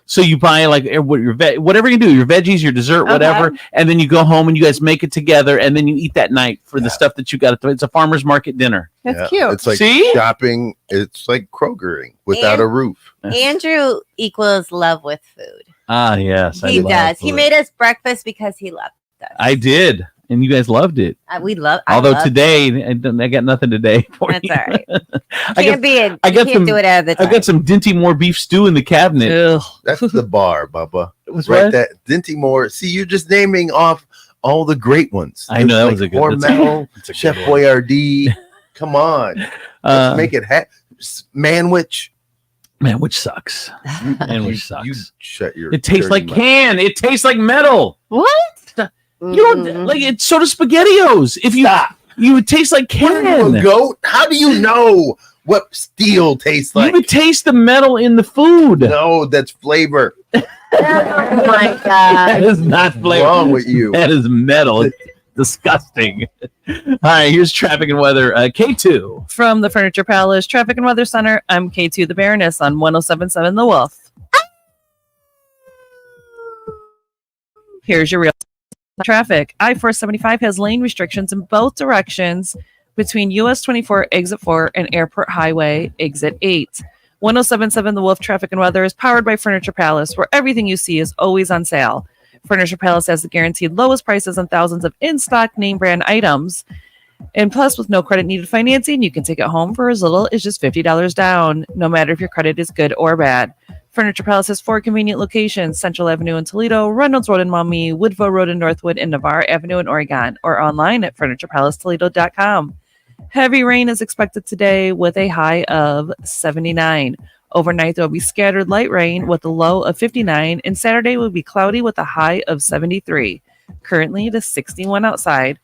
Speaker 2: So you buy like whatever you do, your veggies, your dessert, whatever, and then you go home and you guys make it together, and then you eat that night for the stuff that you got. It's a farmers market dinner.
Speaker 6: That's cute.
Speaker 20: It's like
Speaker 2: See?
Speaker 20: shopping. It's like Krogering without a roof.
Speaker 5: Andrew equals love with food.
Speaker 2: Ah, yes,
Speaker 5: He does. He made us breakfast because he loved us.
Speaker 2: I did, and you guys loved it.
Speaker 5: We love.
Speaker 2: Although today, I got nothing today for
Speaker 5: That's
Speaker 2: you.
Speaker 5: all right.
Speaker 2: I
Speaker 5: Can't be it.
Speaker 2: I got
Speaker 5: Can't
Speaker 2: some,
Speaker 5: do it out of the
Speaker 2: I
Speaker 5: time.
Speaker 2: got some Dinty Moore beef stew in the cabinet.
Speaker 20: That's the bar, Bubba.
Speaker 2: Was
Speaker 20: right.
Speaker 2: what?
Speaker 20: That Dinty Moore. See, you're just naming off all the great ones.
Speaker 2: I know that was a good one.
Speaker 20: Hormel, Chef Boyardee. Come on, let's make it Manwich.
Speaker 2: Manwich sucks. Manwich sucks.
Speaker 20: You shut your.
Speaker 2: It tastes
Speaker 20: dirty
Speaker 2: like
Speaker 20: mouth.
Speaker 2: can. It tastes like metal.
Speaker 6: What?
Speaker 2: You don't like it. So does SpaghettiOs. If you would taste like can.
Speaker 20: What are you, a goat? How do you know what steel tastes like?
Speaker 2: You would taste the metal in the food.
Speaker 20: No, that's flavor.
Speaker 5: Oh my god!
Speaker 2: That is not flavor.
Speaker 20: What's wrong with you?
Speaker 2: That is metal. It's disgusting. All right, here's traffic and weather. K2
Speaker 19: From the Furniture Palace Traffic and Weather Center, I'm K2 the Baroness on 107.7 The Wolf. Here's your real traffic. I-475 has lane restrictions in both directions between US 24 exit 4 and Airport Highway exit 8. 107.7 The Wolf Traffic and Weather is powered by Furniture Palace, where everything you see is always on sale. Furniture Palace has the guaranteed lowest prices on thousands of in-stock name brand items. And plus, with no credit needed financing, you can take it home for as little as just $50 down, no matter if your credit is good or bad. Furniture Palace has 4 convenient locations: Central Avenue in Toledo, Reynolds Road in Maumee, Woodville Road in Northwood, and Navarre Avenue in Oregon, or online at FurniturePalaceToledo.com. Heavy rain is expected today with a high of 79. Overnight, there will be scattered light rain with a low of 59, and Saturday will be cloudy with a high of 73. Currently, it is 61 outside.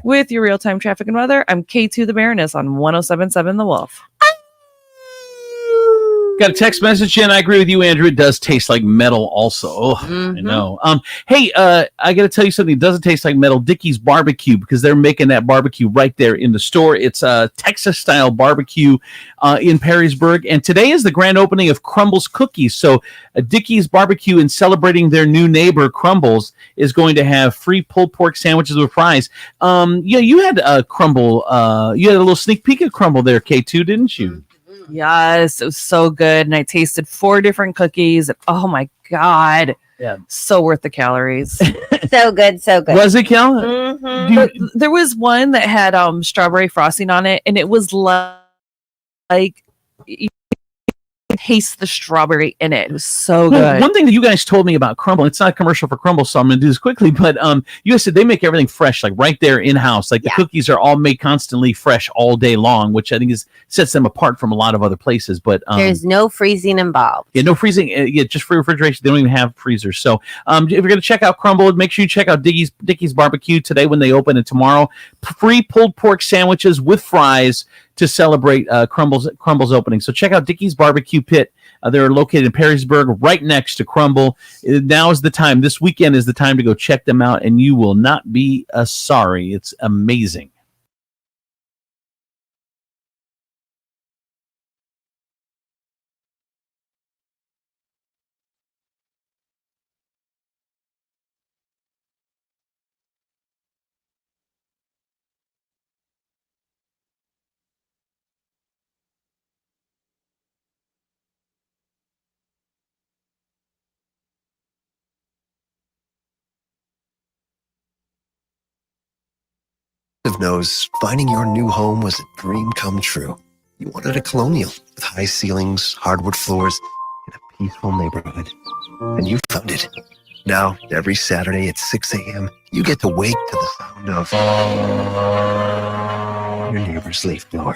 Speaker 19: With your real-time traffic and weather, I'm K2 the Baroness on 107.7 The Wolf.
Speaker 2: Got a text message in. I agree with you, Andrew. It does taste like metal also. Oh, I know. Hey, I got to tell you something. It doesn't taste like metal. Dickey's Barbecue, because they're making that barbecue right there in the store. It's a Texas-style barbecue in Perrysburg. And today is the grand opening of Crumbles Cookies. So Dickey's Barbecue, in celebrating their new neighbor, Crumbles, is going to have free pulled pork sandwiches with fries. Yeah, you had a Crumble. You had a little sneak peek of Crumble there, K2, didn't you?
Speaker 19: Yes, it was so good. And I tasted 4 different cookies. Oh my God.
Speaker 2: Yeah.
Speaker 19: So worth the calories.
Speaker 5: So good, so good.
Speaker 2: Was it, Kel?
Speaker 19: There was one that had strawberry frosting on it, and it was like you could taste the strawberry in it. It was so good.
Speaker 2: One thing that you guys told me about Crumble, it's not a commercial for Crumble, so I'm going to do this quickly, but you guys said they make everything fresh, like right there in-house. Like the cookies are all made constantly fresh all day long, which I think sets them apart from a lot of other places. But
Speaker 5: there's no freezing involved.
Speaker 2: Yeah, no freezing. Just free refrigeration. They don't even have freezers. So if you're going to check out Crumble, make sure you check out Dickey's Barbecue today when they open, and tomorrow free pulled pork sandwiches with fries to celebrate Crumble's opening. So check out Dickey's Barbecue Pit. They're located in Perrysburg, right next to Crumble. Now is the time. This weekend is the time to go check them out, and you will not be sorry. It's amazing.
Speaker 3: Knows finding your new home was a dream come true. You wanted a colonial with high ceilings, hardwood floors, and a peaceful neighborhood. And you found it. Now, every Saturday at 6 a.m., you get to wake to the sound of your neighbor's leaf blower.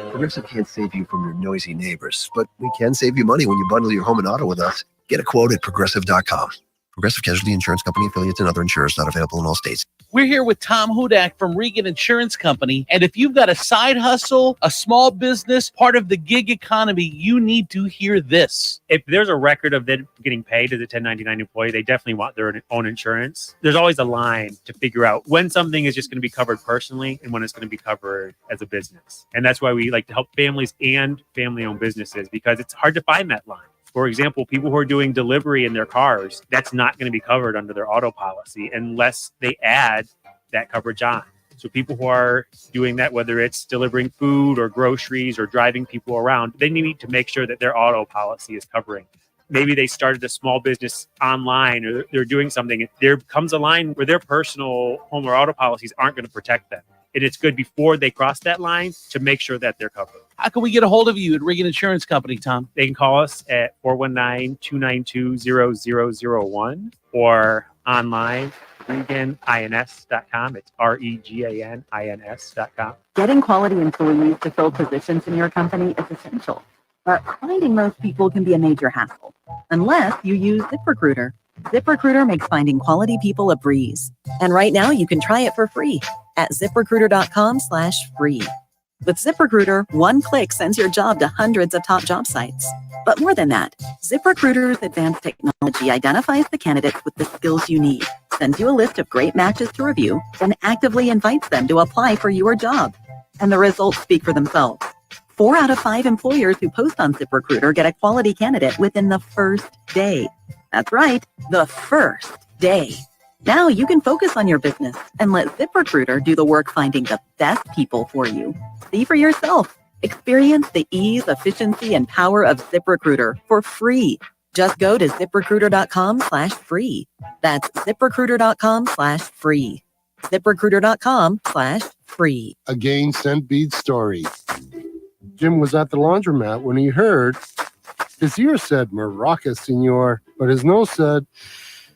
Speaker 3: Progressive can't save you from your noisy neighbors, but we can save you money when you bundle your home and auto with us. Get a quote at Progressive.com. Progressive Casualty Insurance Company, affiliates, and other insurers not available in all states.
Speaker 2: We're here with Tom Hudak from Regan Insurance Company. And if you've got a side hustle, a small business, part of the gig economy, you need to hear this.
Speaker 14: If there's a record of them getting paid as a 1099 employee, they definitely want their own insurance. There's always a line to figure out when something is just going to be covered personally and when it's going to be covered as a business. And that's why we like to help families and family-owned businesses, because it's hard to find that line. For example, people who are doing delivery in their cars, that's not going to be covered under their auto policy unless they add that coverage on. So people who are doing that, whether it's delivering food or groceries or driving people around, they need to make sure that their auto policy is covering. Maybe they started a small business online, or they're doing something. There comes a line where their personal home or auto policies aren't going to protect them. And it's good before they cross that line to make sure that they're covered.
Speaker 2: How can we get a hold of you at Regan Insurance Company, Tom?
Speaker 14: They can call us at 419-292-0001 or online, ReganINS.com. It's ReganINS.com.
Speaker 18: Getting quality employees to fill positions in your company is essential, but finding those people can be a major hassle, unless you use ZipRecruiter. ZipRecruiter makes finding quality people a breeze. And right now you can try it for free at ZipRecruiter.com/free. With ZipRecruiter, one click sends your job to hundreds of top job sites. But more than that, ZipRecruiter's advanced technology identifies the candidates with the skills you need, sends you a list of great matches to review, and actively invites them to apply for your job. And the results speak for themselves. 4 out of 5 employers who post on ZipRecruiter get a quality candidate within the first day. That's right, the first day. Now you can focus on your business and let ZipRecruiter do the work finding the best people for you. See for yourself. Experience the ease, efficiency, and power of ZipRecruiter for free. Just go to ZipRecruiter.com/free. That's ZipRecruiter.com/free. ZipRecruiter.com/free.
Speaker 21: Again, sent Bede's story. Jim was at the laundromat when he heard
Speaker 1: His ear said Maraca, senor, but his nose said,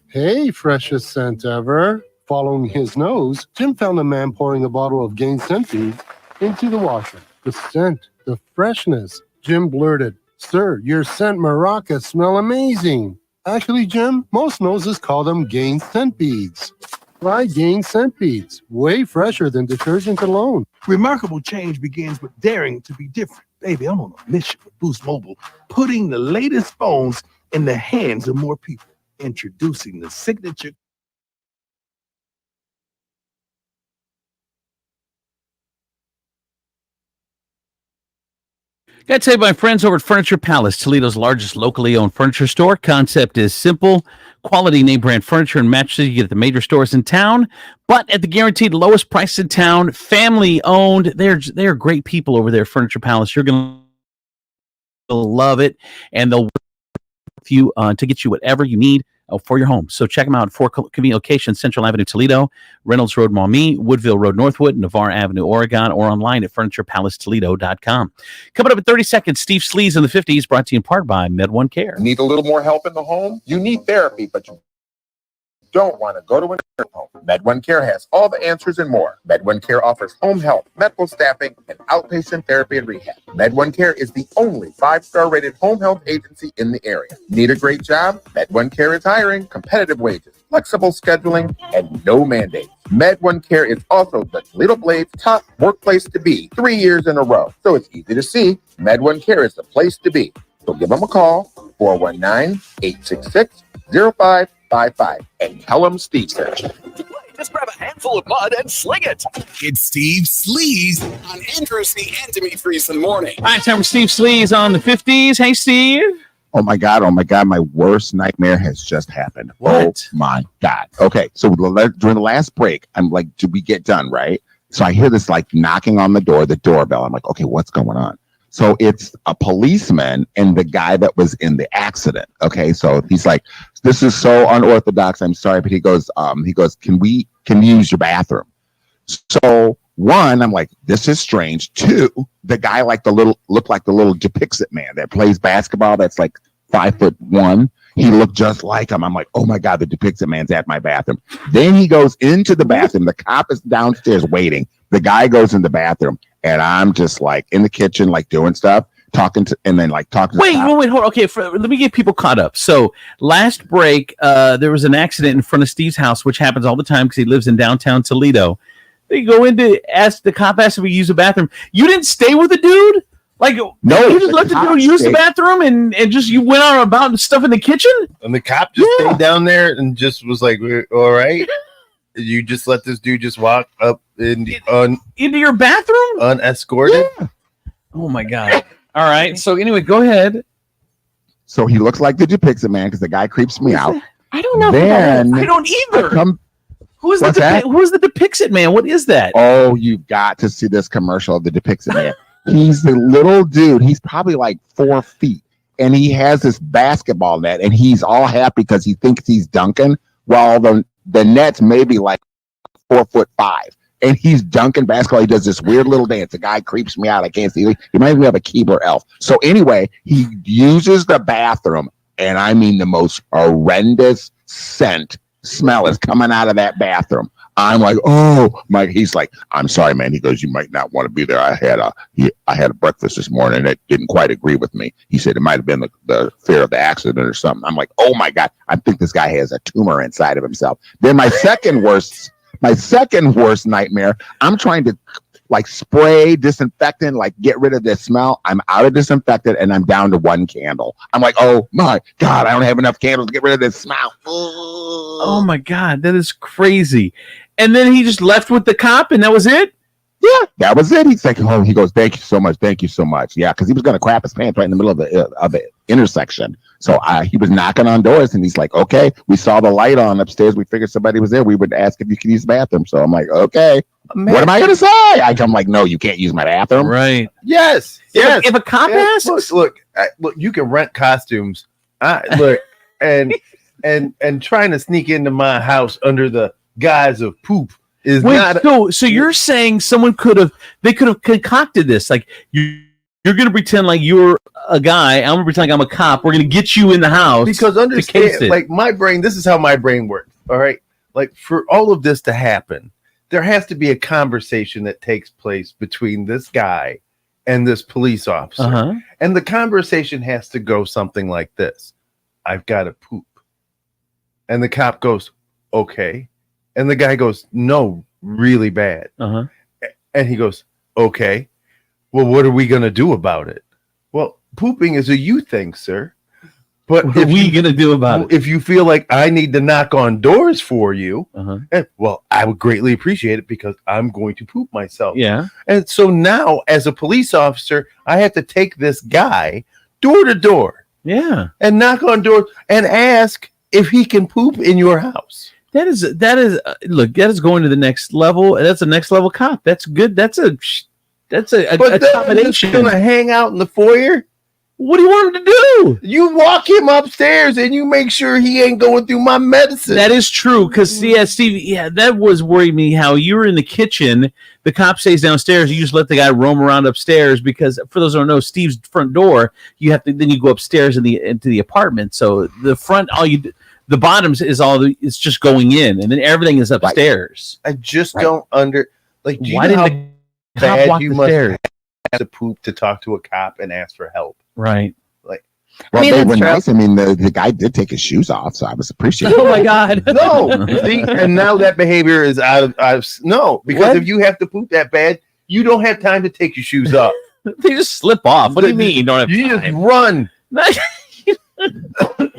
Speaker 1: hey, freshest scent ever. Following his nose, Jim found a man pouring a bottle of Gain Centipede into the washer. The scent, the freshness. Jim blurted, sir, your scent Maraca smell amazing. Actually, Jim, most noses call them Gain Scent Beads. Try Gain Scent Beads, way fresher than detergent alone.
Speaker 4: Remarkable change begins with daring to be different. Baby, I'm on a mission with Boost Mobile, putting the latest phones in the hands of more people. Introducing the signature.
Speaker 2: Got to tell you, my friends over at Furniture Palace, Toledo's largest locally owned furniture store. Concept is simple: quality name brand furniture and mattresses you get at the major stores in town, but at the guaranteed lowest price in town. Family owned. They're great people over there at Furniture Palace. You're gonna love it, and they'll work with you to get you whatever you need for your home. So check them out at 4 convenient locations: Central Avenue, Toledo; Reynolds Road, Maumee; Woodville Road, Northwood; Navarre Avenue, Oregon; or online at FurniturePalaceToledo.com. Coming up in 30 seconds, Steve Sleaze in the 50s, brought to you in part by Med1 Care.
Speaker 21: Need a little more help in the home? You need therapy, but you don't want to go to a nursing home. Med1 Care has all the answers and more. Med1 Care offers home health, medical staffing, and outpatient therapy and rehab. Med1 Care is the only 5-star rated home health agency in the area. Need a great job? Med1 Care is hiring, competitive wages, flexible scheduling, and no mandates. Med1 Care is also the Toledo Blade's top workplace to be 3 years in a row. So it's easy to see. Med1 Care is the place to be. So give them a call, 419-866-0555, and tell them Steve sent you.
Speaker 29: Just grab a handful of mud and sling it. It's Steve Sleaze on Andrews and Demetrius in the morning.
Speaker 2: All right, time for Steve Sleaze on the 50s. Hey, Steve.
Speaker 22: Oh my God, my worst nightmare has just happened.
Speaker 2: What?
Speaker 22: Oh my God. Okay, so during the last break, I'm like, did we get done, right? So I hear this like knocking on the doorbell. I'm like, okay, what's going on? So it's a policeman and the guy that was in the accident. Okay, so he's like, this is so unorthodox. I'm sorry, but he goes, can you use your bathroom? So one, I'm like, this is strange. Two, the guy looked like the little Depixit man that plays basketball. That's like 5'1". He looked just like him. I'm like, oh my God, the Depixit man's at my bathroom. Then he goes into the bathroom. The cop is downstairs waiting. The guy goes in the bathroom, and I'm just like in the kitchen, like doing stuff, talking to. Wait,
Speaker 2: hold on. Okay, let me get people caught up. So last break, there was an accident in front of Steve's house, which happens all the time because he lives in downtown Toledo. They go in to ask the cop asked if we use the bathroom. You didn't stay with the dude? Like, no, you just let the dude use the bathroom and just you went on about stuff in the kitchen?
Speaker 20: And the cop just stayed down there and just was like, all right. You just let this dude just walk up into
Speaker 2: your bathroom
Speaker 20: unescorted?
Speaker 2: Yeah. Oh my God. All right. So anyway, go ahead.
Speaker 22: So he looks like the Depixit man because the guy creeps me out.
Speaker 6: I don't know.
Speaker 22: Then
Speaker 2: I don't either. Who's the Depixit man? What is that?
Speaker 22: Oh, you've got to see this commercial of the Depixit man. He's the little dude. He's probably like 4 feet. And he has this basketball net. And he's all happy because he thinks he's dunking. While the net's maybe like 4'5". And he's dunking basketball. He does this weird little dance. The guy creeps me out. I can't see. He might even have a keyboard elf. So anyway, he uses the bathroom. And I mean the most horrendous smell is coming out of that bathroom. I'm like, oh my, he's like, I'm sorry, man. He goes, you might not want to be there. I had a breakfast this morning that didn't quite agree with me. He said it might have been the fear of the accident or something. I'm like, oh my God, I think this guy has a tumor inside of himself. Then my second worst nightmare, I'm trying to like spray disinfectant, like get rid of this smell. I'm out of disinfectant and I'm down to 1 candle. I'm like, oh my God, I don't have enough candles to get rid of this smell.
Speaker 2: Oh my God, that is crazy. And then he just left with the cop and that was it?
Speaker 22: Yeah, that was it. He's like, oh, he goes, thank you so much. Thank you so much. Yeah, because he was going to crap his pants right in the middle of the intersection. So he was knocking on doors and he's like, okay, we saw the light on upstairs. We figured somebody was there. We would ask if you could use the bathroom. So I'm like, okay, what am I going to say? I'm like, no, you can't use my bathroom.
Speaker 2: Right.
Speaker 20: Yes. Yes.
Speaker 2: If a cop asks.
Speaker 20: Look, you can rent costumes. Look, and trying to sneak into my house under the guise of poop is not.
Speaker 2: So you're saying someone could have concocted this, like you You're going to pretend like you're a guy. I'm going to pretend like I'm a cop. We're going to get you in the house.
Speaker 20: Because understand, like my brain, this is how my brain works. All right. Like for all of this to happen, there has to be a conversation that takes place between this guy and this police officer.
Speaker 2: Uh-huh.
Speaker 20: And the conversation has to go something like this. I've got to poop. And the cop goes, okay. And the guy goes, no, really bad.
Speaker 2: Uh-huh.
Speaker 20: And he goes, okay. Well, what are we going to do about it? Well, pooping is a you thing, sir. But
Speaker 2: what are we going to do about it?
Speaker 20: If you feel like I need to knock on doors for you, well, I would greatly appreciate it because I'm going to poop myself.
Speaker 2: Yeah.
Speaker 20: And so now, as a police officer, I have to take this guy door to door.
Speaker 2: Yeah.
Speaker 20: And knock on doors and ask if he can poop in your house.
Speaker 2: That is look, that is going to the next level. That's a next level cop. That's good. That's a
Speaker 20: But
Speaker 2: accommodation.
Speaker 20: Going to hang out in the foyer.
Speaker 2: What do you want him to do?
Speaker 20: You walk him upstairs and you make sure he ain't going through my medicine.
Speaker 2: That is true. Because, Steve, that was worried me how you were in the kitchen. The cop stays downstairs. You just let the guy roam around upstairs because, for those who don't know, Steve's front door, then you go upstairs into the apartment. So the front, the bottoms is it's just going in, and then everything is upstairs.
Speaker 20: I just don't do you
Speaker 2: Why
Speaker 20: know how
Speaker 2: didn't the cop
Speaker 20: bad
Speaker 2: walk
Speaker 20: you
Speaker 2: the
Speaker 20: must
Speaker 2: stairs?
Speaker 20: have to poop to talk to a cop and ask for help?
Speaker 2: Right.
Speaker 20: Like,
Speaker 22: Well,
Speaker 6: I mean,
Speaker 22: they
Speaker 6: that's
Speaker 22: were
Speaker 6: true.
Speaker 22: nice. I mean, the guy did take his shoes off, so I was appreciative.
Speaker 6: Oh my God.
Speaker 20: no. See, and now that behavior is out of no, because
Speaker 2: What?
Speaker 20: if you have to poop that bad, you don't have time to take your shoes off.
Speaker 2: They just slip off. What do you mean you don't have
Speaker 20: You
Speaker 2: time?
Speaker 20: just run.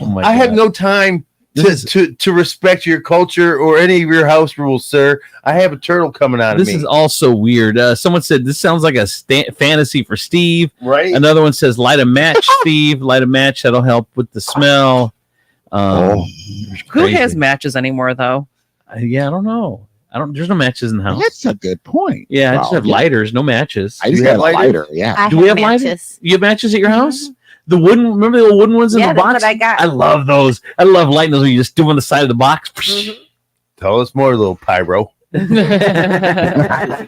Speaker 2: Oh my
Speaker 20: I have
Speaker 2: God.
Speaker 20: no time to respect your culture or any of your house rules, sir. I have a turtle coming out of
Speaker 2: This
Speaker 20: me.
Speaker 2: is also weird. Someone said this sounds like a fantasy for Steve.
Speaker 20: Right.
Speaker 2: Another one says light a match, Steve. Light a match. That'll help with the smell.
Speaker 19: Who
Speaker 2: crazy.
Speaker 19: has matches anymore, though?
Speaker 2: Yeah, I don't know. There's no matches in the house.
Speaker 22: That's a good point.
Speaker 2: Yeah, I just have lighters, no matches.
Speaker 22: I just
Speaker 2: Do you
Speaker 22: got
Speaker 2: have
Speaker 22: a
Speaker 2: lighters?
Speaker 22: lighter. Yeah.
Speaker 2: Do we have lighters? You have matches at your house? The wooden, remember the old wooden ones in
Speaker 5: Yeah,
Speaker 2: the
Speaker 5: that's
Speaker 2: box?
Speaker 5: what I got.
Speaker 2: I love those. I love lighting those when you just do on the side of the box.
Speaker 20: Tell us more, little pyro.
Speaker 22: I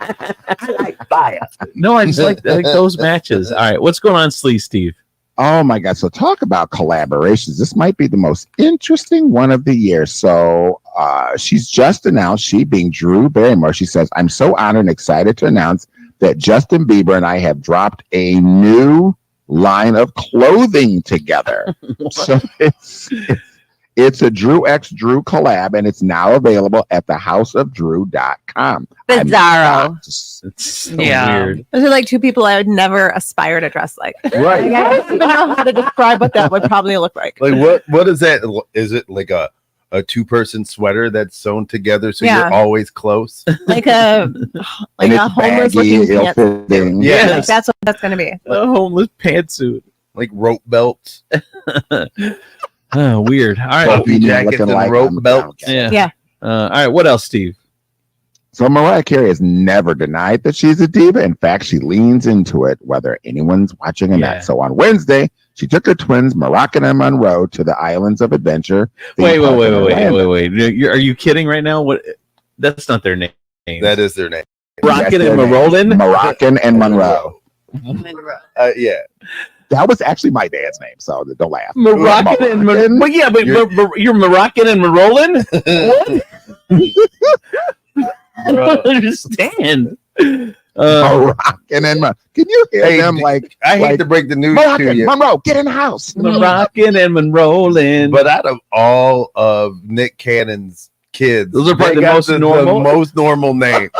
Speaker 22: like fire.
Speaker 2: No, I just like those matches. All right, what's going on, Steve?
Speaker 22: Oh my God. So talk about collaborations. This might be the most interesting one of the year. So she's just announced, she being Drew Barrymore, she says, I'm so honored and excited to announce that Justin Bieber and I have dropped a new line of clothing together. So it's a Drew x Drew collab, and it's now available at thehouseofdrew.com.
Speaker 5: Bizarro.
Speaker 2: It's so
Speaker 19: Yeah.
Speaker 2: weird.
Speaker 6: Those are like two people I would never aspire to dress like.
Speaker 20: Right.
Speaker 6: Like, I don't even know how to describe what that would probably look like.
Speaker 20: Like what is that? Is it like a two-person sweater that's sewn together so
Speaker 6: Yeah.
Speaker 20: you're always close?
Speaker 6: Like a
Speaker 22: And
Speaker 6: a
Speaker 22: it's
Speaker 6: homeless
Speaker 22: baggy,
Speaker 6: looking pants.
Speaker 22: ill-fitting.
Speaker 6: Like
Speaker 2: Yes.
Speaker 6: that's what that's gonna be.
Speaker 2: A homeless pantsuit.
Speaker 20: Like rope belts.
Speaker 2: Oh, weird. All right.
Speaker 20: Puffy
Speaker 22: Looking
Speaker 20: jackets and
Speaker 22: like
Speaker 20: rope
Speaker 22: I'm a
Speaker 20: belts.
Speaker 2: Yeah.
Speaker 6: Yeah.
Speaker 2: All right. What else, Steve?
Speaker 22: So Mariah Carey has never denied that she's a diva. In fact, she leans into it, whether anyone's watching or
Speaker 2: Yeah.
Speaker 22: not. So on Wednesday, she took her twins, Moroccan and Monroe, to the Islands of Adventure.
Speaker 2: Wait.
Speaker 22: theme park in Orlando.
Speaker 2: Are you kidding right now? What? That's not their name.
Speaker 20: That is their name.
Speaker 2: Rocket
Speaker 22: That's
Speaker 2: and
Speaker 22: their name.
Speaker 2: Marolin?
Speaker 22: Moroccan and Monroe.
Speaker 20: Yeah.
Speaker 22: That was actually my dad's name, so don't laugh.
Speaker 2: Moroccan and Marolin. Well, yeah, but you're Moroccan and Marolin? What? I don't understand.
Speaker 22: Moroccan and Monroe. Can you hear them like?
Speaker 20: I hate to break the news
Speaker 22: Moroccan,
Speaker 20: to you.
Speaker 22: Monroe, get in the house.
Speaker 2: Moroccan and Monroe.
Speaker 20: But out of all of Nick Cannon's kids,
Speaker 2: Those are probably
Speaker 20: they
Speaker 2: the
Speaker 20: got
Speaker 2: most normal?
Speaker 20: the most normal names.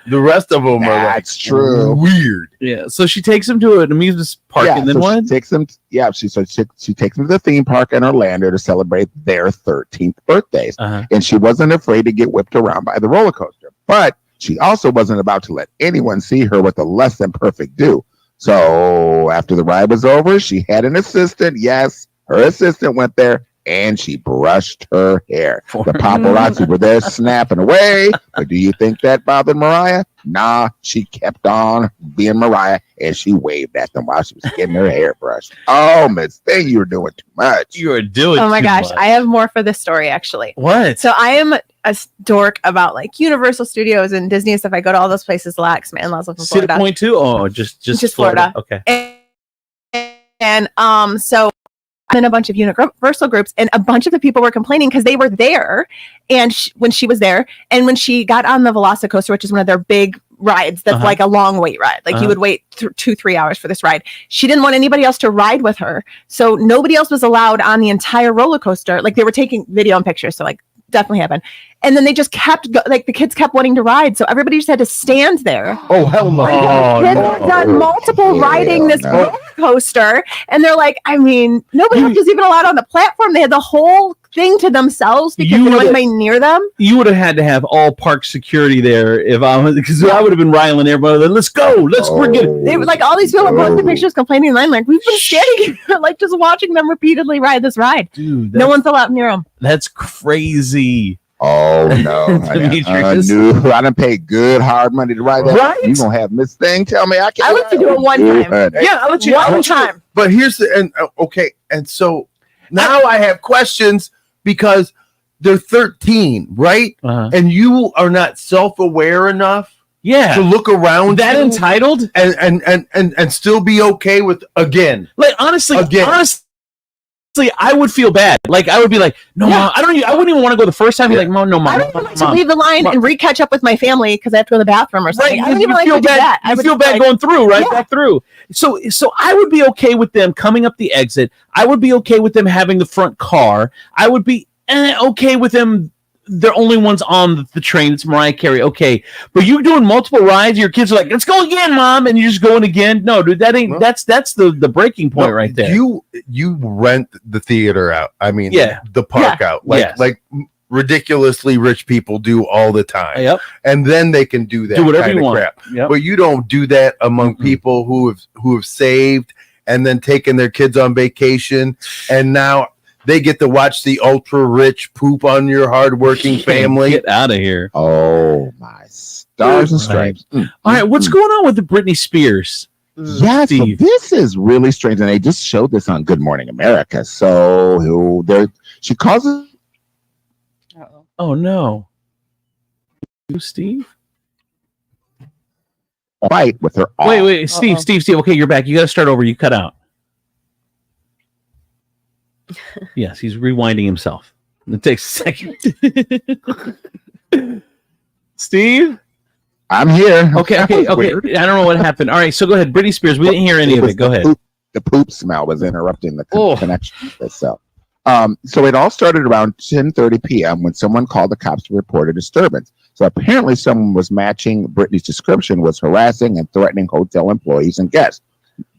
Speaker 20: The rest of them are like
Speaker 22: That's true.
Speaker 20: weird.
Speaker 2: Yeah. So she takes him to an amusement park, and then
Speaker 22: so
Speaker 2: what?
Speaker 22: She takes them. Yeah, she takes them to the theme park in Orlando to celebrate their 13th birthdays, and she wasn't afraid to get whipped around by the roller coaster. But she also wasn't about to let anyone see her with a less than perfect do. So after the ride was over, she had an assistant. Yes, her assistant went there and she brushed her hair. The paparazzi were there snapping away. But do you think that bothered Mariah? Nah, she kept on being Mariah, and she waved at them while she was getting her hair brushed. Oh, Miss Thing, you were doing too much.
Speaker 2: You were doing
Speaker 6: Oh my gosh, I have more for this story actually.
Speaker 2: What?
Speaker 6: So I am a dork about like Universal Studios and Disney and stuff. I go to all those places a lot because my in-laws live in
Speaker 2: Cedar
Speaker 6: Florida.
Speaker 2: Point too? Oh, just
Speaker 6: Florida.
Speaker 2: Okay.
Speaker 6: And so I'm in a bunch of Universal groups, and a bunch of the people were complaining because they were there, and when she was there, and when she got on the Velocicoaster, which is one of their big rides, that's like a long wait ride. Like you would wait 2-3 hours for this ride. She didn't want anybody else to ride with her, so nobody else was allowed on the entire roller coaster. Like they were taking video and pictures, so like definitely happened. And then they just kept like the kids kept wanting to ride, so everybody just had to stand there.
Speaker 20: Oh hell no!
Speaker 6: Kids had done multiple riding this roller coaster, and they're like, I mean, nobody else was even allowed on the platform. They had the whole thing to themselves because there wasn't anybody near them.
Speaker 2: You would have had to have all park security there if I was, because I would have been riling everybody. Let's go. Let's forget it.
Speaker 6: They were like, all these people were posting pictures complaining in line, like, we've been standing here, like just watching them repeatedly ride this ride.
Speaker 2: Dude,
Speaker 6: no one's allowed near them.
Speaker 2: That's crazy.
Speaker 22: Oh no! I done paid good hard money to ride that.
Speaker 2: Right?
Speaker 22: You gonna have Miss Thing tell me I can't?
Speaker 6: I let you do it one time.
Speaker 2: Yeah, I'll let you.
Speaker 6: One time.
Speaker 20: But here's okay, and so now I have questions because they're 13, right? And you are not self-aware enough,
Speaker 2: to
Speaker 20: look around
Speaker 2: that entitled
Speaker 20: and still be okay with again.
Speaker 2: Like honestly, I would feel bad. Like I would be like, no, Mom, I wouldn't even want to go the first time. Be like, Mom, no, Mom.
Speaker 6: I don't even like to leave the line and re-catch up with my family because I have to go to the bathroom or something.
Speaker 2: Right,
Speaker 6: I don't even like to do that.
Speaker 2: You feel bad going through, right? Back through. So I would be okay with them coming up the exit. I would be okay with them having the front car. I would be okay with them. They're only ones on the train. It's Mariah Carey. Okay. But you doing multiple rides, your kids are like, let's go again, Mom, and you're just going again. No, dude, that ain't that's the breaking point right there.
Speaker 20: You rent the theater out. I mean, the park out. Like ridiculously rich people do all the time.
Speaker 2: Yep.
Speaker 20: And then they can do that
Speaker 2: whatever
Speaker 20: kind
Speaker 2: you
Speaker 20: of
Speaker 2: want.
Speaker 20: crap.
Speaker 2: Yep.
Speaker 20: But you don't do that among people who have saved and then taken their kids on vacation, and now they get to watch the ultra rich poop on your hardworking family.
Speaker 2: Get out of here.
Speaker 22: Oh my stars and stripes.
Speaker 2: All right, what's going on with the Britney Spears?
Speaker 22: Yeah, so this is really strange, and they just showed this on Good Morning America. So she calls it.
Speaker 2: Oh no, you, Steve.
Speaker 22: Fight with her.
Speaker 2: Wait, Steve. Okay, you're back. You got to start over. You cut out. Yes, he's rewinding himself. It takes a second. Steve?
Speaker 22: I'm here.
Speaker 2: Okay. I don't know what happened. All right, so go ahead. Britney Spears, we didn't hear any of it. Go ahead.
Speaker 22: The poop smell was interrupting the connection itself. So it all started around 10:30 p.m. when someone called the cops to report a disturbance. So apparently someone was matching Britney's description, was harassing and threatening hotel employees and guests.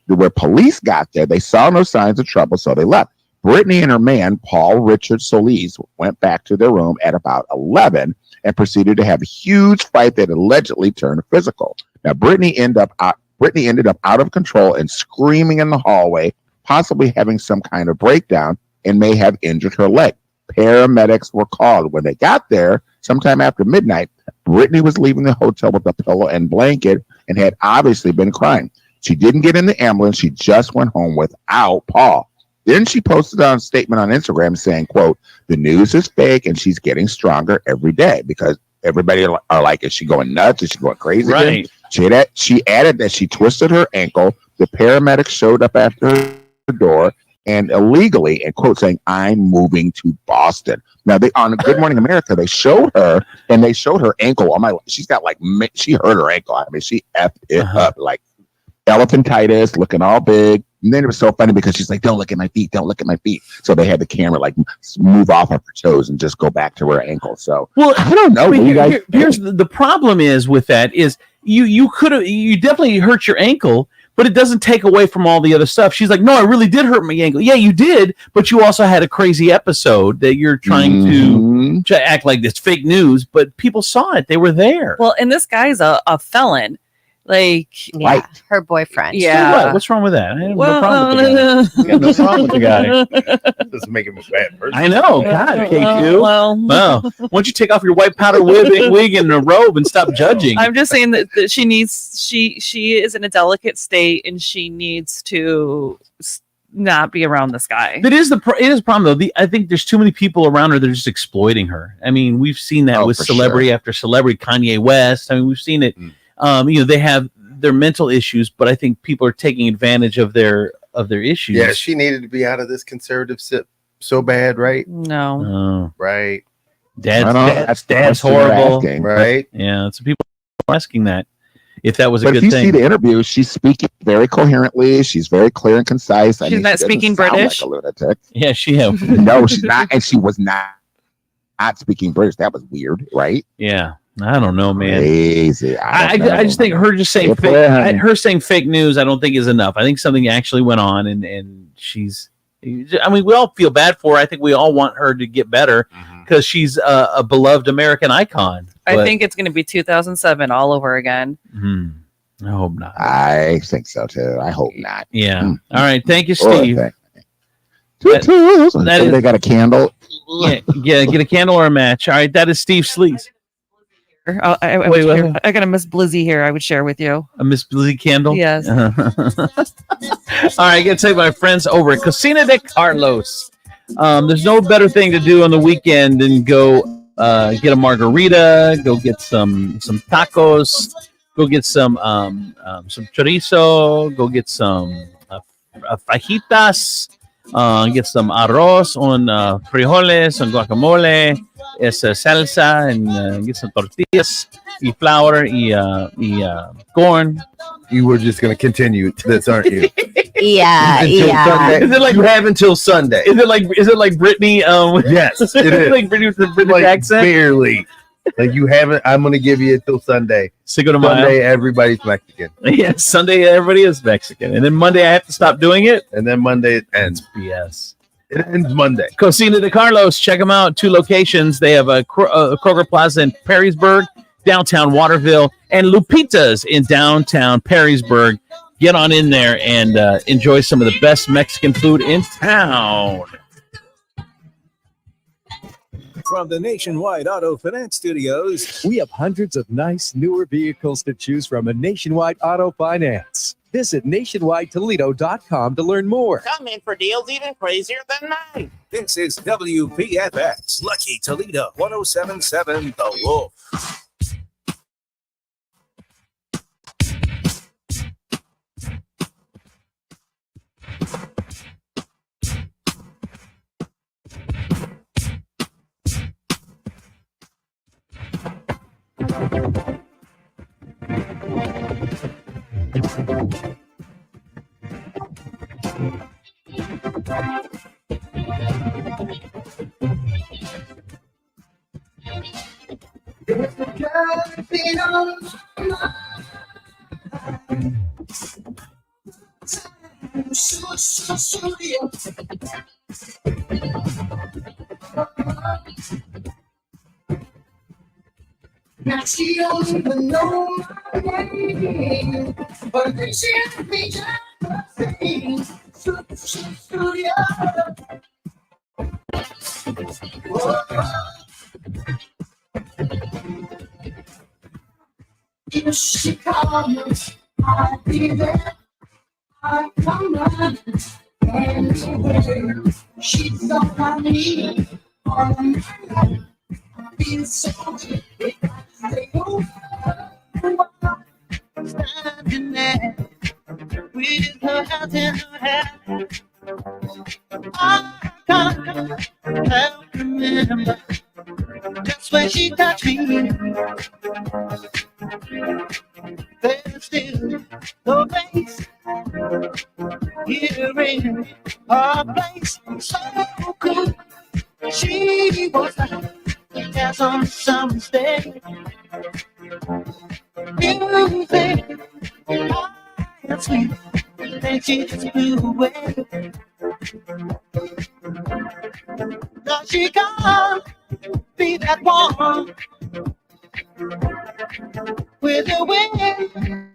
Speaker 22: Where police got there, they saw no signs of trouble, so they left. Britney and her man, Paul Richard Solis, went back to their room at about 11 and proceeded to have a huge fight that allegedly turned physical. Now, Britney ended up out of control and screaming in the hallway, possibly having some kind of breakdown, and may have injured her leg. Paramedics were called. When they got there, sometime after midnight, Britney was leaving the hotel with a pillow and blanket and had obviously been crying. She didn't get in the ambulance. She just went home without Paul. Then she posted a statement on Instagram saying, quote, the news is fake and she's getting stronger every day, because everybody are like, is she going nuts? Is she going crazy?
Speaker 2: Right.
Speaker 22: She added that she twisted her ankle. The paramedics showed up at her door and illegally, and quote, saying, I'm moving to Boston. Now, on Good Morning America, they showed her ankle. She's got she hurt her ankle. I mean, she effed it up like elephantitis, looking all big. And then it was so funny because she's like, don't look at my feet. Don't look at my feet. So they had the camera move off of her toes and just go back to her ankle. So,
Speaker 2: well,
Speaker 22: I don't know.
Speaker 2: Here's the problem is with that is you definitely hurt your ankle, but it doesn't take away from all the other stuff. She's like, no, I really did hurt my ankle. Yeah, you did, but you also had a crazy episode that you're trying to act like it's fake news, but people saw it. They were there.
Speaker 19: Well, and this guy's a felon. Like,
Speaker 5: Yeah, her boyfriend.
Speaker 19: Yeah.
Speaker 2: What? What's wrong with that? I have
Speaker 19: Well,
Speaker 2: no problem with the guy. I got no problem with the guy.
Speaker 20: Doesn't make him a bad person.
Speaker 2: I know. God, K2.
Speaker 19: well.
Speaker 2: Wow. Why don't you take off your white powder wig and a robe and stop judging?
Speaker 19: I'm just saying that she is in a delicate state and she needs to not be around this guy.
Speaker 2: It is a problem though. I think there's too many people around her that are just exploiting her. I mean, we've seen that with
Speaker 22: for
Speaker 2: celebrity after celebrity. Kanye West. I mean, we've seen it. They have their mental issues, but I think people are taking advantage of their issues.
Speaker 20: Yeah, she needed to be out of this conservative so bad, right?
Speaker 19: No.
Speaker 20: Right.
Speaker 2: Dad's horrible.
Speaker 20: Right.
Speaker 2: Yeah. So people are asking that if that was a
Speaker 22: But
Speaker 2: good
Speaker 22: if you
Speaker 2: thing.
Speaker 22: see the interview, she's speaking very coherently. She's very clear and concise.
Speaker 19: She's not
Speaker 22: she doesn't
Speaker 19: speaking
Speaker 22: sound
Speaker 19: British?
Speaker 22: Like a lunatic.
Speaker 2: Yeah, she have.
Speaker 22: No, she's not, and she was not speaking British. That was weird, right?
Speaker 2: Yeah. I don't know, man.
Speaker 22: Crazy.
Speaker 2: I just think her just saying her saying fake news, I don't think is enough. I think something actually went on, and she's. I mean, we all feel bad for her. I think we all want her to get better because she's a beloved American icon.
Speaker 19: I think it's going to be 2007 all over again.
Speaker 2: I hope not.
Speaker 22: I think so too. I hope not.
Speaker 2: Yeah. All right. Thank you, Steve.
Speaker 22: They got a candle.
Speaker 2: Yeah, get a candle or a match. All right, that is Steve Sleaze.
Speaker 19: I got a Miss Blizzy here I would share with you.
Speaker 2: A Miss Blizzy candle?
Speaker 19: Yes.
Speaker 2: All right, I got to tell you my friends over at Cocina de Carlos. There's no better thing to do on the weekend than go get a margarita, go get some tacos, go get some chorizo, go get some fajitas, get some arroz on frijoles, on guacamole, salsa, and get some tortillas, y flour, y corn.
Speaker 20: You were just going to continue this, aren't you?
Speaker 5: Yeah,
Speaker 20: Until Sunday.
Speaker 2: Is it like
Speaker 20: you have until Sunday?
Speaker 2: Is it like Britney?
Speaker 20: Yes, it is.
Speaker 2: Like Britney with the British accent.
Speaker 20: Barely. Like you haven't. I'm going to give you until Sunday.
Speaker 2: Cinco de
Speaker 20: Sunday,
Speaker 2: Mayo.
Speaker 20: everybody's Mexican.
Speaker 2: Yeah, Sunday everybody is Mexican, and then Monday I have to stop doing it.
Speaker 20: And then Monday it ends.
Speaker 2: BS.
Speaker 20: It ends Monday.
Speaker 2: Cocina de Carlos. Check them out. 2 locations. They have a Kroger Plaza in Perrysburg, downtown Waterville, and Lupita's in downtown Perrysburg. Get on in there and enjoy some of the best Mexican food in town.
Speaker 7: From the Nationwide Auto Finance Studios, we have hundreds of nice, newer vehicles to choose from at Nationwide Auto Finance. Visit nationwidetoledo.com to learn more.
Speaker 9: Come in for deals even crazier than mine.
Speaker 7: This is WPFX, Lucky Toledo, 1077 The Wolf.
Speaker 8: Now she don't even know my name, but then she asked me just the same. Studio. If she comes, I'll be there. I'll come running anywhere. She's all I need. All I need. I feel so good. Stay over. Standing there with her hands in her hair. I can't help remember just when she touched me. There's still no place here in our place. So cool. She was like as on some day. Music, and sweet, and she just blew away. Now she can't be that one with the wind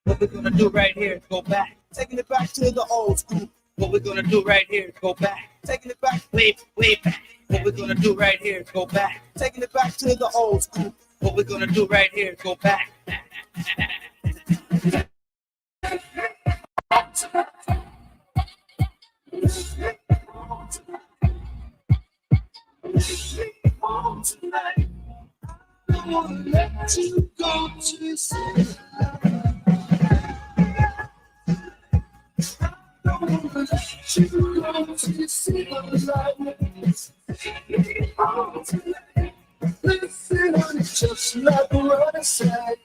Speaker 8: What we're gonna do right here is go back. Taking it back to the old school. What we're gonna do right here is go back. Taking it back, way, way back. What we're gonna do right here is go back. Taking it back to the old school. What we're gonna do right here is go back. I wanna let you go to sleep. Listen on it just like what I said.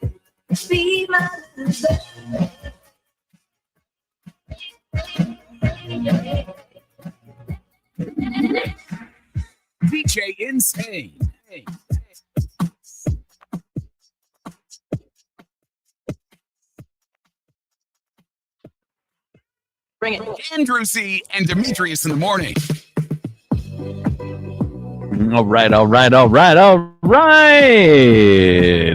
Speaker 8: Be my love.
Speaker 29: DJ Insane.
Speaker 6: Bring it.
Speaker 29: Andrew Z and Demetrius in the morning.
Speaker 2: All right. It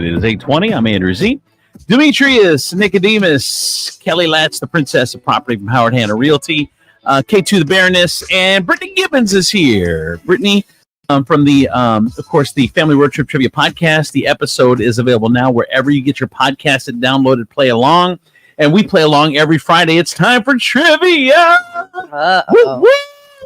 Speaker 2: is 8:20. I'm Andrew Z. Demetrius, Nicodemus, Kelly Latz, the Princess of Property from Howard Hanna Realty, K2 the Baroness, and Brittany Gibbons is here. Brittany from the, of course, the Family Road Trip Trivia Podcast. The episode is available now wherever you get your podcast and downloaded. Play along. And we play along every Friday. It's time for trivia. Woo-woo.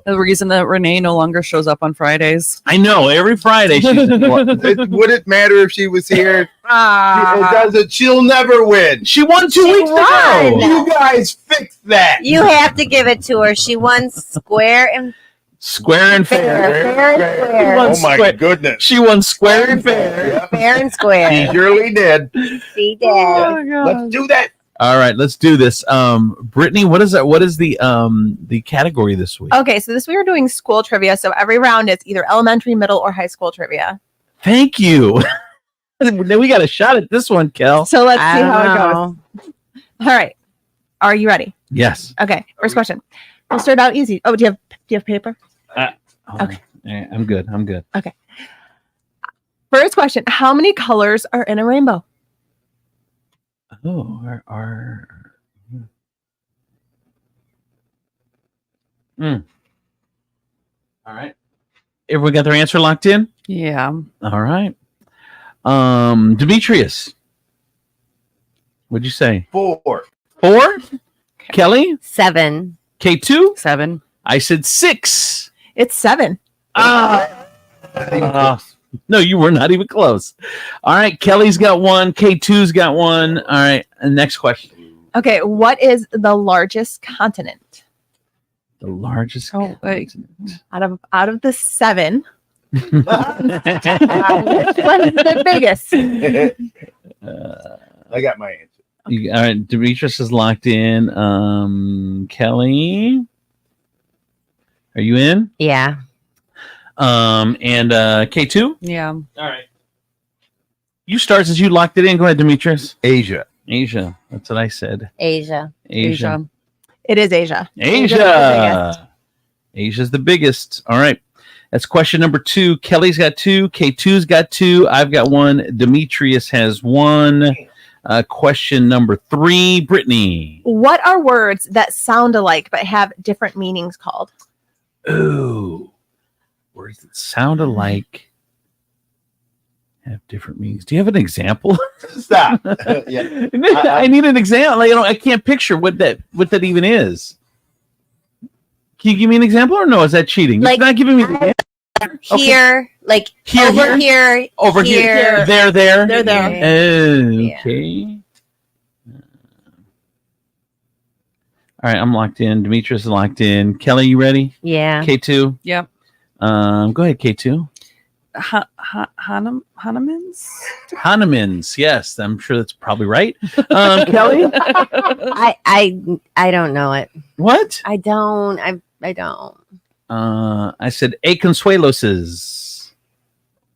Speaker 19: The reason that Renee no longer shows up on Fridays.
Speaker 2: I know, every Friday.
Speaker 20: Would it matter if she was here? It doesn't. She'll never win.
Speaker 2: She won 2 weeks ago.
Speaker 20: You guys fix that.
Speaker 5: You have to give it to her. She won square and
Speaker 2: Square and fair.
Speaker 5: Fair and square.
Speaker 20: Oh my goodness.
Speaker 2: She won square and fair.
Speaker 5: Fair and square.
Speaker 20: She surely did.
Speaker 5: She did.
Speaker 20: Let's do that.
Speaker 2: All right, let's do this. Brittany, what is that? What is the category this week?
Speaker 6: Okay, so this we were doing school trivia. So every round is either elementary, middle, or high school trivia.
Speaker 2: Thank you. Then we got a shot at this one, Kel.
Speaker 6: So let's see how it goes. All right. Are you ready?
Speaker 2: Yes.
Speaker 6: Okay. First question. We'll start out easy. Oh, do you have paper? Okay.
Speaker 2: I'm good.
Speaker 6: Okay. First question. How many colors are in a rainbow?
Speaker 2: Oh, All right. Everyone got their answer locked in?
Speaker 19: Yeah.
Speaker 2: All right. Demetrius, what'd you say?
Speaker 20: 4.
Speaker 2: 4? Kelly?
Speaker 5: 7.
Speaker 2: K2?
Speaker 19: 7.
Speaker 2: I said 6.
Speaker 6: It's 7.
Speaker 2: Ah. No, you were not even close. All right, Kelly's got one. K2's got one. All right, and next question.
Speaker 6: Okay, what is the largest continent?
Speaker 2: The largest
Speaker 6: continent. Out of the 7. Which one's the biggest?
Speaker 20: I got my answer.
Speaker 2: All right, Demetrius is locked in. Kelly, are you in?
Speaker 5: Yeah.
Speaker 2: And K2?
Speaker 19: Yeah.
Speaker 2: All right. You start since you locked it in. Go ahead, Demetrius.
Speaker 20: Asia.
Speaker 2: That's what I said.
Speaker 5: Asia.
Speaker 6: It is Asia.
Speaker 2: Asia's the biggest. All right. That's question number 2. Kelly's got 2. K2's got 2. I've got 1. Demetrius has 1. Question number 3. Brittany.
Speaker 6: What are words that sound alike but have different meanings called?
Speaker 2: Ooh. Words that sound alike have different meanings. Do you have an example?
Speaker 20: Stop. Yeah.
Speaker 2: I need an example. I can't picture what that even is. Can you give me an example or no? Is that cheating?
Speaker 5: Like,
Speaker 2: it's not giving me the answer.
Speaker 5: Here, like
Speaker 2: Here,
Speaker 5: over
Speaker 2: here,
Speaker 5: here,
Speaker 2: over here, there.
Speaker 6: They're there.
Speaker 2: Okay. All right, I'm locked in. Demetrius is locked in. Kelly, you ready?
Speaker 5: Yeah.
Speaker 2: K2.
Speaker 19: Yep.
Speaker 2: Go ahead, K2. Hanemans. Yes, I'm sure that's probably right. Kelly.
Speaker 5: I don't know it.
Speaker 2: What?
Speaker 5: I don't. I don't.
Speaker 2: I said a consueloses.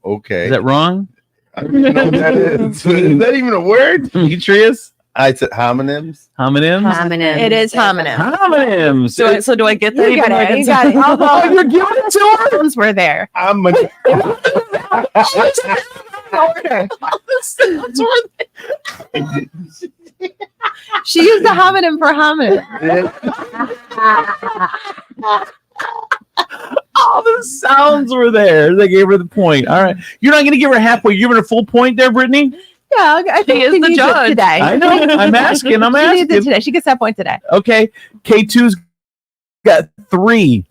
Speaker 20: Okay.
Speaker 2: Is that wrong?
Speaker 20: I don't know what that is. Is that even a word?
Speaker 2: Demetrius?
Speaker 20: I said homonyms.
Speaker 5: Homonym.
Speaker 6: It is homonym.
Speaker 2: Homonyms.
Speaker 19: So do I get that?
Speaker 6: You got it. You got it.
Speaker 2: Oh, you're giving it to her?
Speaker 6: Those were there.
Speaker 20: I'm a
Speaker 6: Order. She used the homonym for homonym.
Speaker 2: All the sounds were there. They gave her the point. All right. You're not going to give her halfway. You're giving her a full point there, Brittany?
Speaker 6: Yeah, I think
Speaker 19: is
Speaker 6: she
Speaker 19: the
Speaker 6: needs it
Speaker 19: judge.
Speaker 6: today.
Speaker 2: I know. I'm asking.
Speaker 6: She needs it today. She gets that point today.
Speaker 2: Okay. K2's got 3.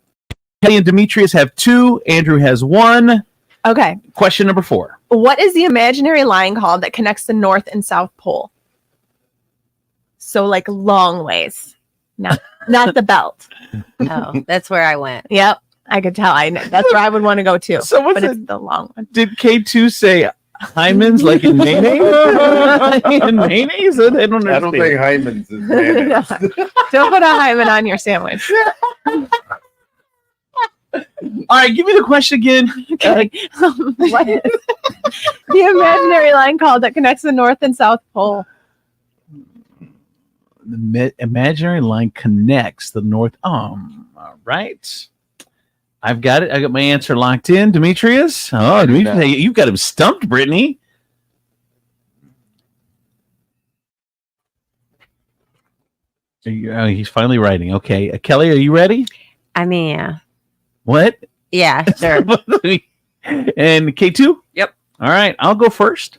Speaker 2: Kelly and Demetrius have 2. Andrew has 1.
Speaker 6: Okay.
Speaker 2: Question number 4.
Speaker 6: What is the imaginary line called that connects the North and South Pole? So like long ways, not the belt.
Speaker 5: Oh, that's where I went.
Speaker 6: Yep, I could tell. I know. That's where I would want to go too.
Speaker 2: So what's
Speaker 6: but it's the long one.
Speaker 2: Did K2 say hymens like in mayonnaise? In mayonnaise? I don't
Speaker 20: I don't think hymens is mayonnaise.
Speaker 6: Don't put a hymen on your sandwich.
Speaker 2: All right, give me the question again.
Speaker 6: Okay. What is the imaginary line called that connects the North and South Pole?
Speaker 2: The imaginary line connects the North. All right. I've got it. I got my answer locked in. Demetrius? Oh, Demetrius, you've got him stumped, Brittany. He's finally writing. Okay. Kelly, are you ready?
Speaker 5: I mean, yeah.
Speaker 2: What?
Speaker 5: Yeah, sure.
Speaker 2: And K2?
Speaker 19: Yep.
Speaker 2: All right. I'll go first.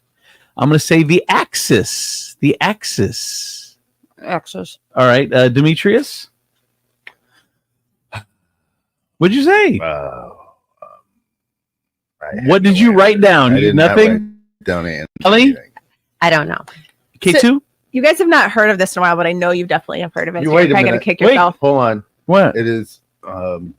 Speaker 2: I'm going to say the axis. The axis.
Speaker 19: Axis.
Speaker 2: All right. Demetrius? What'd you say? What did you write down?
Speaker 20: I didn't
Speaker 2: Nothing?
Speaker 20: write down anything.
Speaker 2: Kelly?
Speaker 5: I don't know.
Speaker 2: K2?
Speaker 6: So, you guys have not heard of this in a while, but I know you definitely have heard of it.
Speaker 20: You
Speaker 6: So
Speaker 20: wait
Speaker 6: you're
Speaker 20: a
Speaker 6: probably
Speaker 20: minute.
Speaker 6: gonna kick yourself.
Speaker 20: Hold on.
Speaker 2: What?
Speaker 20: It is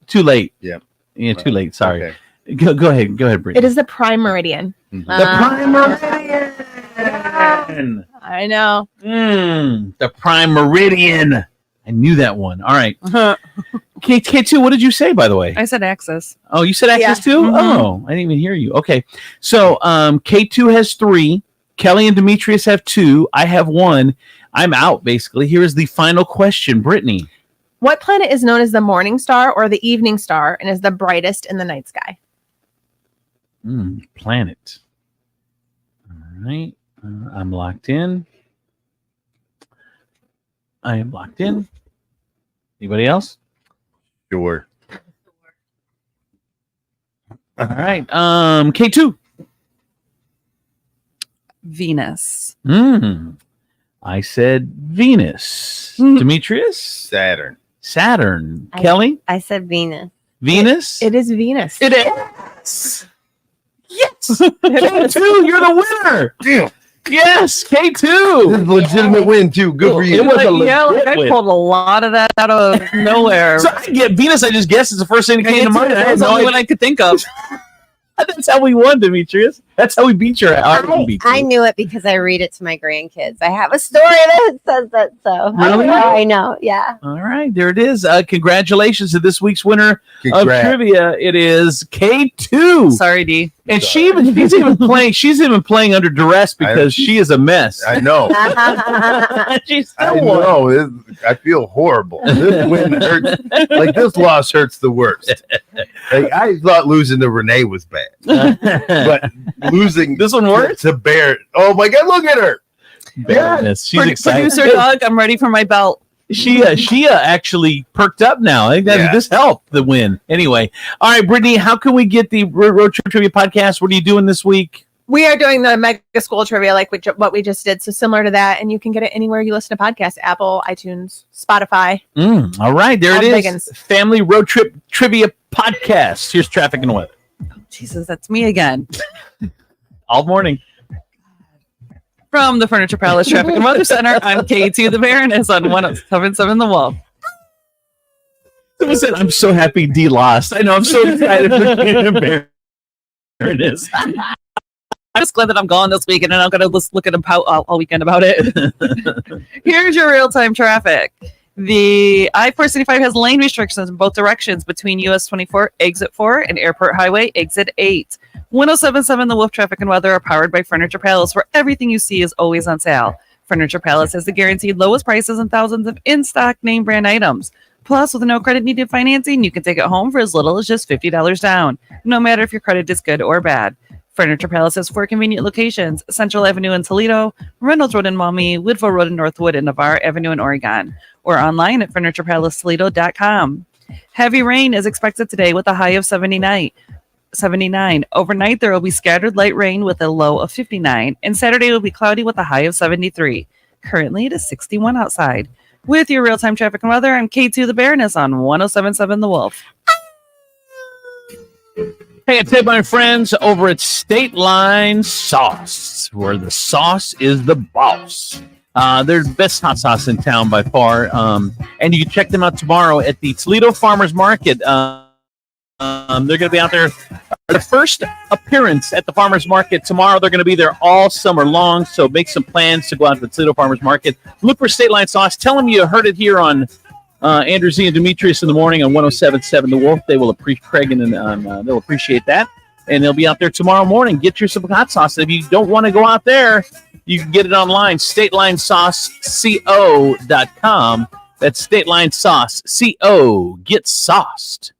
Speaker 2: Too late.
Speaker 20: Yeah.
Speaker 2: Yeah, too late. Sorry.
Speaker 20: Okay.
Speaker 2: Go ahead. Go ahead, Brittany.
Speaker 6: It is the prime meridian.
Speaker 2: The prime meridian.
Speaker 6: I know.
Speaker 2: The prime meridian. I knew that one. All right. K2, what did you say, by the way?
Speaker 19: I said axis.
Speaker 2: Oh, you said axis
Speaker 6: Yeah.
Speaker 2: too?
Speaker 19: Mhm.
Speaker 2: Oh, I didn't even hear you. Okay. So K2 has 3. Kelly and Demetrius have 2. I have 1. I'm out, basically. Here is the final question, Brittany.
Speaker 6: What planet is known as the morning star or the evening star and is the brightest in the night sky?
Speaker 2: Planet. All right. I'm locked in. I am locked in. Anybody else?
Speaker 20: Sure.
Speaker 2: All right. K2.
Speaker 19: Venus.
Speaker 2: I said Venus. Demetrius?
Speaker 20: Saturn.
Speaker 2: Saturn. Kelly?
Speaker 5: I said Venus.
Speaker 2: Venus?
Speaker 6: It is Venus.
Speaker 2: It is. Yes, K2, you're the winner.
Speaker 20: Damn.
Speaker 2: Yes, K2.
Speaker 20: This is a legitimate win too. Good for you.
Speaker 2: It was a
Speaker 19: Yeah,
Speaker 2: legit
Speaker 19: I
Speaker 2: win.
Speaker 19: pulled a lot of that out of nowhere.
Speaker 2: So I get Venus. I just guessed it's the first thing that came to mind. I had
Speaker 19: That's the
Speaker 2: no
Speaker 19: only
Speaker 2: idea.
Speaker 19: one I could think of.
Speaker 2: That's how we won, Demetrius. That's how we beat your.
Speaker 5: I knew it because I read it to my grandkids. I have a story that says that. So
Speaker 2: Really?
Speaker 5: I know. Yeah.
Speaker 2: All right, there it is. Congratulations to this week's winner
Speaker 20: Congrats.
Speaker 2: of trivia. It is K2.
Speaker 19: Sorry, D.
Speaker 2: And she's even playing. She's even playing under duress because she is a mess.
Speaker 20: I know.
Speaker 2: She's
Speaker 20: I
Speaker 2: still won.
Speaker 20: know. I feel horrible. This win hurts. Like this loss hurts the worst. Like I thought losing to Renee was bad, but losing
Speaker 2: this one works
Speaker 20: to Bear. Oh my God! Look at her.
Speaker 2: Yes, she's excited.
Speaker 19: Producer Doug, I'm ready for my belt.
Speaker 2: Shia actually perked up now. I think this helped the win. Anyway, all right, Brittany, how can we get the Road Trip Trivia podcast? What are you doing this week?
Speaker 6: We are doing the Mega School Trivia like what we just did. So similar to that. And you can get it anywhere you listen to podcasts, Apple, iTunes, Spotify.
Speaker 2: All right, there
Speaker 6: All
Speaker 2: it is.
Speaker 6: biggins.
Speaker 2: Family Road Trip Trivia podcast. Here's traffic and weather.
Speaker 19: Jesus, that's me again.
Speaker 2: All morning.
Speaker 19: From the Furniture Palace Traffic and Weather Center, I'm Katie the Baroness on 107.7 The Wolf.
Speaker 2: Someone said, I'm so happy D lost. I know, I'm so excited for Baroness.
Speaker 19: I'm just glad that I'm gone this weekend and I'm going to look at him pout all weekend about it. Here's your real-time traffic. The I-465 has lane restrictions in both directions between US 24 exit 4 and Airport Highway exit 8. 107.7 The Wolf Traffic and Weather are powered by Furniture Palace, where everything you see is always on sale. Furniture Palace has the guaranteed lowest prices and thousands of in-stock name brand items. Plus, with no credit needed financing, you can take it home for as little as just $50 down, no matter if your credit is good or bad. Furniture Palace has 4 convenient locations: Central Avenue in Toledo, Reynolds Road in Maumee, Woodville Road in Northwood, and Navarre Avenue in Oregon, or online at FurniturePalaceToledo.com. Heavy rain is expected today with a high of 79. Overnight, there will be scattered light rain with a low of 59, and Saturday will be cloudy with a high of 73. Currently, it is 61 outside. With your real-time traffic and weather, I'm K2 the Baroness on 107.7 The Wolf.
Speaker 2: Hey, I tell you, my friends over at State Line Sauce, where the sauce is the boss. They're the best hot sauce in town by far. And you can check them out tomorrow at the Toledo Farmers Market. They're going to be out there. The first appearance at the Farmers Market tomorrow. They're going to be there all summer long. So make some plans to go out to the Toledo Farmers Market. Look for State Line Sauce. Tell them you heard it here on Andrew Z and Demetrius in the morning on 107.7 The Wolf. They will appreciate Craig and they'll appreciate that. And they'll be out there tomorrow morning. Get your some hot sauce. If you don't want to go out there, you can get it online. StatelineSauceCO.com. That's State Line Sauce CO. Get sauced.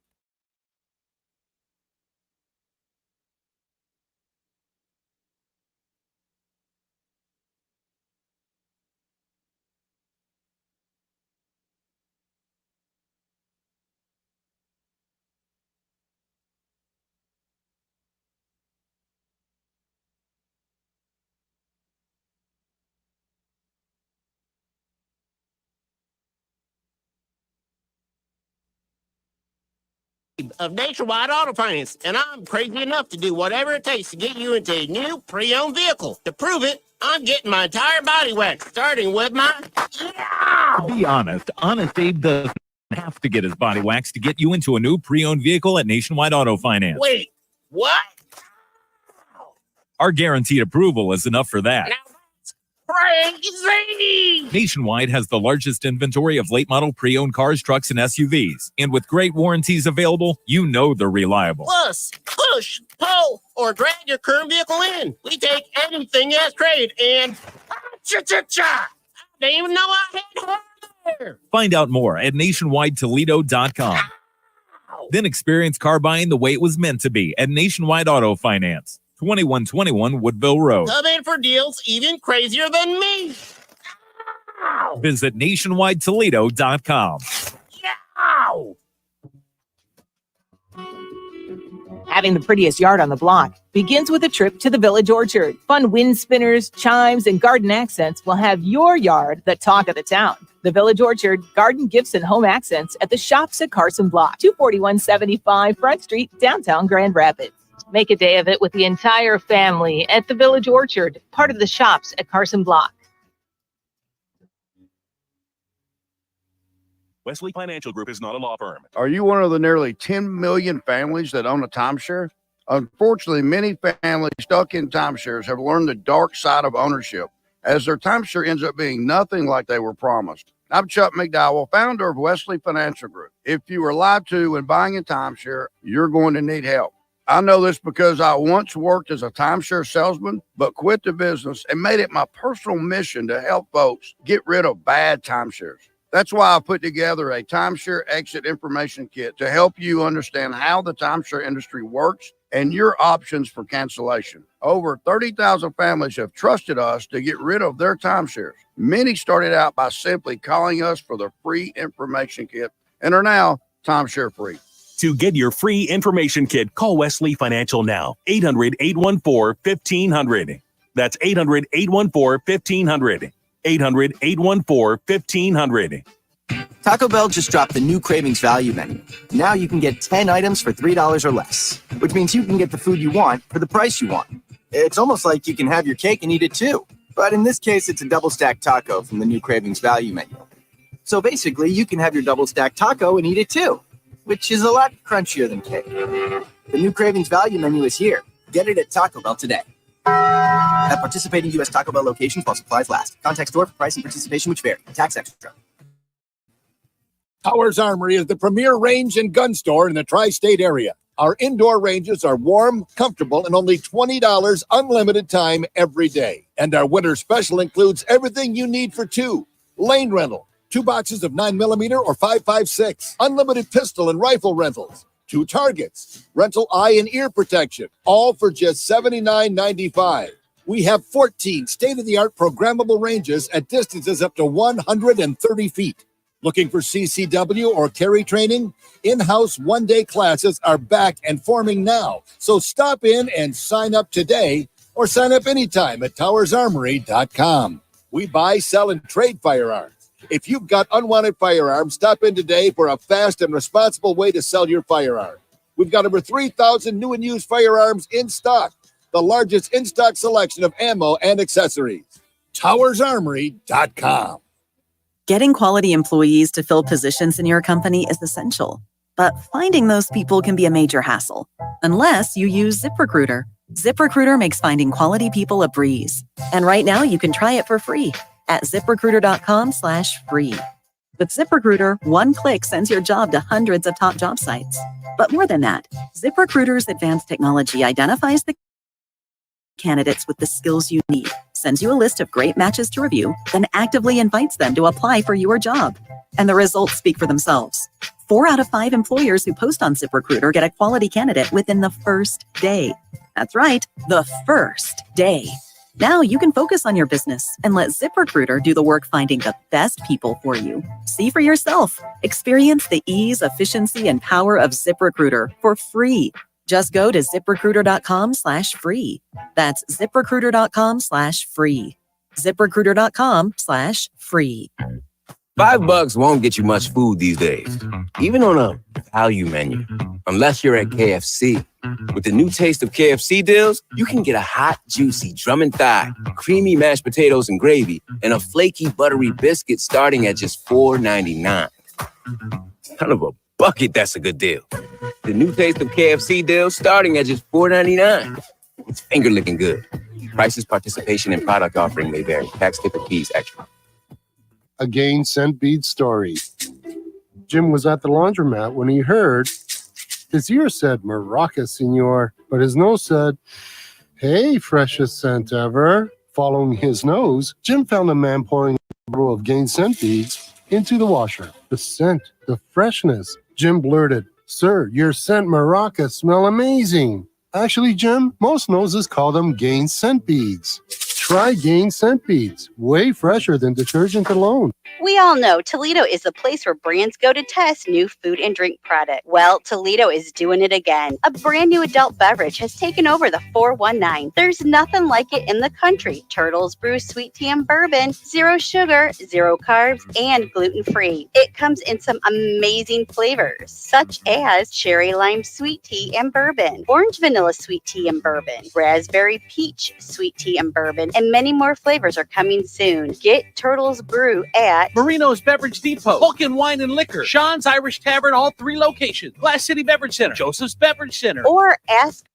Speaker 9: Of Nationwide Auto Finance, and I'm crazy enough to do whatever it takes to get you into a new pre-owned vehicle. To prove it, I'm getting my entire body waxed, starting with my
Speaker 10: To be honest, Honest Abe doesn't have to get his body waxed to get you into a new pre-owned vehicle at Nationwide Auto Finance.
Speaker 9: Wait, what?
Speaker 10: Our guaranteed approval is enough for that.
Speaker 9: Crazy!
Speaker 10: Nationwide has the largest inventory of late model pre-owned cars, trucks, and SUVs. And with great warranties available, you know they're reliable.
Speaker 9: Plus, push, pull, or drag your current vehicle in. We take anything as trade and cha-cha-cha! I didn't even know I had hair there.
Speaker 10: Find out more at nationwidetoledo.com. Then experience car buying the way it was meant to be at Nationwide Auto Finance. 2121 Woodville Road.
Speaker 9: Come in for deals even crazier than me.
Speaker 10: Visit nationwidetoledo.com.
Speaker 9: Ow!
Speaker 11: Having the prettiest yard on the block begins with a trip to the Village Orchard. Fun wind spinners, chimes, and garden accents will have your yard the talk of the town. The Village Orchard, garden gifts and home accents at the Shops at Carson Block, 24175 Front Street, downtown Grand Rapids. Make a day of it with the entire family at the Village Orchard, part of the Shops at Carson Block.
Speaker 12: Wesley Financial Group is not a law firm.
Speaker 13: Are you one of the nearly 10 million families that own a timeshare? Unfortunately, many families stuck in timeshares have learned the dark side of ownership, as their timeshare ends up being nothing like they were promised. I'm Chuck McDowell, founder of Wesley Financial Group. If you were lied to when buying a timeshare, you're going to need help. I know this because I once worked as a timeshare salesman, but quit the business and made it my personal mission to help folks get rid of bad timeshares. That's why I put together a timeshare exit information kit to help you understand how the timeshare industry works and your options for cancellation. Over 30,000 families have trusted us to get rid of their timeshares. Many started out by simply calling us for the free information kit and are now timeshare free.
Speaker 12: To get your free information kit, call Wesley Financial now. 800-814-1500. That's 800-814-1500. 800-814-1500.
Speaker 15: Taco Bell just dropped the new Cravings Value Menu. Now you can get 10 items for $3 or less, which means you can get the food you want for the price you want. It's almost like you can have your cake and eat it too. But in this case, it's a double stack taco from the new Cravings Value Menu. So basically, you can have your double stack taco and eat it too, which is a lot crunchier than cake. The new Cravings Value Menu is here. Get it at Taco Bell today. At participating U.S. Taco Bell locations while supplies last. Contact store for price and participation which vary. Tax extra.
Speaker 16: Towers Armory is the premier range and gun store in the tri-state area. Our indoor ranges are warm, comfortable, and only $20 unlimited time every day. And our winter special includes everything you need for two. Lane rental, 2 boxes of 9mm or 5.56. Unlimited pistol and rifle rentals. 2 targets. Rental eye and ear protection. All for just $79.95. We have 14 state-of-the-art programmable ranges at distances up to 130 feet. Looking for CCW or carry training? In-house one-day classes are back and forming now. So stop in and sign up today or sign up anytime at towersarmory.com. We buy, sell, and trade firearms. If you've got unwanted firearms, stop in today for a fast and responsible way to sell your firearm. We've got over 3,000 new and used firearms in stock, the largest in-stock selection of ammo and accessories. towersarmory.com.
Speaker 18: Getting quality employees to fill positions in your company is essential, but finding those people can be a major hassle, unless you use ZipRecruiter. ZipRecruiter makes finding quality people a breeze. And right now you can try it for free at ZipRecruiter.com/free. With ZipRecruiter, one click sends your job to hundreds of top job sites. But more than that, ZipRecruiter's advanced technology identifies the candidates with the skills you need, sends you a list of great matches to review, then actively invites them to apply for your job. And the results speak for themselves. 4 out of 5 employers who post on ZipRecruiter get a quality candidate within the first day. That's right, the first day. Now you can focus on your business and let ZipRecruiter do the work finding the best people for you. See for yourself. Experience the ease, efficiency, and power of ZipRecruiter for free. Just go to ZipRecruiter.com/free. That's ZipRecruiter.com/free. ZipRecruiter.com/free.
Speaker 24: $5 won't get you much food these days, even on a value menu, unless you're at KFC. With the new taste of KFC deals, you can get a hot, juicy drum and thigh, creamy mashed potatoes and gravy, and a flaky, buttery biscuit starting at just $4.99. Kind of a bucket, that's a good deal. The new taste of KFC deals starting at just $4.99. It's finger licking good. Prices, participation, and product offering may vary. Tax, tip, and fees extra.
Speaker 1: A gain scent bead story. Jim was at the laundromat when he heard his ear said, "Maraca, senor," but his nose said, "Hey, freshest scent ever." Following his nose, Jim found a man pouring a bottle of gain scent beads into the washer. The scent, the freshness. Jim blurted, "Sir, your scent maracas smell amazing." Actually, Jim, most noses call them gain scent beads. Try Gain Scent Beads, way fresher than detergent alone.
Speaker 3: We all know Toledo is the place where brands go to test new food and drink product. Well, Toledo is doing it again. A brand new adult beverage has taken over the 419. There's nothing like it in the country. Turtles Brew Sweet Tea and Bourbon, 0 sugar, 0 carbs, and gluten-free. It comes in some amazing flavors, such as cherry lime sweet tea and bourbon, orange vanilla sweet tea and bourbon, raspberry peach sweet tea and bourbon, and many more flavors are coming soon. Get Turtles Brew at
Speaker 4: Marino's Beverage Depot, Vulcan Wine and Liquor, Sean's Irish Tavern, all 3 locations, Glass City Beverage Center, Joseph's Beverage Center,
Speaker 3: or ask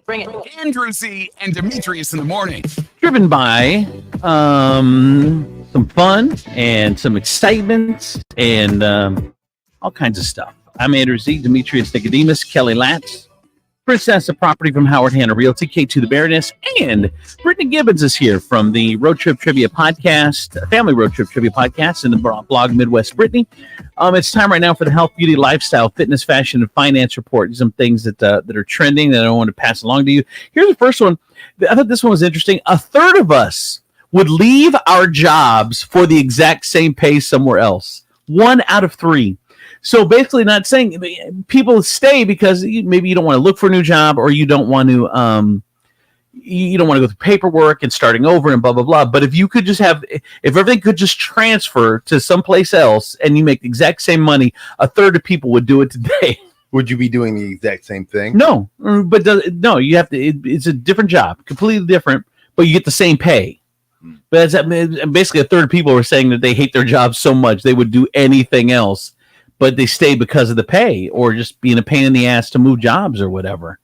Speaker 29: Bring it. Andrew Z and Demetrius in the morning.
Speaker 2: Driven by some fun and some excitement and all kinds of stuff. I'm Andrew Z, Demetrius Nicodemus, Kelly Latz, Princess of Property from Howard Hanna Realty, K2 the Baroness, and Brittany Gibbons is here from the Road Trip Trivia Podcast, Family Road Trip Trivia Podcast, and the blog Midwest Brittany. It's time right now for the health, beauty, lifestyle, fitness, fashion, and finance report. Some things that are trending that I want to pass along to you. Here's the first one. I thought this one was interesting. A third of us would leave our jobs for the exact same pay somewhere else. 1 out of 3. So basically not saying people stay because maybe you don't want to look for a new job or you don't want to go through paperwork and starting over and blah, blah, blah. But if you could just if everything could just transfer to someplace else and you make the exact same money, a third of people would do it today.
Speaker 20: Would you be doing the exact same thing?
Speaker 2: No, but no, you have to, it's a different job, completely different, but you get the same pay. But basically a third of people were saying that they hate their job so much they would do anything else. But they stay because of the pay, or just being a pain in the ass to move jobs or whatever.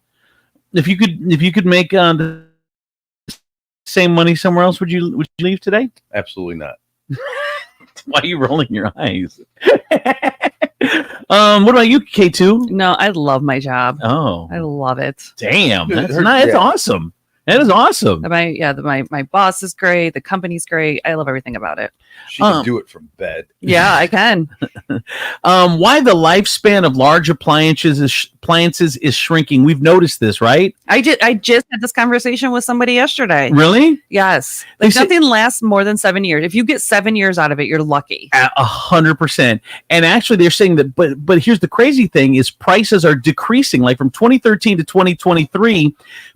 Speaker 2: If you could make the same money somewhere else, would you leave today?
Speaker 20: Absolutely not.
Speaker 2: Why are you rolling your eyes? What about you, K2?
Speaker 19: No, I love my job.
Speaker 2: Oh,
Speaker 19: I love it.
Speaker 2: Damn, that's awesome. That is awesome.
Speaker 19: My boss is great. The company's great. I love everything about it.
Speaker 20: She can do it from bed.
Speaker 19: Yeah, I can.
Speaker 2: Why the lifespan of large appliances is shrinking? We've noticed this, right?
Speaker 19: I just had this conversation with somebody yesterday.
Speaker 2: Really?
Speaker 19: Yes. Like nothing lasts more than 7 years. If you get 7 years out of it, you're lucky.
Speaker 2: 100%. And actually, they're saying that. But here's the crazy thing: is prices are decreasing. Like from 2013 to 2023.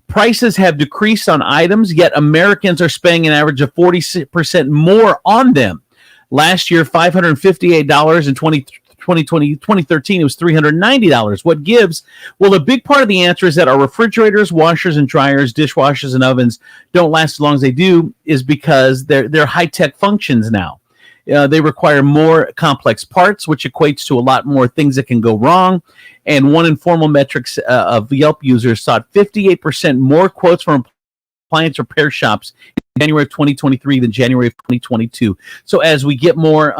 Speaker 2: Prices have decreased on items, yet Americans are spending an average of 40% more on them. Last year, $558. In 2013, it was $390. What gives? Well, a big part of the answer is that our refrigerators, washers and dryers, dishwashers and ovens don't last as long as they do is because they're high-tech functions now. They require more complex parts, which equates to a lot more things that can go wrong. And one informal metrics of Yelp users sought 58% more quotes from appliance repair shops in January of 2023 than January of 2022. So as we get more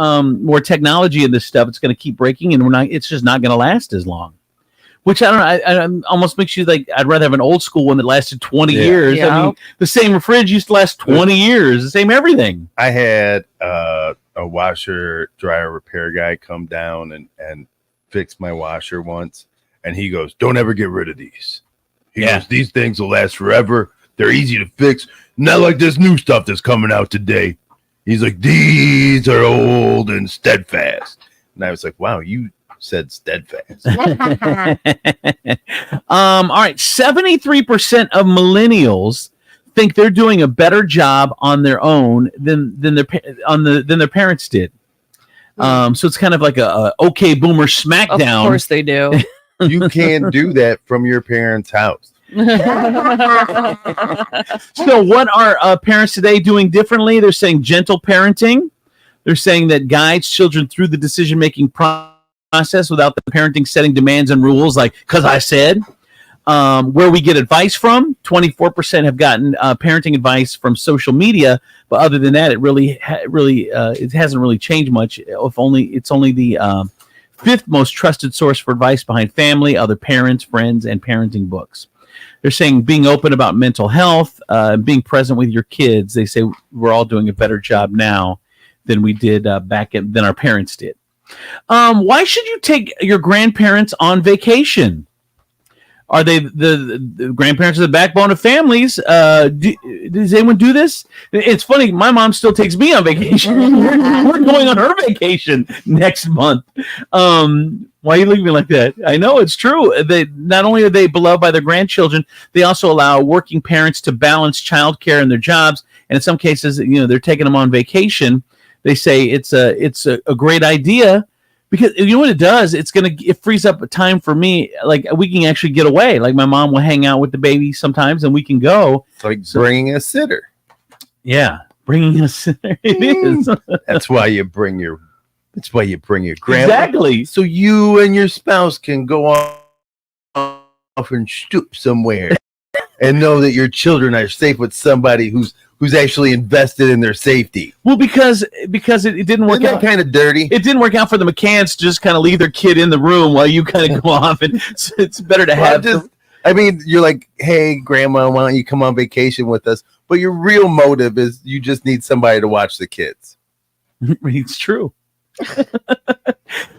Speaker 2: technology in this stuff, it's going to keep breaking, and it's just not going to last as long. Which I don't know, almost makes you like, I'd rather have an old school one that lasted 20 years.
Speaker 19: Yeah.
Speaker 2: I mean, the same fridge used to last 20 years, the same everything.
Speaker 20: I had a washer dryer repair guy come down and fix my washer once, and he goes, "Don't ever get rid of these." He goes, "These things will last forever. They're easy to fix. Not like this new stuff that's coming out today." He's like, "These are old and steadfast." And I was like, "Wow, you said steadfast."
Speaker 2: All right, 73% of millennials think they're doing a better job on their own than their parents did. So it's kind of like a okay boomer smackdown.
Speaker 19: Of course they do.
Speaker 20: You can do that from your parents' house.
Speaker 2: So what are parents today doing differently? They're saying gentle parenting. They're saying that guides children through the decision-making process without the parenting setting demands and rules, like, because I said. Where we get advice from, 24% have gotten parenting advice from social media, but other than that, it hasn't really changed much. It's only the fifth most trusted source for advice behind family, other parents, friends, and parenting books. They're saying being open about mental health, being present with your kids. They say we're all doing a better job now than we did than our parents did. Why should you take your grandparents on vacation? Are they the grandparents are the backbone of families? Does anyone do this? It's funny. My mom still takes me on vacation. We're going on her vacation next month. Why are you looking at me like that? I know it's true. They not only are they beloved by their grandchildren, they also allow working parents to balance childcare and their jobs. And in some cases, they're taking them on vacation. They say it's a great idea. Because you know what it does? It frees up time for me. Like we can actually get away. Like my mom will hang out with the baby sometimes, and we can go.
Speaker 20: It's like bringing a sitter.
Speaker 2: Yeah, bringing a sitter. It is.
Speaker 20: That's why you bring your grandma.
Speaker 2: Exactly.
Speaker 20: So you and your spouse can go off and stoop somewhere, and know that your children are safe with somebody who's actually invested in their safety.
Speaker 2: Well, because it didn't work out.
Speaker 20: Kind of dirty.
Speaker 2: It didn't work out for the McCanns to just kind of leave their kid in the room while you kind of go off, and it's better to have.
Speaker 20: You're like, hey, grandma, why don't you come on vacation with us? But your real motive is you just need somebody to watch the kids.
Speaker 2: It's true.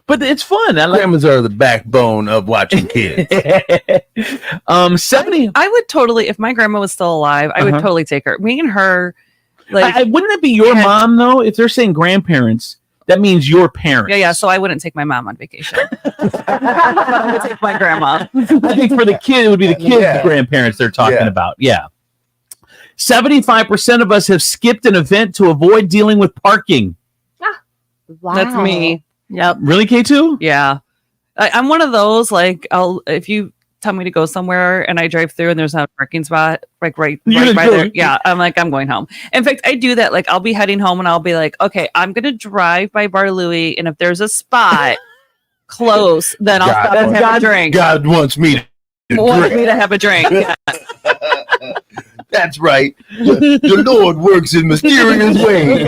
Speaker 2: But it's fun.
Speaker 20: Grandmas are the backbone of watching kids.
Speaker 2: 70.
Speaker 19: I would totally, if my grandma was still alive, I would totally take her. Me and her,
Speaker 2: wouldn't that be your mom though? If they're saying grandparents, that means your parents.
Speaker 19: Yeah. So I wouldn't take my mom on vacation. I would take my grandma.
Speaker 2: I think for the kid, it would be the kids' grandparents they're talking about. Yeah. 75% of us have skipped an event to avoid dealing with parking.
Speaker 5: Wow.
Speaker 19: That's me. Yep.
Speaker 2: Really, K2?
Speaker 19: Yeah. I'm one of those, if you tell me to go somewhere and I drive through and there's not a parking spot, right by there. Yeah. I'm going home. In fact, I do that. I'll be heading home and I'll be like, okay, I'm going to drive by Bar Louie. And if there's a spot close, then I'll stop and have a drink.
Speaker 20: God wants me to
Speaker 19: have a drink. Yeah.
Speaker 20: That's right. The Lord works in mysterious ways.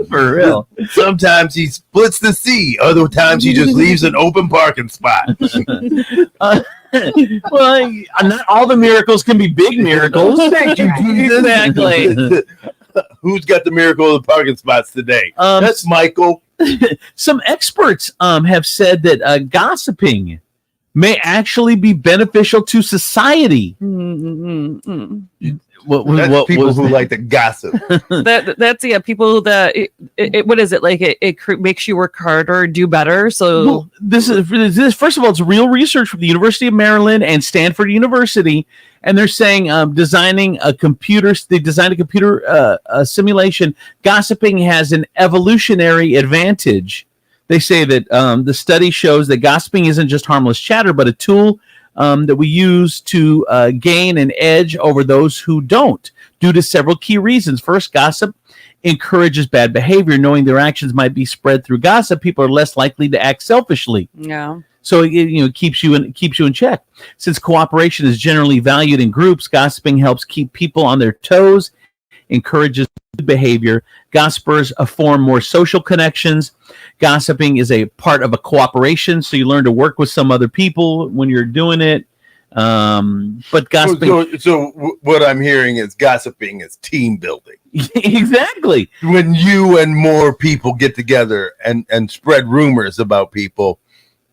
Speaker 2: For real.
Speaker 20: Sometimes he splits the sea. Other times he just leaves an open parking spot.
Speaker 2: Well, not all the miracles can be big miracles.
Speaker 20: Thank you, Jesus.
Speaker 2: Exactly.
Speaker 20: Who's got the miracle of the parking spots today? That's Michael.
Speaker 2: Some experts have said that gossiping may actually be beneficial to society.
Speaker 20: That's people who like to gossip.
Speaker 19: That's people that what is it like? It makes you work harder, do better. So
Speaker 2: this first of all, it's real research from the University of Maryland and Stanford University, and they're saying they designed a computer simulation. Gossiping has an evolutionary advantage. They say that the study shows that gossiping isn't just harmless chatter, but a tool that we use to gain an edge over those who don't, due to several key reasons. First, gossip encourages bad behavior. Knowing their actions might be spread through gossip, people are less likely to act selfishly.
Speaker 19: Yeah.
Speaker 2: So it keeps you in check. Since cooperation is generally valued in groups, gossiping helps keep people on their toes, encourages good behavior. Gossipers form more social connections. Gossiping is a part of a cooperation, so you learn to work with some other people when you're doing it. But gossiping.
Speaker 20: So what I'm hearing is gossiping is team building.
Speaker 2: Exactly.
Speaker 20: When you and more people get together and spread rumors about people,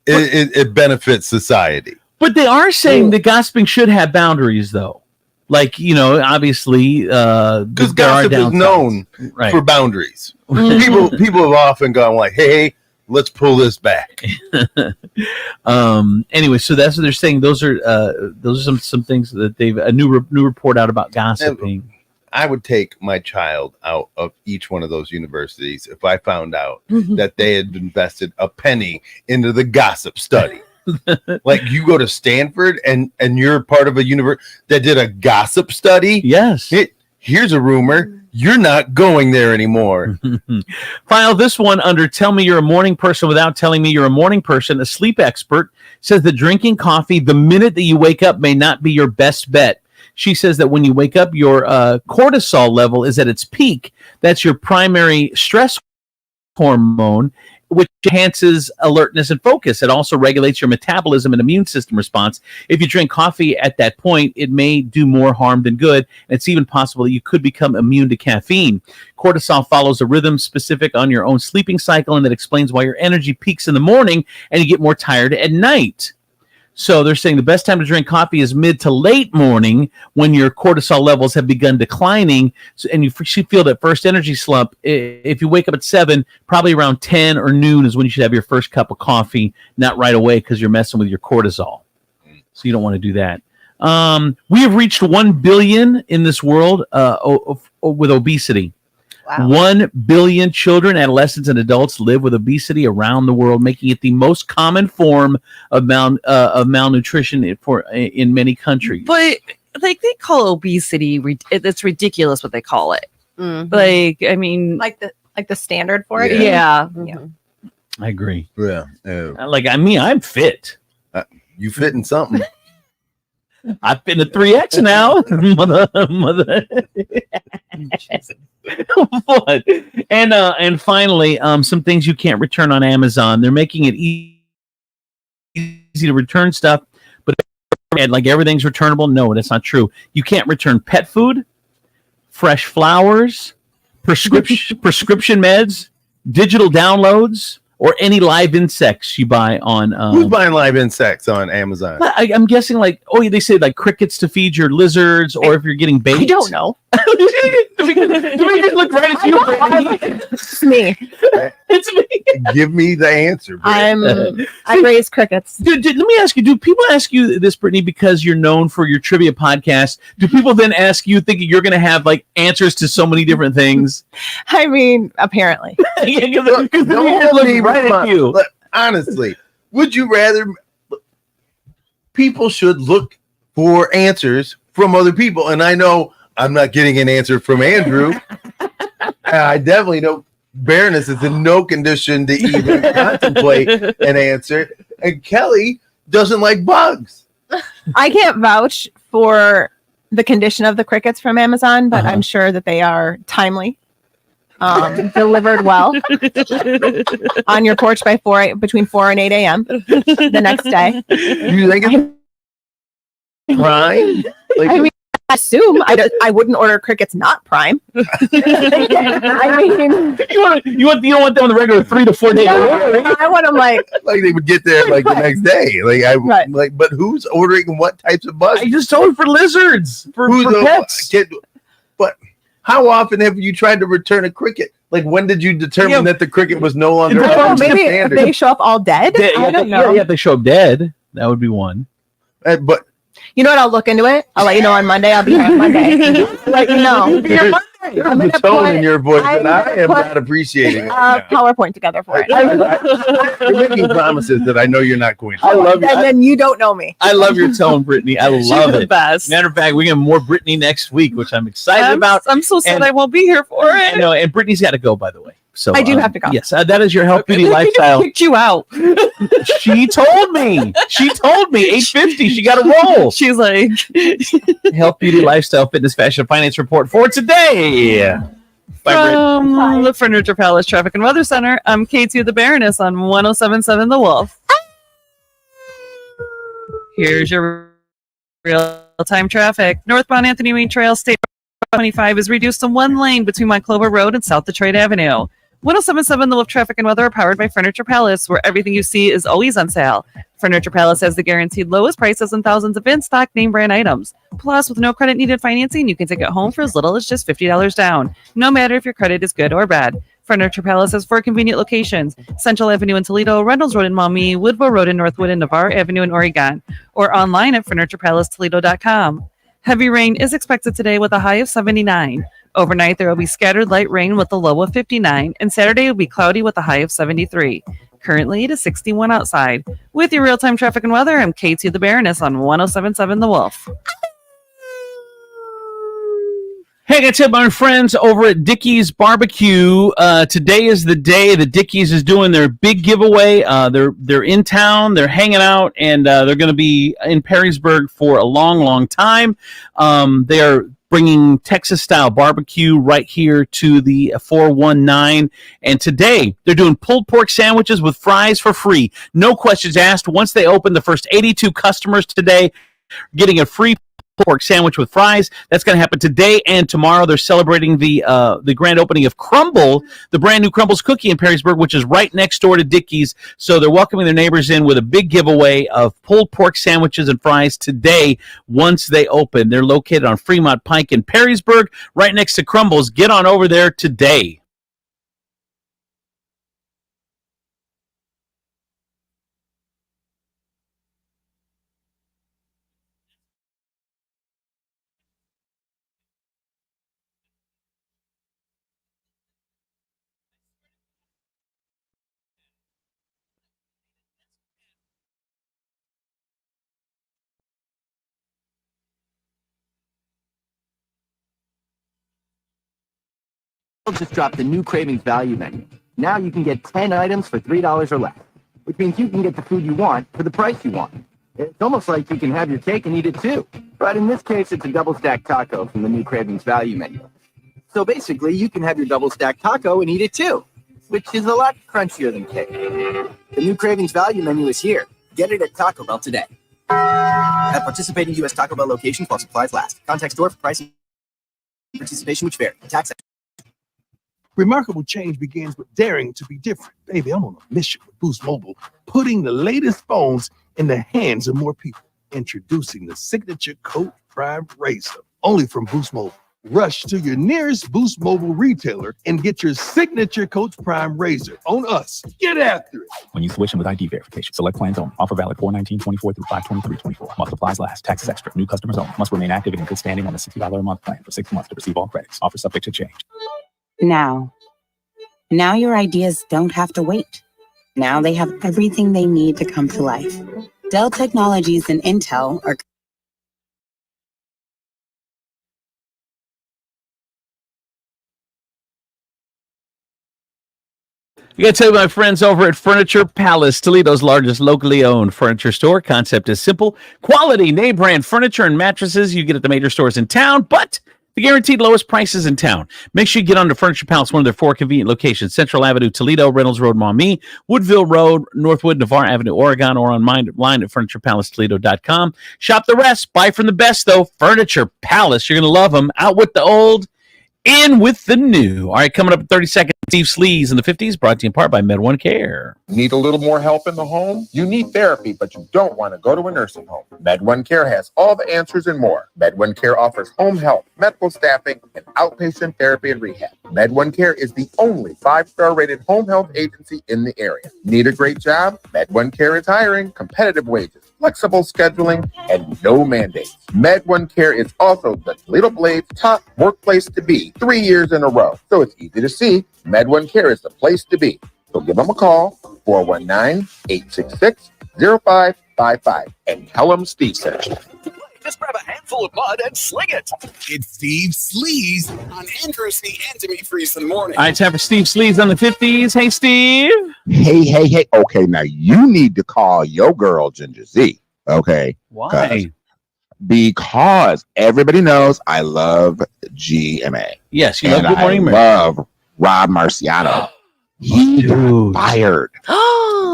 Speaker 20: it benefits society.
Speaker 2: But they are saying that gossiping should have boundaries, though. Obviously,
Speaker 20: because gossip is known for boundaries. People have often gone like, "Hey, let's pull this back."
Speaker 2: Anyway, so that's what they're saying. Those are some things that they've a new report out about gossiping.
Speaker 20: I would take my child out of each one of those universities if I found out that they had invested a penny into the gossip study. Like you go to Stanford and you're part of a university that did a gossip study.
Speaker 2: Yes.
Speaker 20: Here's a rumor. You're not going there anymore.
Speaker 2: File this one under Tell Me You're a Morning Person Without Telling Me You're a Morning Person. A sleep expert says that drinking coffee the minute that you wake up may not be your best bet. She says that when you wake up, your cortisol level is at its peak. That's your primary stress hormone. which enhances alertness and focus. It also regulates your metabolism and immune system response. If you drink coffee at that point, it may do more harm than good. And it's even possible that you could become immune to caffeine. Cortisol follows a rhythm specific on your own sleeping cycle, and that explains why your energy peaks in the morning and you get more tired at night. So they're saying the best time to drink coffee is mid to late morning when your cortisol levels have begun declining, and you feel that first energy slump. If you wake up at 7, probably around 10 or noon is when you should have your first cup of coffee, not right away because you're messing with your cortisol. So you don't want to do that. We have reached 1 billion in this world with obesity. Wow. 1 billion children, adolescents, and adults live with obesity around the world, making it the most common form of malnutrition in many countries.
Speaker 19: But like they call obesity, it's ridiculous what they call it.
Speaker 5: Mm-hmm.
Speaker 19: Like, I mean,
Speaker 6: like the standard for it.
Speaker 19: Yeah.
Speaker 2: I agree.
Speaker 20: Yeah.
Speaker 2: Like, I mean, I'm fit.
Speaker 20: You fit in something.
Speaker 2: I fit in a 3X now. mother. What? And finally, some things you can't return on Amazon. They're making it easy to return stuff, but like everything's returnable. No, that's not true. You can't return pet food, fresh flowers, prescription meds, digital downloads, or any live insects you buy on.
Speaker 20: Who's buying live insects on Amazon?
Speaker 2: I'm guessing they say like crickets to feed your lizards, or if you're getting bait.
Speaker 6: I don't know.
Speaker 2: Demetrius looked right at you, Brittany.
Speaker 6: It's me.
Speaker 2: It's me.
Speaker 20: Give me the answer.
Speaker 6: I raise crickets.
Speaker 2: Let me ask you, do people ask you this, Brittany, because you're known for your trivia podcast? Do people then ask you thinking you're going to have like answers to so many different things?
Speaker 6: I mean, apparently.
Speaker 2: Right at you.
Speaker 20: Look, honestly, would you rather people should look for answers from other people? And I know I'm not getting an answer from Andrew. I definitely know Baroness is in no condition to even contemplate an answer. And Kelly doesn't like bugs.
Speaker 6: I can't vouch for the condition of the crickets from Amazon, but I'm sure that they are timely. Delivered well on your porch by between 4 and 8 a.m. the next day.
Speaker 20: You think it's prime?
Speaker 6: I mean, I assume I wouldn't order crickets not prime. I mean,
Speaker 2: you don't want them on the regular 3 to 4 days.
Speaker 6: I want them like
Speaker 20: they would get there like the next day. But who's ordering what types of bugs?
Speaker 2: I just told for lizards for pets.
Speaker 20: But how often have you tried to return a cricket? Like, when did you determine that the cricket was no longer up to
Speaker 6: maybe
Speaker 20: standard?
Speaker 6: They show up all dead. I don't know.
Speaker 2: Yeah, if they show up dead, that would be one.
Speaker 20: But
Speaker 6: you know what? I'll look into it. I'll let you know on Monday. I'll be here on Monday. Let you know.
Speaker 20: There's a tone in your voice that I am not appreciating.
Speaker 6: PowerPoint together for it.
Speaker 20: You're making promises that I know you're not going to.
Speaker 2: I love you.
Speaker 6: And then you don't know me.
Speaker 2: I love your tone, Brittany. I love it.
Speaker 19: Best.
Speaker 2: Matter of fact, we get more Brittany next week, which I'm excited about.
Speaker 19: I'm so sad I won't be here for it.
Speaker 2: I know, and Brittany's got to go, by the way. So
Speaker 6: I do have to go.
Speaker 2: Yes, that is your Health Beauty Lifestyle.
Speaker 19: Kicked you out.
Speaker 2: She told me. 8:50. She got a roll.
Speaker 19: She's like
Speaker 2: Health Beauty Lifestyle Fitness Fashion Finance Report for today.
Speaker 19: From the Furniture Palace Traffic and Weather Center, I'm Katie the Baroness on 107.7 The Wolf. Here's your real-time traffic. Northbound Anthony Wayne Trail, State 25 is reduced to 1 lane between Monclova Road and South Detroit Avenue. 107.7 The Wolf Traffic and Weather are powered by Furniture Palace, where everything you see is always on sale. Furniture Palace has the guaranteed lowest prices and thousands of in-stock name brand items. Plus, with no credit needed financing, you can take it home for as little as just $50 down, no matter if your credit is good or bad. Furniture Palace has 4 convenient locations: Central Avenue in Toledo, Reynolds Road in Maumee, Woodville Road in Northwood, and Navarre Avenue in Oregon, or online at FurniturePalaceToledo.com. Heavy rain is expected today with a high of 79. Overnight, there will be scattered light rain with a low of 59, and Saturday will be cloudy with a high of 73. Currently, it is 61 outside. With your real-time traffic and weather, I'm Katie the Baroness on 107.7 The Wolf.
Speaker 2: Hey, I got to tell my friends over at Dickey's Barbecue. Today is the day that Dickey's is doing their big giveaway. They're in town, they're hanging out, and they're going to be in Perrysburg for a long, long time. They are bringing Texas-style barbecue right here to the 419. And today, they're doing pulled pork sandwiches with fries for free. No questions asked. Once they open, the first 82 customers today getting a free pork sandwich with fries. That's going to happen today and tomorrow. They're celebrating the grand opening of Crumble, the brand new Crumbles cookie in Perrysburg, which is right next door to Dickey's. So they're welcoming their neighbors in with a big giveaway of pulled pork sandwiches and fries today once they open. They're located on Fremont Pike in Perrysburg, right next to Crumbles. Get on over there today.
Speaker 15: Just dropped the new Cravings Value Menu. Now you can get 10 items for $3 or less, which means you can get the food you want for the price you want. It's almost like you can have your cake and eat it too. But in this case, it's a double stack taco from the new Cravings Value Menu. So basically, you can have your double stack taco and eat it too, which is a lot crunchier than cake. The new Cravings Value Menu is here. Get it at Taco Bell today. At participating U.S. Taco Bell locations while supplies last. Contact store for pricing and participation which vary. Tax.
Speaker 14: Remarkable change begins with daring to be different. Baby, I'm on a mission with Boost Mobile, putting the latest phones in the hands of more people. Introducing the Signature Coat Prime Razor, only from Boost Mobile. Rush to your nearest Boost Mobile retailer and get your Signature Coach Prime Razor on us. Get after it.
Speaker 17: When you switch in with ID verification, select plans only. Offer valid 4/19/24 through 5/23/24. Must applies last. Taxes extra. New customers only. Must remain active and in good standing on the $60 a month plan for 6 months to receive all credits. Offer subject to change.
Speaker 21: Now your ideas don't have to wait. Now they have everything they need to come to life. Dell Technologies and Intel are
Speaker 2: I got to tell you, my friends over at Furniture Palace, Toledo's largest locally owned furniture store. Concept is simple. Quality, name brand furniture and mattresses you get at the major stores in town, but the guaranteed lowest prices in town. Make sure you get onto Furniture Palace, one of their 4 convenient locations: Central Avenue, Toledo, Reynolds Road, Maumee, Woodville Road, Northwood, Navarre Avenue, Oregon, or online at FurniturePalaceToledo.com. Shop the rest. Buy from the best, though. Furniture Palace. You're going to love them. Out with the old, in with the new. All right, coming up in 30 seconds, Steve Sleaze in the 50s, brought to you in part by Med1 Care.
Speaker 22: Need a little more help in the home? You need therapy, but you don't want to go to a nursing home. Med1 Care has all the answers and more. Med1 Care offers home health, medical staffing, and outpatient therapy and rehab. Med1 Care is the only 5-star rated home health agency in the area. Need a great job? Med1 Care is hiring, competitive wages, flexible scheduling, and no mandates. Med1 Care is also the Toledo Blade's top workplace to be 3 years in a row. So it's easy to see. Med1 Care is the place to be. So give them a call, 419-866-0555, and tell them Steve sent you.
Speaker 29: Just grab a handful of mud and sling it. It's Steve Sleaze on Andrews and Demetrius in the morning.
Speaker 2: All right, time for Steve Sleaze on the 50s. Hey, Steve.
Speaker 23: Hey. Okay, now you need to call your girl, Ginger Z. Okay.
Speaker 2: Why?
Speaker 23: Because everybody knows I love GMA.
Speaker 2: Yes, you love Good Morning
Speaker 23: America. I love Rob Marciano. He got fired.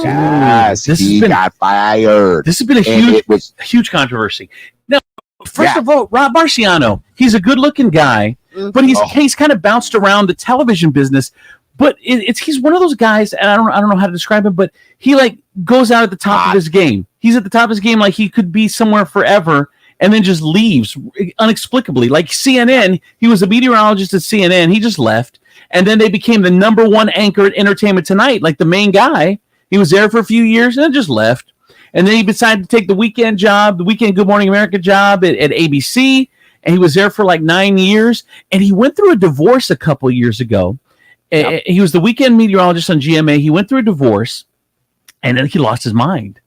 Speaker 23: Yes, he got fired.
Speaker 2: This has been a huge controversy. Now, first of all, Rob Marciano, he's a good-looking guy, but he's kind of bounced around the television business. But he's one of those guys, and I don't know how to describe him, but he like goes out at the top of his game. He's at the top of his game, like he could be somewhere forever, and then just leaves inexplicably. Like CNN, he was a meteorologist at CNN. He just left. And then they became the #1 anchor at Entertainment Tonight, like the main guy. He was there for a few years and then just left. And then he decided to take the weekend Good Morning America job at ABC. And he was there for like 9 years. And he went through a divorce a couple years ago. Yep. He was the weekend meteorologist on GMA. He went through a divorce and then he lost his mind.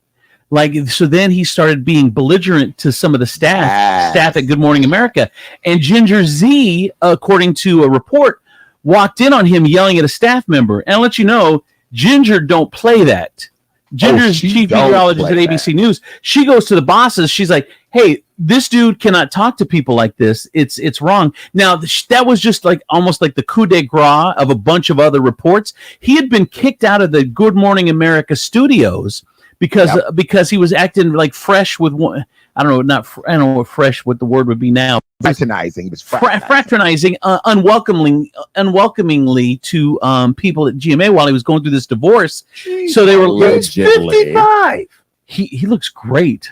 Speaker 2: So then he started being belligerent to some of the staff at Good Morning America. And Ginger Z, according to a report, walked in on him yelling at a staff member. And I'll let you know, Ginger don't play that. Ginger's
Speaker 23: she
Speaker 2: chief
Speaker 23: don't
Speaker 2: meteorologist
Speaker 23: play
Speaker 2: at ABC News. She goes to the bosses. She's like, "Hey, this dude cannot talk to people like this. It's wrong." Now that was just like almost like the coup de grace of a bunch of other reports. He had been kicked out of the Good Morning America studios because he was acting like fresh with one. I don't know, I don't know what fresh what the word would be now.
Speaker 23: Fraternizing. He was
Speaker 2: Fraternizing unwelcomingly to people at GMA while he was going through this divorce. So they were
Speaker 23: Allegedly.
Speaker 2: 55. He looks great.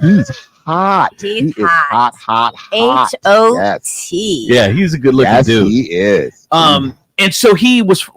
Speaker 23: He's hot.
Speaker 5: He's
Speaker 23: He is hot.
Speaker 5: H-O-T.
Speaker 2: Yeah, he's a good looking
Speaker 23: Yes,
Speaker 2: dude.
Speaker 23: he is.
Speaker 2: And so he was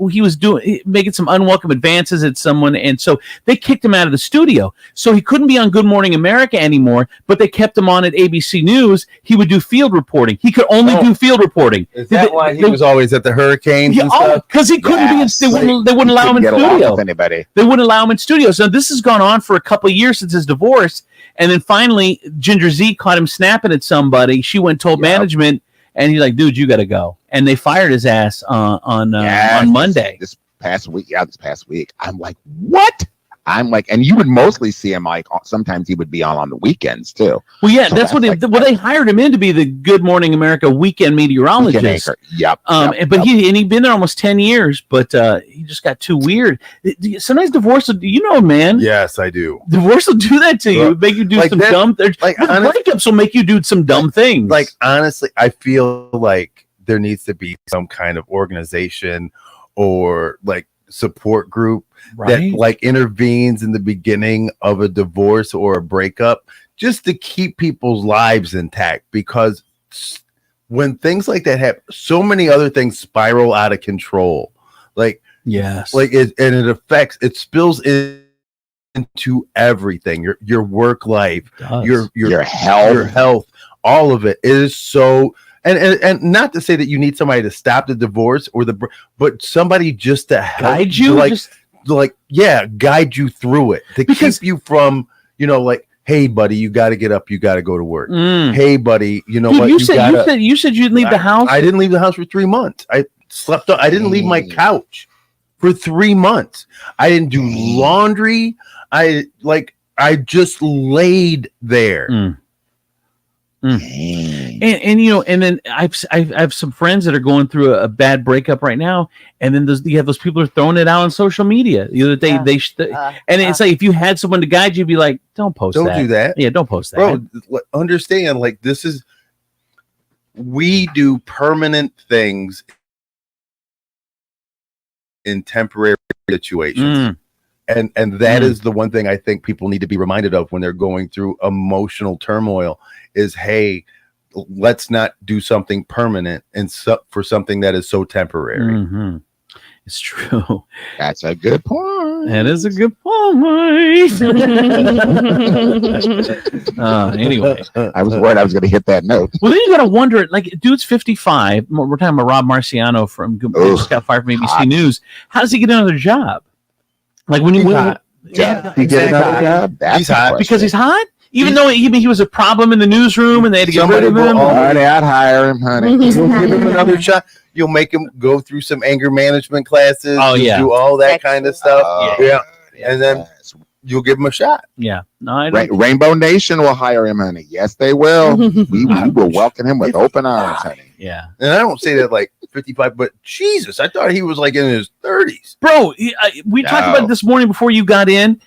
Speaker 2: making some unwelcome advances at someone, and so they kicked him out of the studio. So he couldn't be on Good Morning America anymore, but they kept him on at ABC News. He would do field reporting. He could only do field reporting.
Speaker 20: Is that why he was always at the hurricanes and stuff?
Speaker 2: Because he couldn't be. They wouldn't allow him in
Speaker 23: Get along
Speaker 2: studio.
Speaker 23: with anybody.
Speaker 2: They wouldn't allow him in studio. So this has gone on for a couple of years since his divorce, and then finally Ginger Z caught him snapping at somebody. She went and told management. And he's like, dude, you got to go. And they fired his ass on Monday.
Speaker 23: This past week. I'm like, what? I'm like, and you would mostly see him like sometimes he would be on the weekends too.
Speaker 2: Well, yeah,
Speaker 23: So
Speaker 2: that's what they hired him in to be the Good Morning America weekend meteorologist.
Speaker 23: Weekend anchor. Yep.
Speaker 2: But he'd been there almost 10 years, but he just got too weird. Sometimes divorce, man.
Speaker 20: Yes, I do.
Speaker 2: Divorce will do that to you.
Speaker 20: Well,
Speaker 2: Make you do
Speaker 20: like
Speaker 2: some
Speaker 20: that-
Speaker 2: dumb.
Speaker 20: like,
Speaker 2: Breakups will make you do some dumb things.
Speaker 20: Like, honestly, I feel like there needs to be some kind of organization or like support group that like intervenes in the beginning of a divorce or a breakup just to keep people's lives intact, because when things like that happen, so many other things spiral out of control. Like,
Speaker 2: yes,
Speaker 20: like it spills into everything, your work life, your health, all of it. It is so. And not to say that you need somebody to stop the divorce but somebody just to help
Speaker 2: guide you,
Speaker 20: guide you through it, to keep you from, like, hey buddy, you got to get up, you got to go to work. Hey buddy, you know what?
Speaker 2: You said you'd leave the house.
Speaker 20: I didn't leave the house for 3 months. I slept. I didn't leave my couch for 3 months. I didn't do laundry. I just laid there.
Speaker 2: And then I have some friends that are going through a bad breakup right now, and then you have those people who are throwing it out on social media. The other day and it's like, if you had someone to guide you, you'd be like, don't post that.
Speaker 20: Don't do that.
Speaker 2: Yeah, don't post that.
Speaker 20: Bro, understand, like, we do permanent things in temporary situations. And that is the one thing I think people need to be reminded of when they're going through emotional turmoil is, hey, let's not do something permanent for something that is so temporary.
Speaker 2: It's true.
Speaker 23: That's a good point.
Speaker 2: That is a good point. Anyway,
Speaker 23: I was worried I was going to hit that note.
Speaker 2: Well, then you got to wonder, like, dude's 55. We're talking about Rob Marciano from just got fired from ABC News. How does he get another job? Like, when you win,
Speaker 23: He get another job? That's
Speaker 20: He's hot
Speaker 2: because he's hot. Even though he was a problem in the newsroom and they had to get rid of him.
Speaker 23: Honey, I'd hire him, honey.
Speaker 20: You'll give him another shot. You'll make him go through some anger management classes.
Speaker 2: Oh, yeah.
Speaker 20: Do all that kind of stuff. And then you'll give him a shot.
Speaker 2: Yeah. No, I don't.
Speaker 23: Rainbow Nation will hire him, honey. Yes, they will. we will welcome him with open arms, honey.
Speaker 2: Yeah.
Speaker 20: And I don't say that like 55, but Jesus, I thought he was like in his 30s.
Speaker 2: Bro, we talked about it this morning before you got in.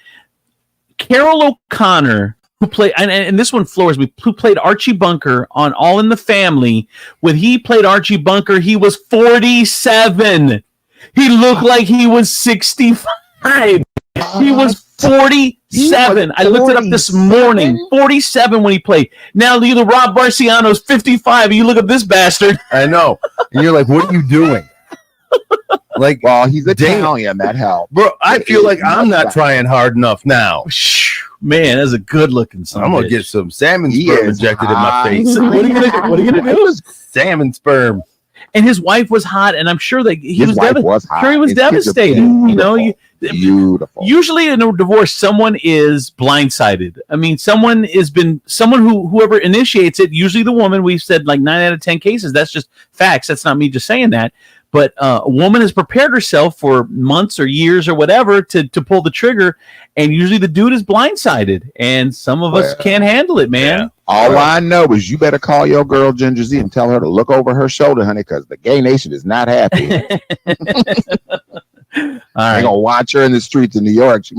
Speaker 2: Carol O'Connor, who played, and this one floors me, who played Archie Bunker on All in the Family. When he played Archie Bunker, he was 47. He looked like he was 65. He was 47. I looked it up this morning. 47 when he played. Now the Rob Marciano's 55. And you look at this bastard.
Speaker 20: I know. And you're like, what are you doing? Like,
Speaker 23: well, he's Italian. That helps.
Speaker 20: Bro, I feel like I'm not trying hard enough now.
Speaker 2: Man, that's a good looking son.
Speaker 20: I'm gonna get some salmon sperm injected in my face.
Speaker 2: What are you gonna do?
Speaker 20: Salmon sperm.
Speaker 2: And his wife was hot, and I'm sure that he was
Speaker 23: hot.
Speaker 2: Sure, he was
Speaker 23: His kids are
Speaker 2: devastated.
Speaker 23: beautiful.
Speaker 2: Usually in a divorce, someone is blindsided. I mean, whoever initiates it, usually the woman. We've said like 9 out of 10 cases. That's just facts. That's not me just saying that. But a woman has prepared herself for months or years or whatever to pull the trigger, and usually the dude is blindsided, and some of us can't handle it, man.
Speaker 23: All I know is you better call your girl Ginger Z and tell her to look over her shoulder, honey, because the gay nation is not happy.
Speaker 2: All right.
Speaker 23: They're gonna watch her in the streets of New York. She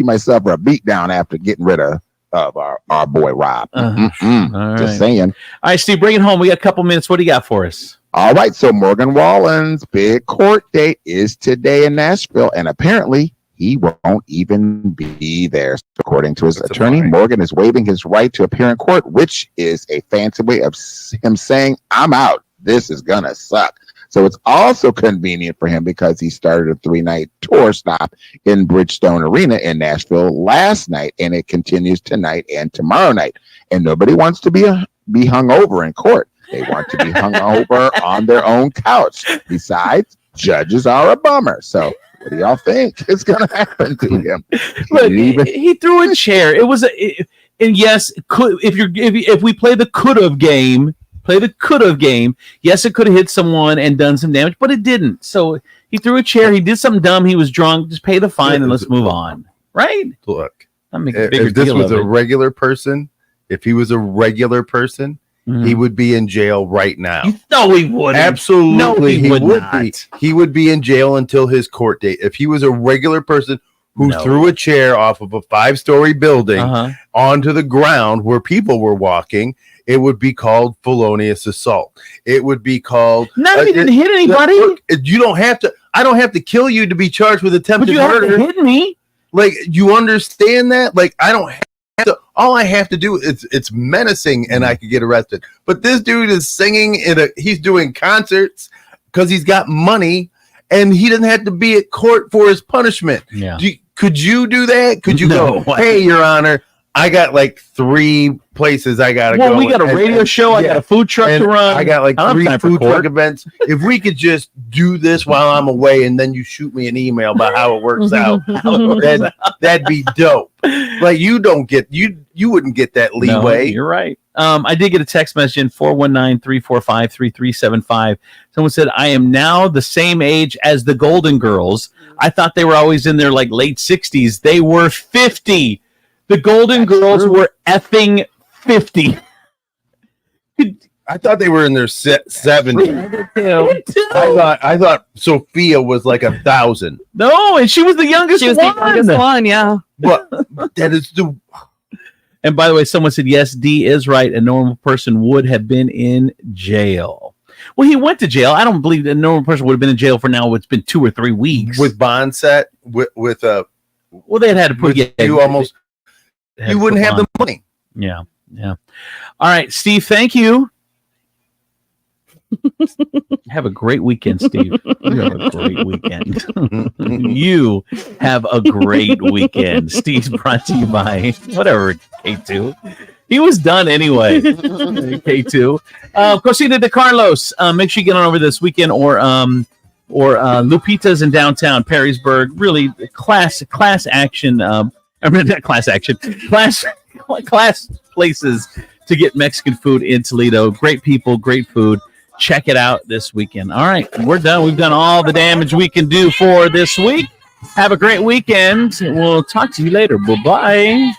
Speaker 23: might suffer a beat down after getting rid of our boy Rob.
Speaker 2: All
Speaker 23: Just
Speaker 2: right.
Speaker 23: saying.
Speaker 2: All right, Steve, bring it home. We got a couple minutes. What do you got for us?
Speaker 23: All right, so Morgan Wallen's big court date is today in Nashville, and apparently he won't even be there. According to his attorney, Morgan is waiving his right to appear in court, which is a fancy way of him saying, I'm out. This is gonna suck. So it's also convenient for him because he started a 3-night tour stop in Bridgestone Arena in Nashville last night, and it continues tonight and tomorrow night. And nobody wants to be hung over in court. They want to be hung over on their own couch. Besides, judges are a bummer. So what do y'all think is going to happen to him?
Speaker 2: Look, he threw a chair. It was and yes, if we play the could have game, yes, it could have hit someone and done some damage, but it didn't. So he threw a chair. He did something dumb. He was drunk. Just pay the fine and let's move on. Right?
Speaker 20: Look,
Speaker 2: if
Speaker 20: this was a regular person, if he was a regular person, he would be in jail right now.
Speaker 2: No, he wouldn't.
Speaker 20: Absolutely,
Speaker 2: No, he would
Speaker 20: would
Speaker 2: not.
Speaker 20: be. He would be in jail until his court date. If he was a regular person who threw a chair off of a 5-story building onto the ground where people were walking, it would be called felonious assault. It would be called.
Speaker 2: No, he didn't hit anybody.
Speaker 20: Look, you don't have to. I don't have to kill you to be charged with attempted murder.
Speaker 2: But you have to hit me.
Speaker 20: Like, you understand that? Like, I don't have to. All I have to do is it's menacing, and I could get arrested. But this dude is singing he's doing concerts because he's got money, and he doesn't have to be at court for his punishment.
Speaker 2: Yeah.
Speaker 20: Could you do that? Could you
Speaker 2: No.
Speaker 20: go, hey, Your Honor, I got like 3 places I gotta go.
Speaker 2: Well, we got a radio show. I got a food truck to run.
Speaker 20: I got like
Speaker 2: I don't
Speaker 20: 3
Speaker 2: have time for
Speaker 20: food
Speaker 2: court.
Speaker 20: truck events. If we could just do this while I'm away, and then you shoot me an email about how it works out, that'd be dope. Like, you wouldn't get that leeway.
Speaker 2: No, you're right. I did get a text message in 419-345-3375. Someone said, I am now the same age as the Golden Girls. I thought they were always in their like late 60s. They were 50. The Golden Girls were effing 50.
Speaker 20: I thought they were in their 70s. I thought Sophia was like 1,000.
Speaker 2: No, and she was the youngest one.
Speaker 19: The youngest one, yeah.
Speaker 20: But that is the.
Speaker 2: And by the way, someone said, yes, D is right. A normal person would have been in jail. Well, he went to jail. I don't believe a normal person would have been in jail for now. It's been 2 or 3 weeks.
Speaker 20: With bond set, with
Speaker 2: well, they had to put
Speaker 20: you wouldn't have the money.
Speaker 2: Yeah. All right, Steve, thank you. Have a great weekend, Steve. You have a great weekend. You have a great weekend. Steve's brought to you by whatever, K2. He was done anyway. K2. Cosita de Carlos. Make sure you get on over this weekend or Lupita's in downtown Perrysburg. Really class action. Not class action. Class places to get Mexican food in Toledo. Great people, great food. Check it out this weekend. All right, we're done. We've done all the damage we can do for this week. Have a great weekend. We'll talk to you later. Bye-bye.